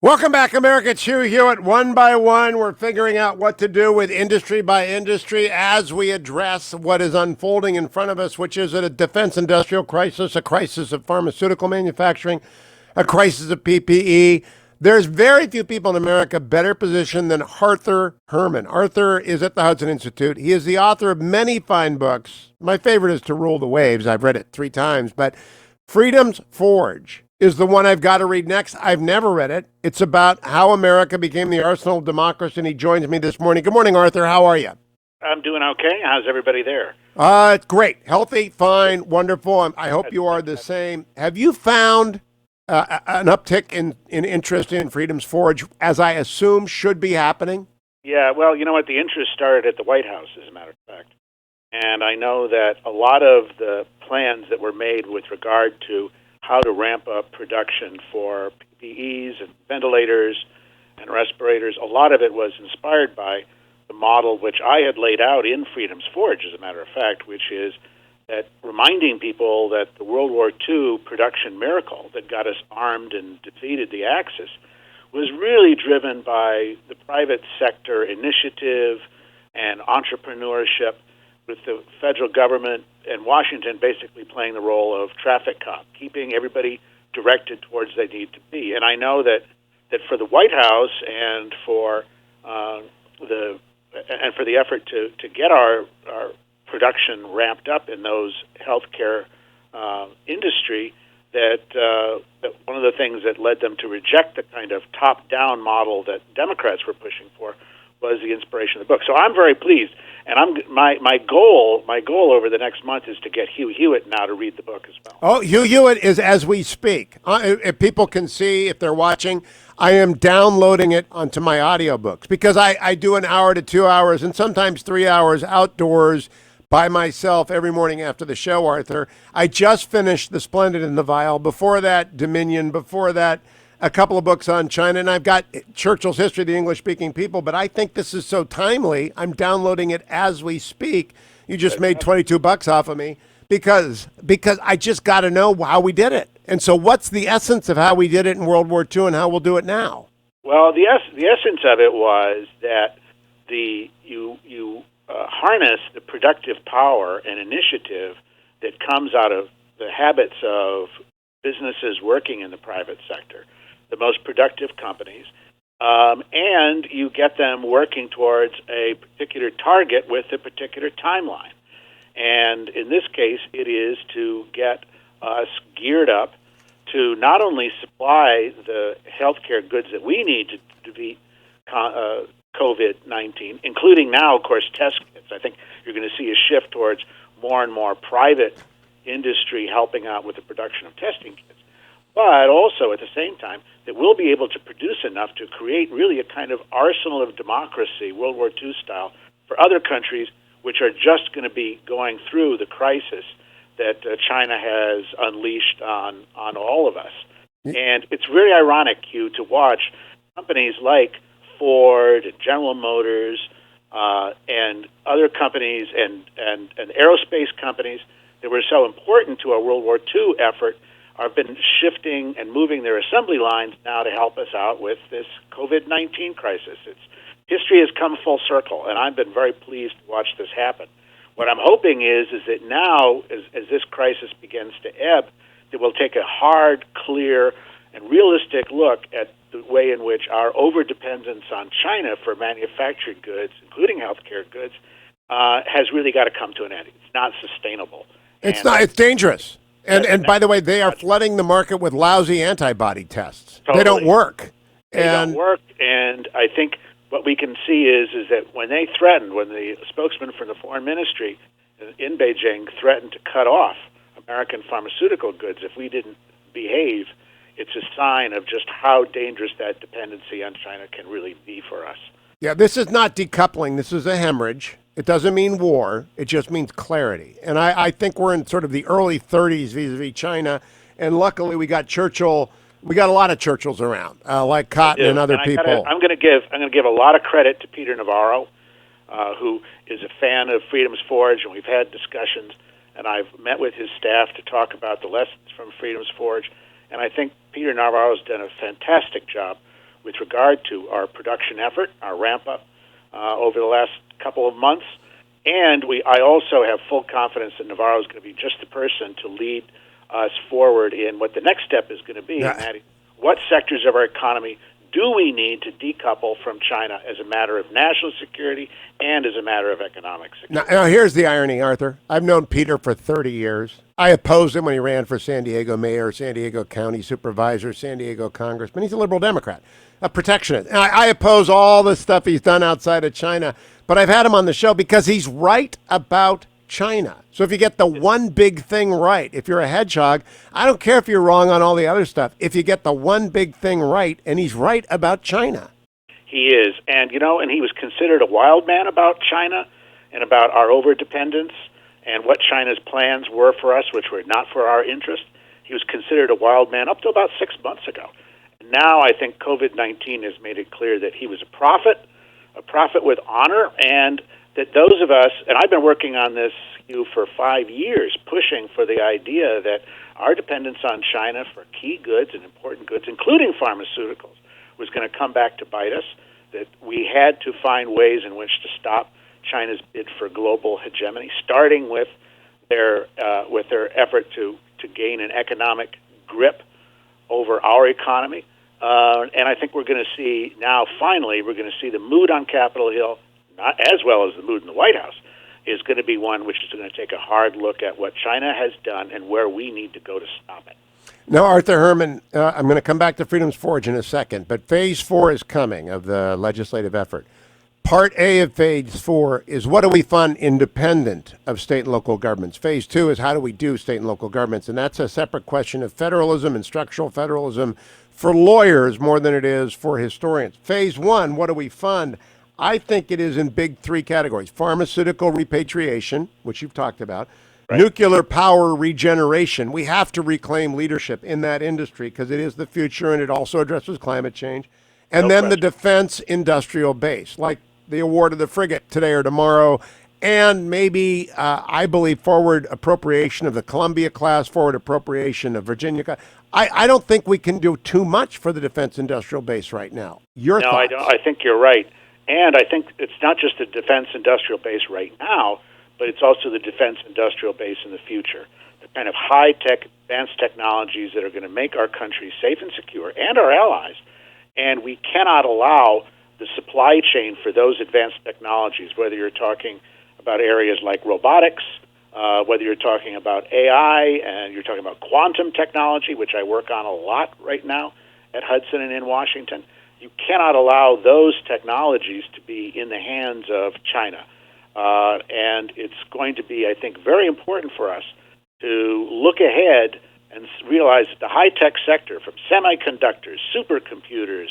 Welcome back, America. It's Hugh Hewitt. One by one, we're figuring out what to do with industry by industry as we address what is unfolding in front of us, which is a defense industrial crisis, a crisis of pharmaceutical manufacturing, a crisis of PPE. There's very few people in America better positioned than Arthur Herman. Arthur is at the Hudson Institute. He is the author of many fine books. My favorite is To Rule the Waves. I've read it 3 times, but Freedom's Forge is the one I've got to read next. I've never read it. It's about how America became the arsenal of democracy, and he joins me this morning. Good morning, Arthur. How are you? I'm doing okay. How's everybody there? It's great. Healthy, fine, wonderful. I hope you are the same. Have you found an uptick in interest in Freedom's Forge, as I assume should be happening? Yeah, well, you know what? The interest started at the White House, as a matter of fact. And I know that a lot of the plans that were made with regard to how to ramp up production for PPEs and ventilators and respirators, a lot of it was inspired by the model which I had laid out in Freedom's Forge, as a matter of fact, which is that reminding people that the World War II production miracle that got us armed and defeated the Axis was really driven by the private sector initiative and entrepreneurship, with the federal government and Washington basically playing the role of traffic cop, keeping everybody directed towards they need to be. And I know that for the White House and for the effort to get our production ramped up in those healthcare industry, that one of the things that led them to reject the kind of top-down model that Democrats were pushing for was the inspiration of the book. So I'm very pleased, and my goal over the next month is to get Hugh Hewitt now to read the book as well. Oh, Hugh Hewitt is as we speak. If people can see, if they're watching, I am downloading it onto my audiobooks because I do an hour to 2 hours and sometimes 3 hours outdoors by myself every morning after the show, Arthur. I just finished The Splendid and the Vile. Before that, Dominion. Before that, a couple of books on China, and I've got Churchill's History of the English-Speaking People, but I think this is so timely. I'm downloading it as we speak. You just made $22 off of me because I just got to know how we did it. And so what's the essence of how we did it in World War II and how we'll do it now? Well, the essence of it was that you harness the productive power and initiative that comes out of the habits of businesses working in the private sector, the most productive companies, and you get them working towards a particular target with a particular timeline. And in this case, it is to get us geared up to not only supply the healthcare goods that we need to defeat COVID-19, including now, of course, test kits. I think you're going to see a shift towards more and more private industry helping out with the production of testing kits, but also at the same time that we'll be able to produce enough to create really a kind of arsenal of democracy, World War II style, for other countries which are just going to be going through the crisis that China has unleashed on all of us. And it's very ironic, Hugh, to watch companies like Ford and General Motors and other companies and aerospace companies that were so important to our World War II effort have been shifting and moving their assembly lines now to help us out with this COVID-19 crisis. History has come full circle, and I've been very pleased to watch this happen. What I'm hoping is that now, as this crisis begins to ebb, that we'll take a hard, clear, and realistic look at the way in which our overdependence on China for manufactured goods, including healthcare goods, has really got to come to an end. It's not sustainable. It's dangerous. And by the way, they are flooding the market with lousy antibody tests. Totally. They don't work. They don't work, and I think what we can see is that when the spokesman from the foreign ministry in Beijing threatened to cut off American pharmaceutical goods if we didn't behave, it's a sign of just how dangerous that dependency on China can really be for us. Yeah, this is not decoupling. This is a hemorrhage. It doesn't mean war. It just means clarity. And I think we're in sort of the early 30s vis-a-vis China. And luckily, we got Churchill. We got a lot of Churchills around, like Cotton and other people. I'm going to give a lot of credit to Peter Navarro, who is a fan of Freedom's Forge, and we've had discussions. And I've met with his staff to talk about the lessons from Freedom's Forge. And I think Peter Navarro's done a fantastic job with regard to our production effort, our ramp-up over the last couple of months. And I also have full confidence that Navarro is going to be just the person to lead us forward in what the next step is going to be, and that is what sectors of our economy do we need to decouple from China as a matter of national security and as a matter of economic security. Now, here's the irony, Arthur. I've known Peter for 30 years. I opposed him when he ran for San Diego mayor, San Diego county supervisor, San Diego congressman. He's a liberal Democrat, a protectionist. And I oppose all the stuff he's done outside of China, but I've had him on the show because he's right about China. So if you get the one big thing right, if you're a hedgehog, I don't care if you're wrong on all the other stuff. If you get the one big thing right, and he's right about China. He is. And, and he was considered a wild man about China and about our overdependence and what China's plans were for us, which were not for our interest. He was considered a wild man up to about 6 months ago. And now I think COVID-19 has made it clear that he was a prophet with honor, and that those of us, and I've been working on this, Hugh, for 5 years, pushing for the idea that our dependence on China for key goods and important goods, including pharmaceuticals, was going to come back to bite us, that we had to find ways in which to stop China's bid for global hegemony, starting with their effort to gain an economic grip over our economy. And I think we're going to see now, finally, we're going to see the mood on Capitol Hill, not as well as the mood in the White House, is going to be one which is going to take a hard look at what China has done and where we need to go to stop it. Now, Arthur Herman, I'm going to come back to Freedom's Forge in a second, but Phase 4 is coming of the legislative effort. Part A of Phase 4 is what do we fund independent of state and local governments. Phase 2 is how do we do state and local governments, and that's a separate question of federalism and structural federalism for lawyers more than it is for historians. Phase 1, what do we fund? I think it is in big three categories. Pharmaceutical repatriation, which you've talked about. Right. Nuclear power regeneration. We have to reclaim leadership in that industry because it is the future and it also addresses climate change. And then the defense industrial base, like the award of the frigate today or tomorrow, and maybe, I believe, forward appropriation of the Columbia-class, forward appropriation of Virginia-class. I don't think we can do too much for the defense industrial base right now. Your thoughts? I don't. I think you're right. And I think it's not just the defense industrial base right now, but it's also the defense industrial base in the future. The kind of high-tech, advanced technologies that are going to make our country safe and secure, and our allies. And we cannot allow the supply chain for those advanced technologies, whether you're talking about areas like robotics, whether you're talking about AI, and you're talking about quantum technology, which I work on a lot right now at Hudson and in Washington. You cannot allow those technologies to be in the hands of China. And it's going to be, I think, very important for us to look ahead and realize that the high-tech sector, from semiconductors, supercomputers,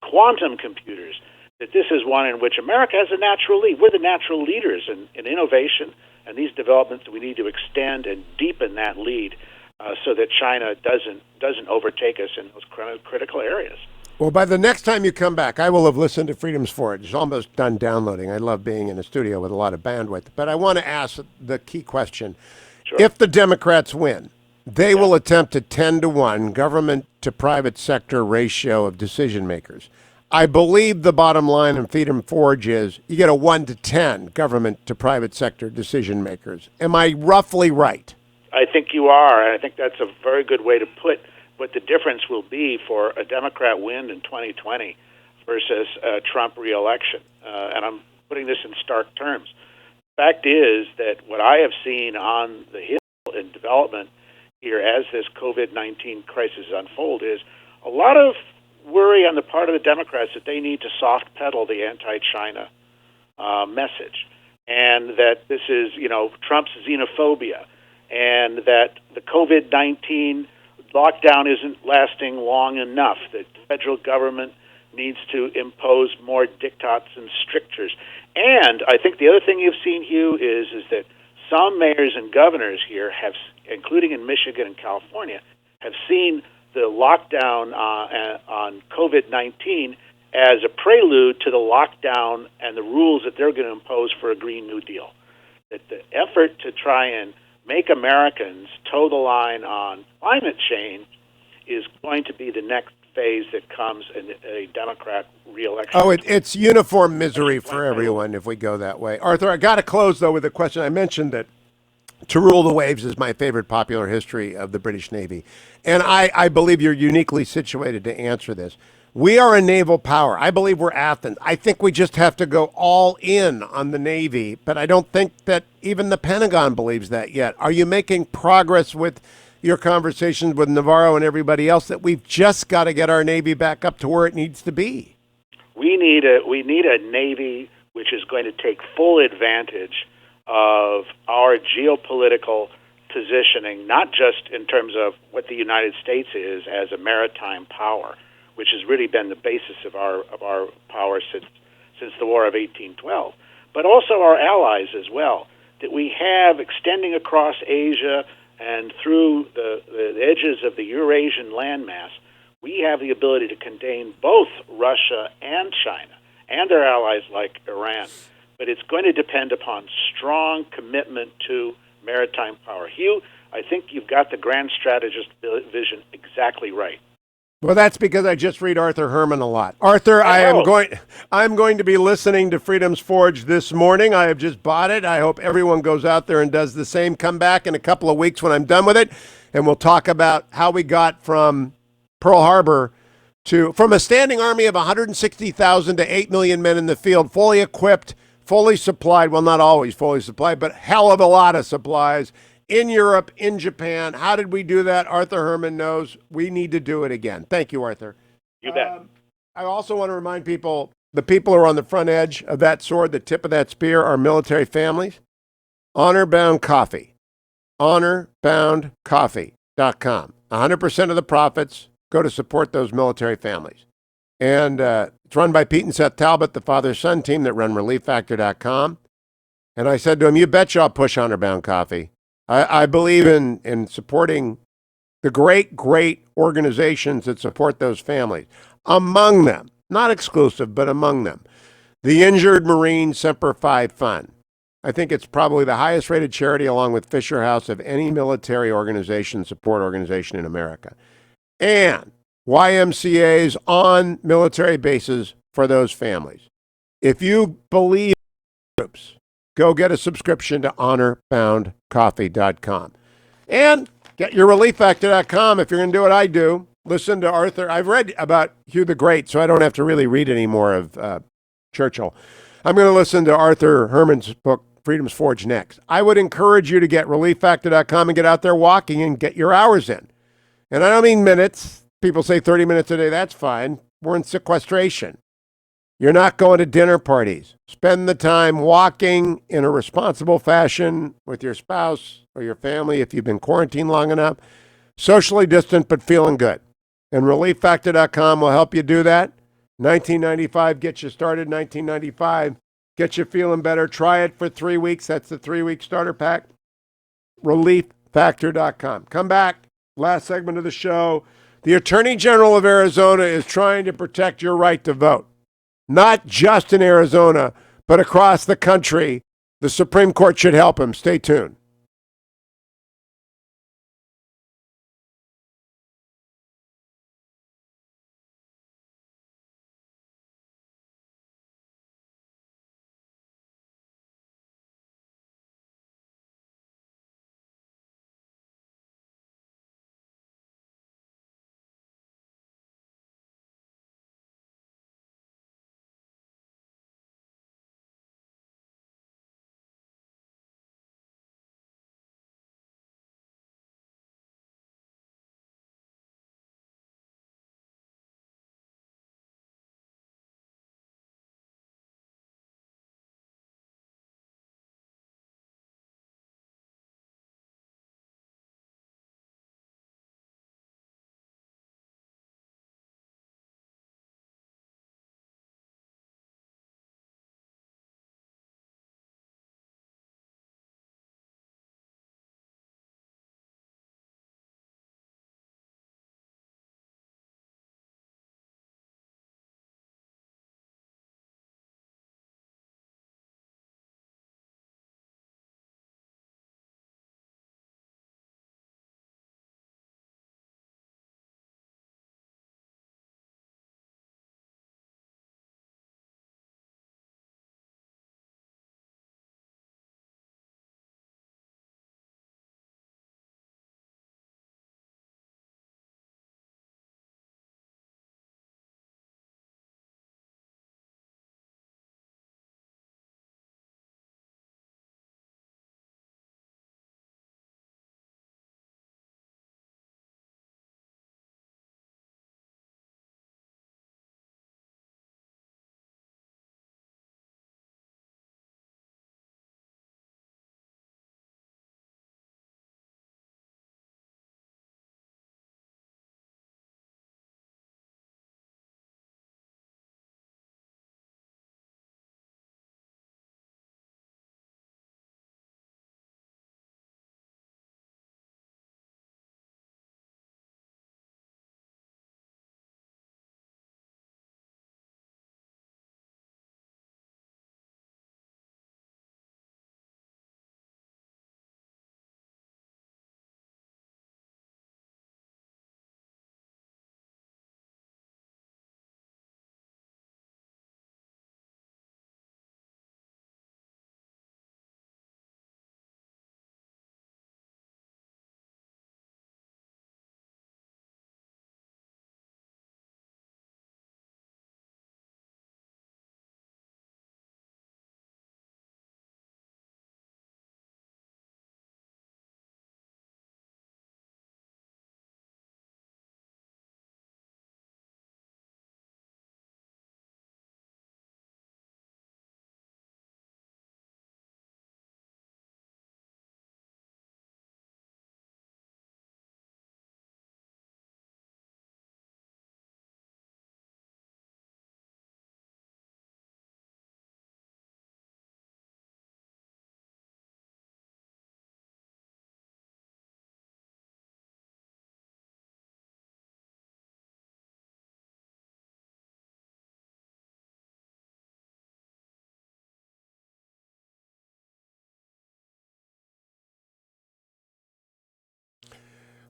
quantum computers, that this is one in which America has a natural lead. We're the natural leaders in innovation and these developments. We need to extend and deepen that lead so that China doesn't overtake us in those critical areas. Well, by the next time you come back, I will have listened to Freedom's Forge. It's almost done downloading. I love being in a studio with a lot of bandwidth. But I want to ask the key question. Sure. If the Democrats win, they will attempt a 10-to-1 government to private sector ratio of decision makers. I believe the bottom line in Freedom Forge is you get a 1-to-10 government to private sector decision makers. Am I roughly right? I think you are, and I think that's a very good way to put what the difference will be for a Democrat win in 2020 versus a Trump reelection. And I'm putting this in stark terms. The fact is that what I have seen on the Hill in development here as this COVID-19 crisis unfolds is a lot of worry on the part of the Democrats that they need to soft pedal the anti-China message, and that this is, Trump's xenophobia, and that the COVID-19 lockdown isn't lasting long enough, that the federal government needs to impose more diktats and strictures. And I think the other thing you've seen, Hugh, is that some mayors and governors here have, including in Michigan and California, have seen the lockdown on COVID-19 as a prelude to the lockdown and the rules that they're going to impose for a Green New Deal. That the effort to try and make Americans toe the line on climate change is going to be the next phase that comes in a Democrat reelection. Oh, it's uniform misery for everyone if we go that way. Arthur, I got to close, though, with a question. I mentioned that To Rule the Waves is my favorite popular history of the British Navy. And I believe you're uniquely situated to answer this. We are a naval power. I believe we're Athens. I think we just have to go all in on the Navy, but I don't think that even the Pentagon believes that yet. Are you making progress with your conversations with Navarro and everybody else that we've just got to get our Navy back up to where it needs to be? We need a Navy which is going to take full advantage of our geopolitical positioning, not just in terms of what the United States is as a maritime power, which has really been the basis of our power since the War of 1812, but also our allies as well, that we have extending across Asia and through the edges of the Eurasian landmass. We have the ability to contain both Russia and China and their allies like Iran, but it's going to depend upon strong commitment to maritime power. Hugh, I think you've got the grand strategist vision exactly right. Well, that's because I just read Arthur Herman a lot. Arthur, I'm going to be listening to Freedom's Forge this morning. I have just bought it. I hope everyone goes out there and does the same. Come back in a couple of weeks when I'm done with it, and we'll talk about how we got from Pearl Harbor from a standing army of 160,000 to 8 million men in the field, fully equipped, fully supplied. Well, not always fully supplied, but hell of a lot of supplies. In Europe, in Japan. How did we do that? Arthur Herman knows. We need to do it again. Thank you, Arthur. You bet. I also want to remind people, the people who are on the front edge of that sword, the tip of that spear, are military families. Honor-bound coffee. Honor-bound-coffee.com. 100% of the profits go to support those military families. And it's run by Pete and Seth Talbot, the father-son team that run ReliefFactor.com. And I said to him, you betcha I'll push Honor-bound coffee. I believe in supporting the great organizations that support those families. Among them, not exclusive, but among them, the Injured Marine Semper Fi Fund. I think it's probably the highest rated charity along with Fisher House of any military organization, support organization in America. And YMCA's on military bases for those families. If you believe in groups, go get a subscription to honorboundcoffee.com. And get your relieffactor.com if you're going to do what I do. Listen to Arthur. I've read about Hugh the Great, so I don't have to really read any more of Churchill. I'm going to listen to Arthur Herman's book, Freedom's Forge, next. I would encourage you to get relieffactor.com and get out there walking and get your hours in. And I don't mean minutes. People say 30 minutes a day. That's fine. We're in sequestration. You're not going to dinner parties. Spend the time walking in a responsible fashion with your spouse or your family if you've been quarantined long enough. Socially distant, but feeling good. And relieffactor.com will help you do that. $19.95 gets you started. $19.95 gets you feeling better. Try it for 3 weeks. That's the 3-week starter pack. Relieffactor.com. Come back. Last segment of the show. The Attorney General of Arizona is trying to protect your right to vote. Not just in Arizona, but across the country. The Supreme Court should help him. Stay tuned.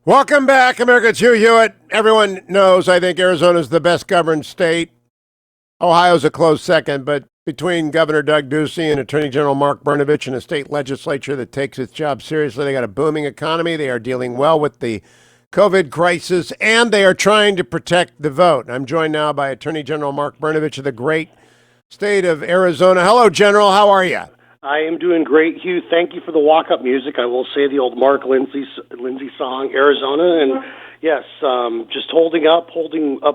Welcome back, America. It's Hugh Hewitt. Everyone knows, I think, Arizona's the best governed state. Ohio's a close second, but between Governor Doug Ducey and Attorney General Mark Brnovich and a state legislature that takes its job seriously, they got a booming economy. They are dealing well with the COVID crisis, and they are trying to protect the vote. I'm joined now by Attorney General Mark Brnovich of the great state of Arizona. Hello, General. How are you? I am doing great, Hugh. Thank you for the walk-up music. I will say the old Mark Lindsay song, Arizona, and yes, just holding up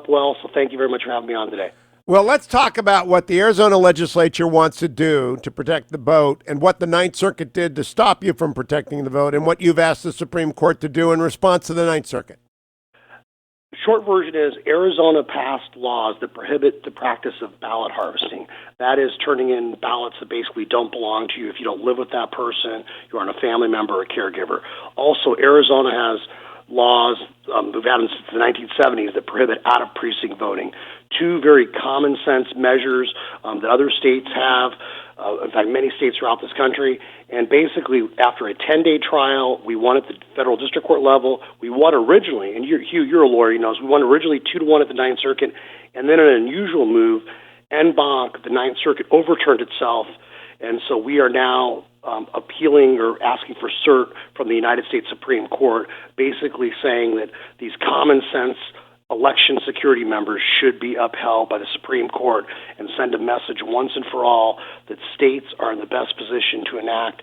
well, so thank you very much for having me on today. Well, let's talk about what the Arizona legislature wants to do to protect the vote and what the Ninth Circuit did to stop you from protecting the vote and what you've asked the Supreme Court to do in response to the Ninth Circuit. The short version is Arizona passed laws that prohibit the practice of ballot harvesting. That is turning in ballots that basically don't belong to you if you don't live with that person, you aren't a family member or a caregiver. Also, Arizona has laws, we've had them since the 1970s, that prohibit out-of-precinct voting. Two very common-sense measures that other states have, in fact, many states throughout this country. And basically, after a 10-day trial, we won at the federal district court level. We won originally, and Hugh, you're a lawyer, you know, we won originally 2-1 at the Ninth Circuit. And then in an unusual move, en banc, the Ninth Circuit overturned itself. And so we are now appealing or asking for cert from the United States Supreme Court, basically saying that these common-sense election security members should be upheld by the Supreme Court and send a message once and for all that states are in the best position to enact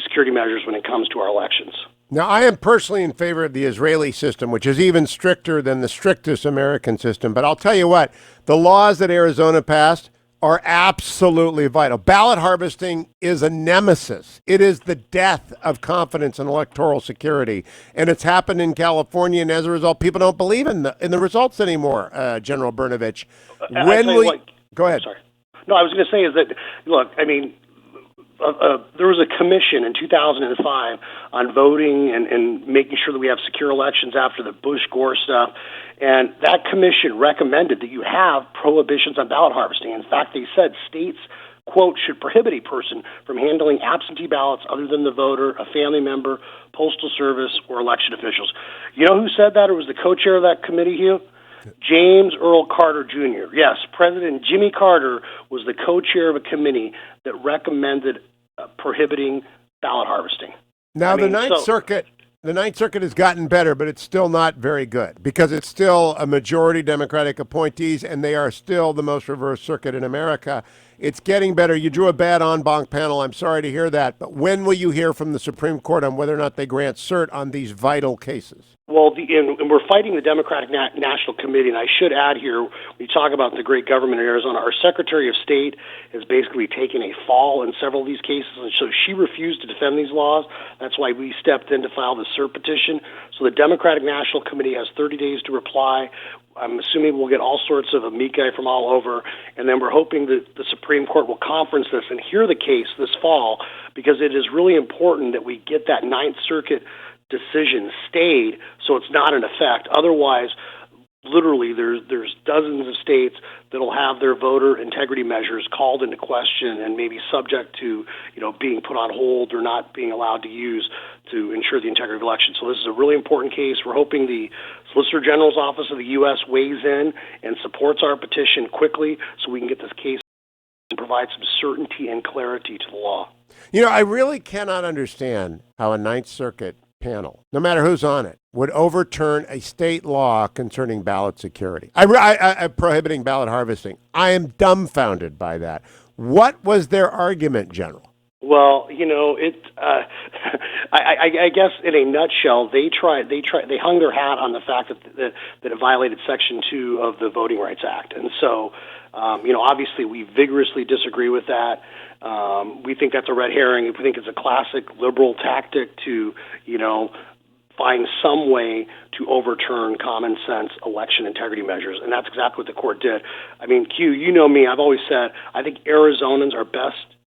security measures when it comes to our elections. Now, I am personally in favor of the Israeli system, which is even stricter than the strictest American system. But I'll tell you what, the laws that Arizona passed are absolutely vital. Ballot harvesting is a nemesis. It is the death of confidence in electoral security. And it's happened in California, and as a result, people don't believe in the results anymore, General Brnovich. Go ahead. Sorry. No, I was going to say is that, look, I mean, there was a commission in 2005 on voting and making sure that we have secure elections after the Bush-Gore stuff. And that commission recommended that you have prohibitions on ballot harvesting. In fact, they said states, quote, should prohibit a person from handling absentee ballots other than the voter, a family member, postal service, or election officials. You know who said that, or was the co-chair of that committee, Hugh? James Earl Carter Jr. Yes, President Jimmy Carter was the co-chair of a committee that recommended prohibiting ballot harvesting. Now, the Ninth Circuit has gotten better, but it's still not very good because it's still a majority Democratic appointees, and they are still the most reverse circuit in America. It's getting better. You drew a bad en banc panel. I'm sorry to hear that. But when will you hear from the Supreme Court on whether or not they grant cert on these vital cases? Well, and we're fighting the Democratic National Committee, and I should add here, when you talk about the great government in Arizona, our Secretary of State has basically taken a fall in several of these cases, and so she refused to defend these laws. That's why we stepped in to file the cert petition. So the Democratic National Committee has 30 days to reply. I'm assuming we'll get all sorts of amici from all over, and then we're hoping that the Supreme Court will conference this and hear the case this fall, because it is really important that we get that Ninth Circuit decision stayed so it's not in effect. Otherwise, literally, there's dozens of states that will have their voter integrity measures called into question and maybe subject to, being put on hold or not being allowed to use to ensure the integrity of elections. So this is a really important case. We're hoping the Solicitor General's Office of the U.S. weighs in and supports our petition quickly so we can get this case and provide some certainty and clarity to the law. I really cannot understand how a Ninth Circuit panel, no matter who's on it, would overturn a state law concerning ballot security. Prohibiting ballot harvesting. I am dumbfounded by that. What was their argument, General? Well, I guess in a nutshell, they hung their hat on the fact that it violated Section 2 of the Voting Rights Act, and so obviously we vigorously disagree with that. We think that's a red herring. We think it's a classic liberal tactic to, find some way to overturn common sense election integrity measures. And that's exactly what the court did. I mean, Q, you know me, I've always said, I think Arizonans are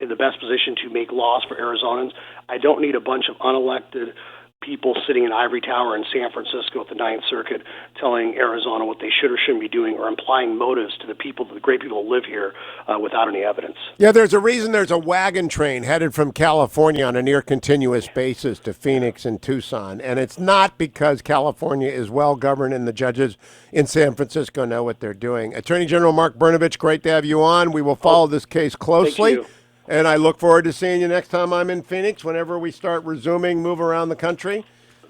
in the best position to make laws for Arizonans. I don't need a bunch of unelected people sitting in ivory tower in San Francisco at the Ninth Circuit telling Arizona what they should or shouldn't be doing, or implying motives to the people, the great people who live here, without any evidence. Yeah, there's a reason there's a wagon train headed from California on a near continuous basis to Phoenix and Tucson. And it's not because California is well governed and the judges in San Francisco know what they're doing. Attorney General Mark Brnovich, great to have you on. We will follow this case closely. Thank you. And I look forward to seeing you next time I'm in Phoenix, whenever we start resuming move around the country.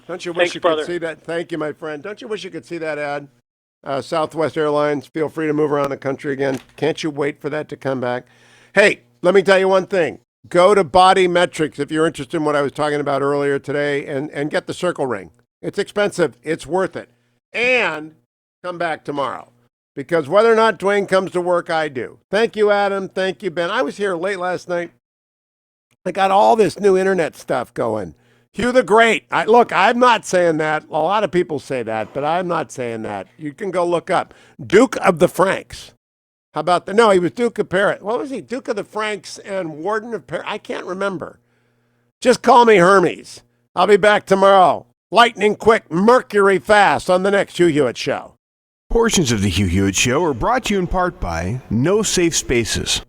Don't you wish Thanks, you brother. could see that? Thank you, my friend. Don't you wish you could see that ad? Southwest Airlines, feel free to move around the country again. Can't you wait for that to come back? Hey, let me tell you one thing. Go to Body Metrics if you're interested in what I was talking about earlier today and get the circle ring. It's expensive. It's worth it. And come back tomorrow. Because whether or not Dwayne comes to work, I do. Thank you, Adam. Thank you, Ben. I was here late last night. I got all this new internet stuff going. Hugh the Great. Look, I'm not saying that. A lot of people say that, but I'm not saying that. You can go look up. Duke of the Franks. How about that? No, he was Duke of Paris. What was he? Duke of the Franks and Warden of Paris. I can't remember. Just call me Hermes. I'll be back tomorrow. Lightning quick, Mercury fast on the next Hugh Hewitt Show. Portions of the Hugh Hewitt Show are brought to you in part by No Safe Spaces.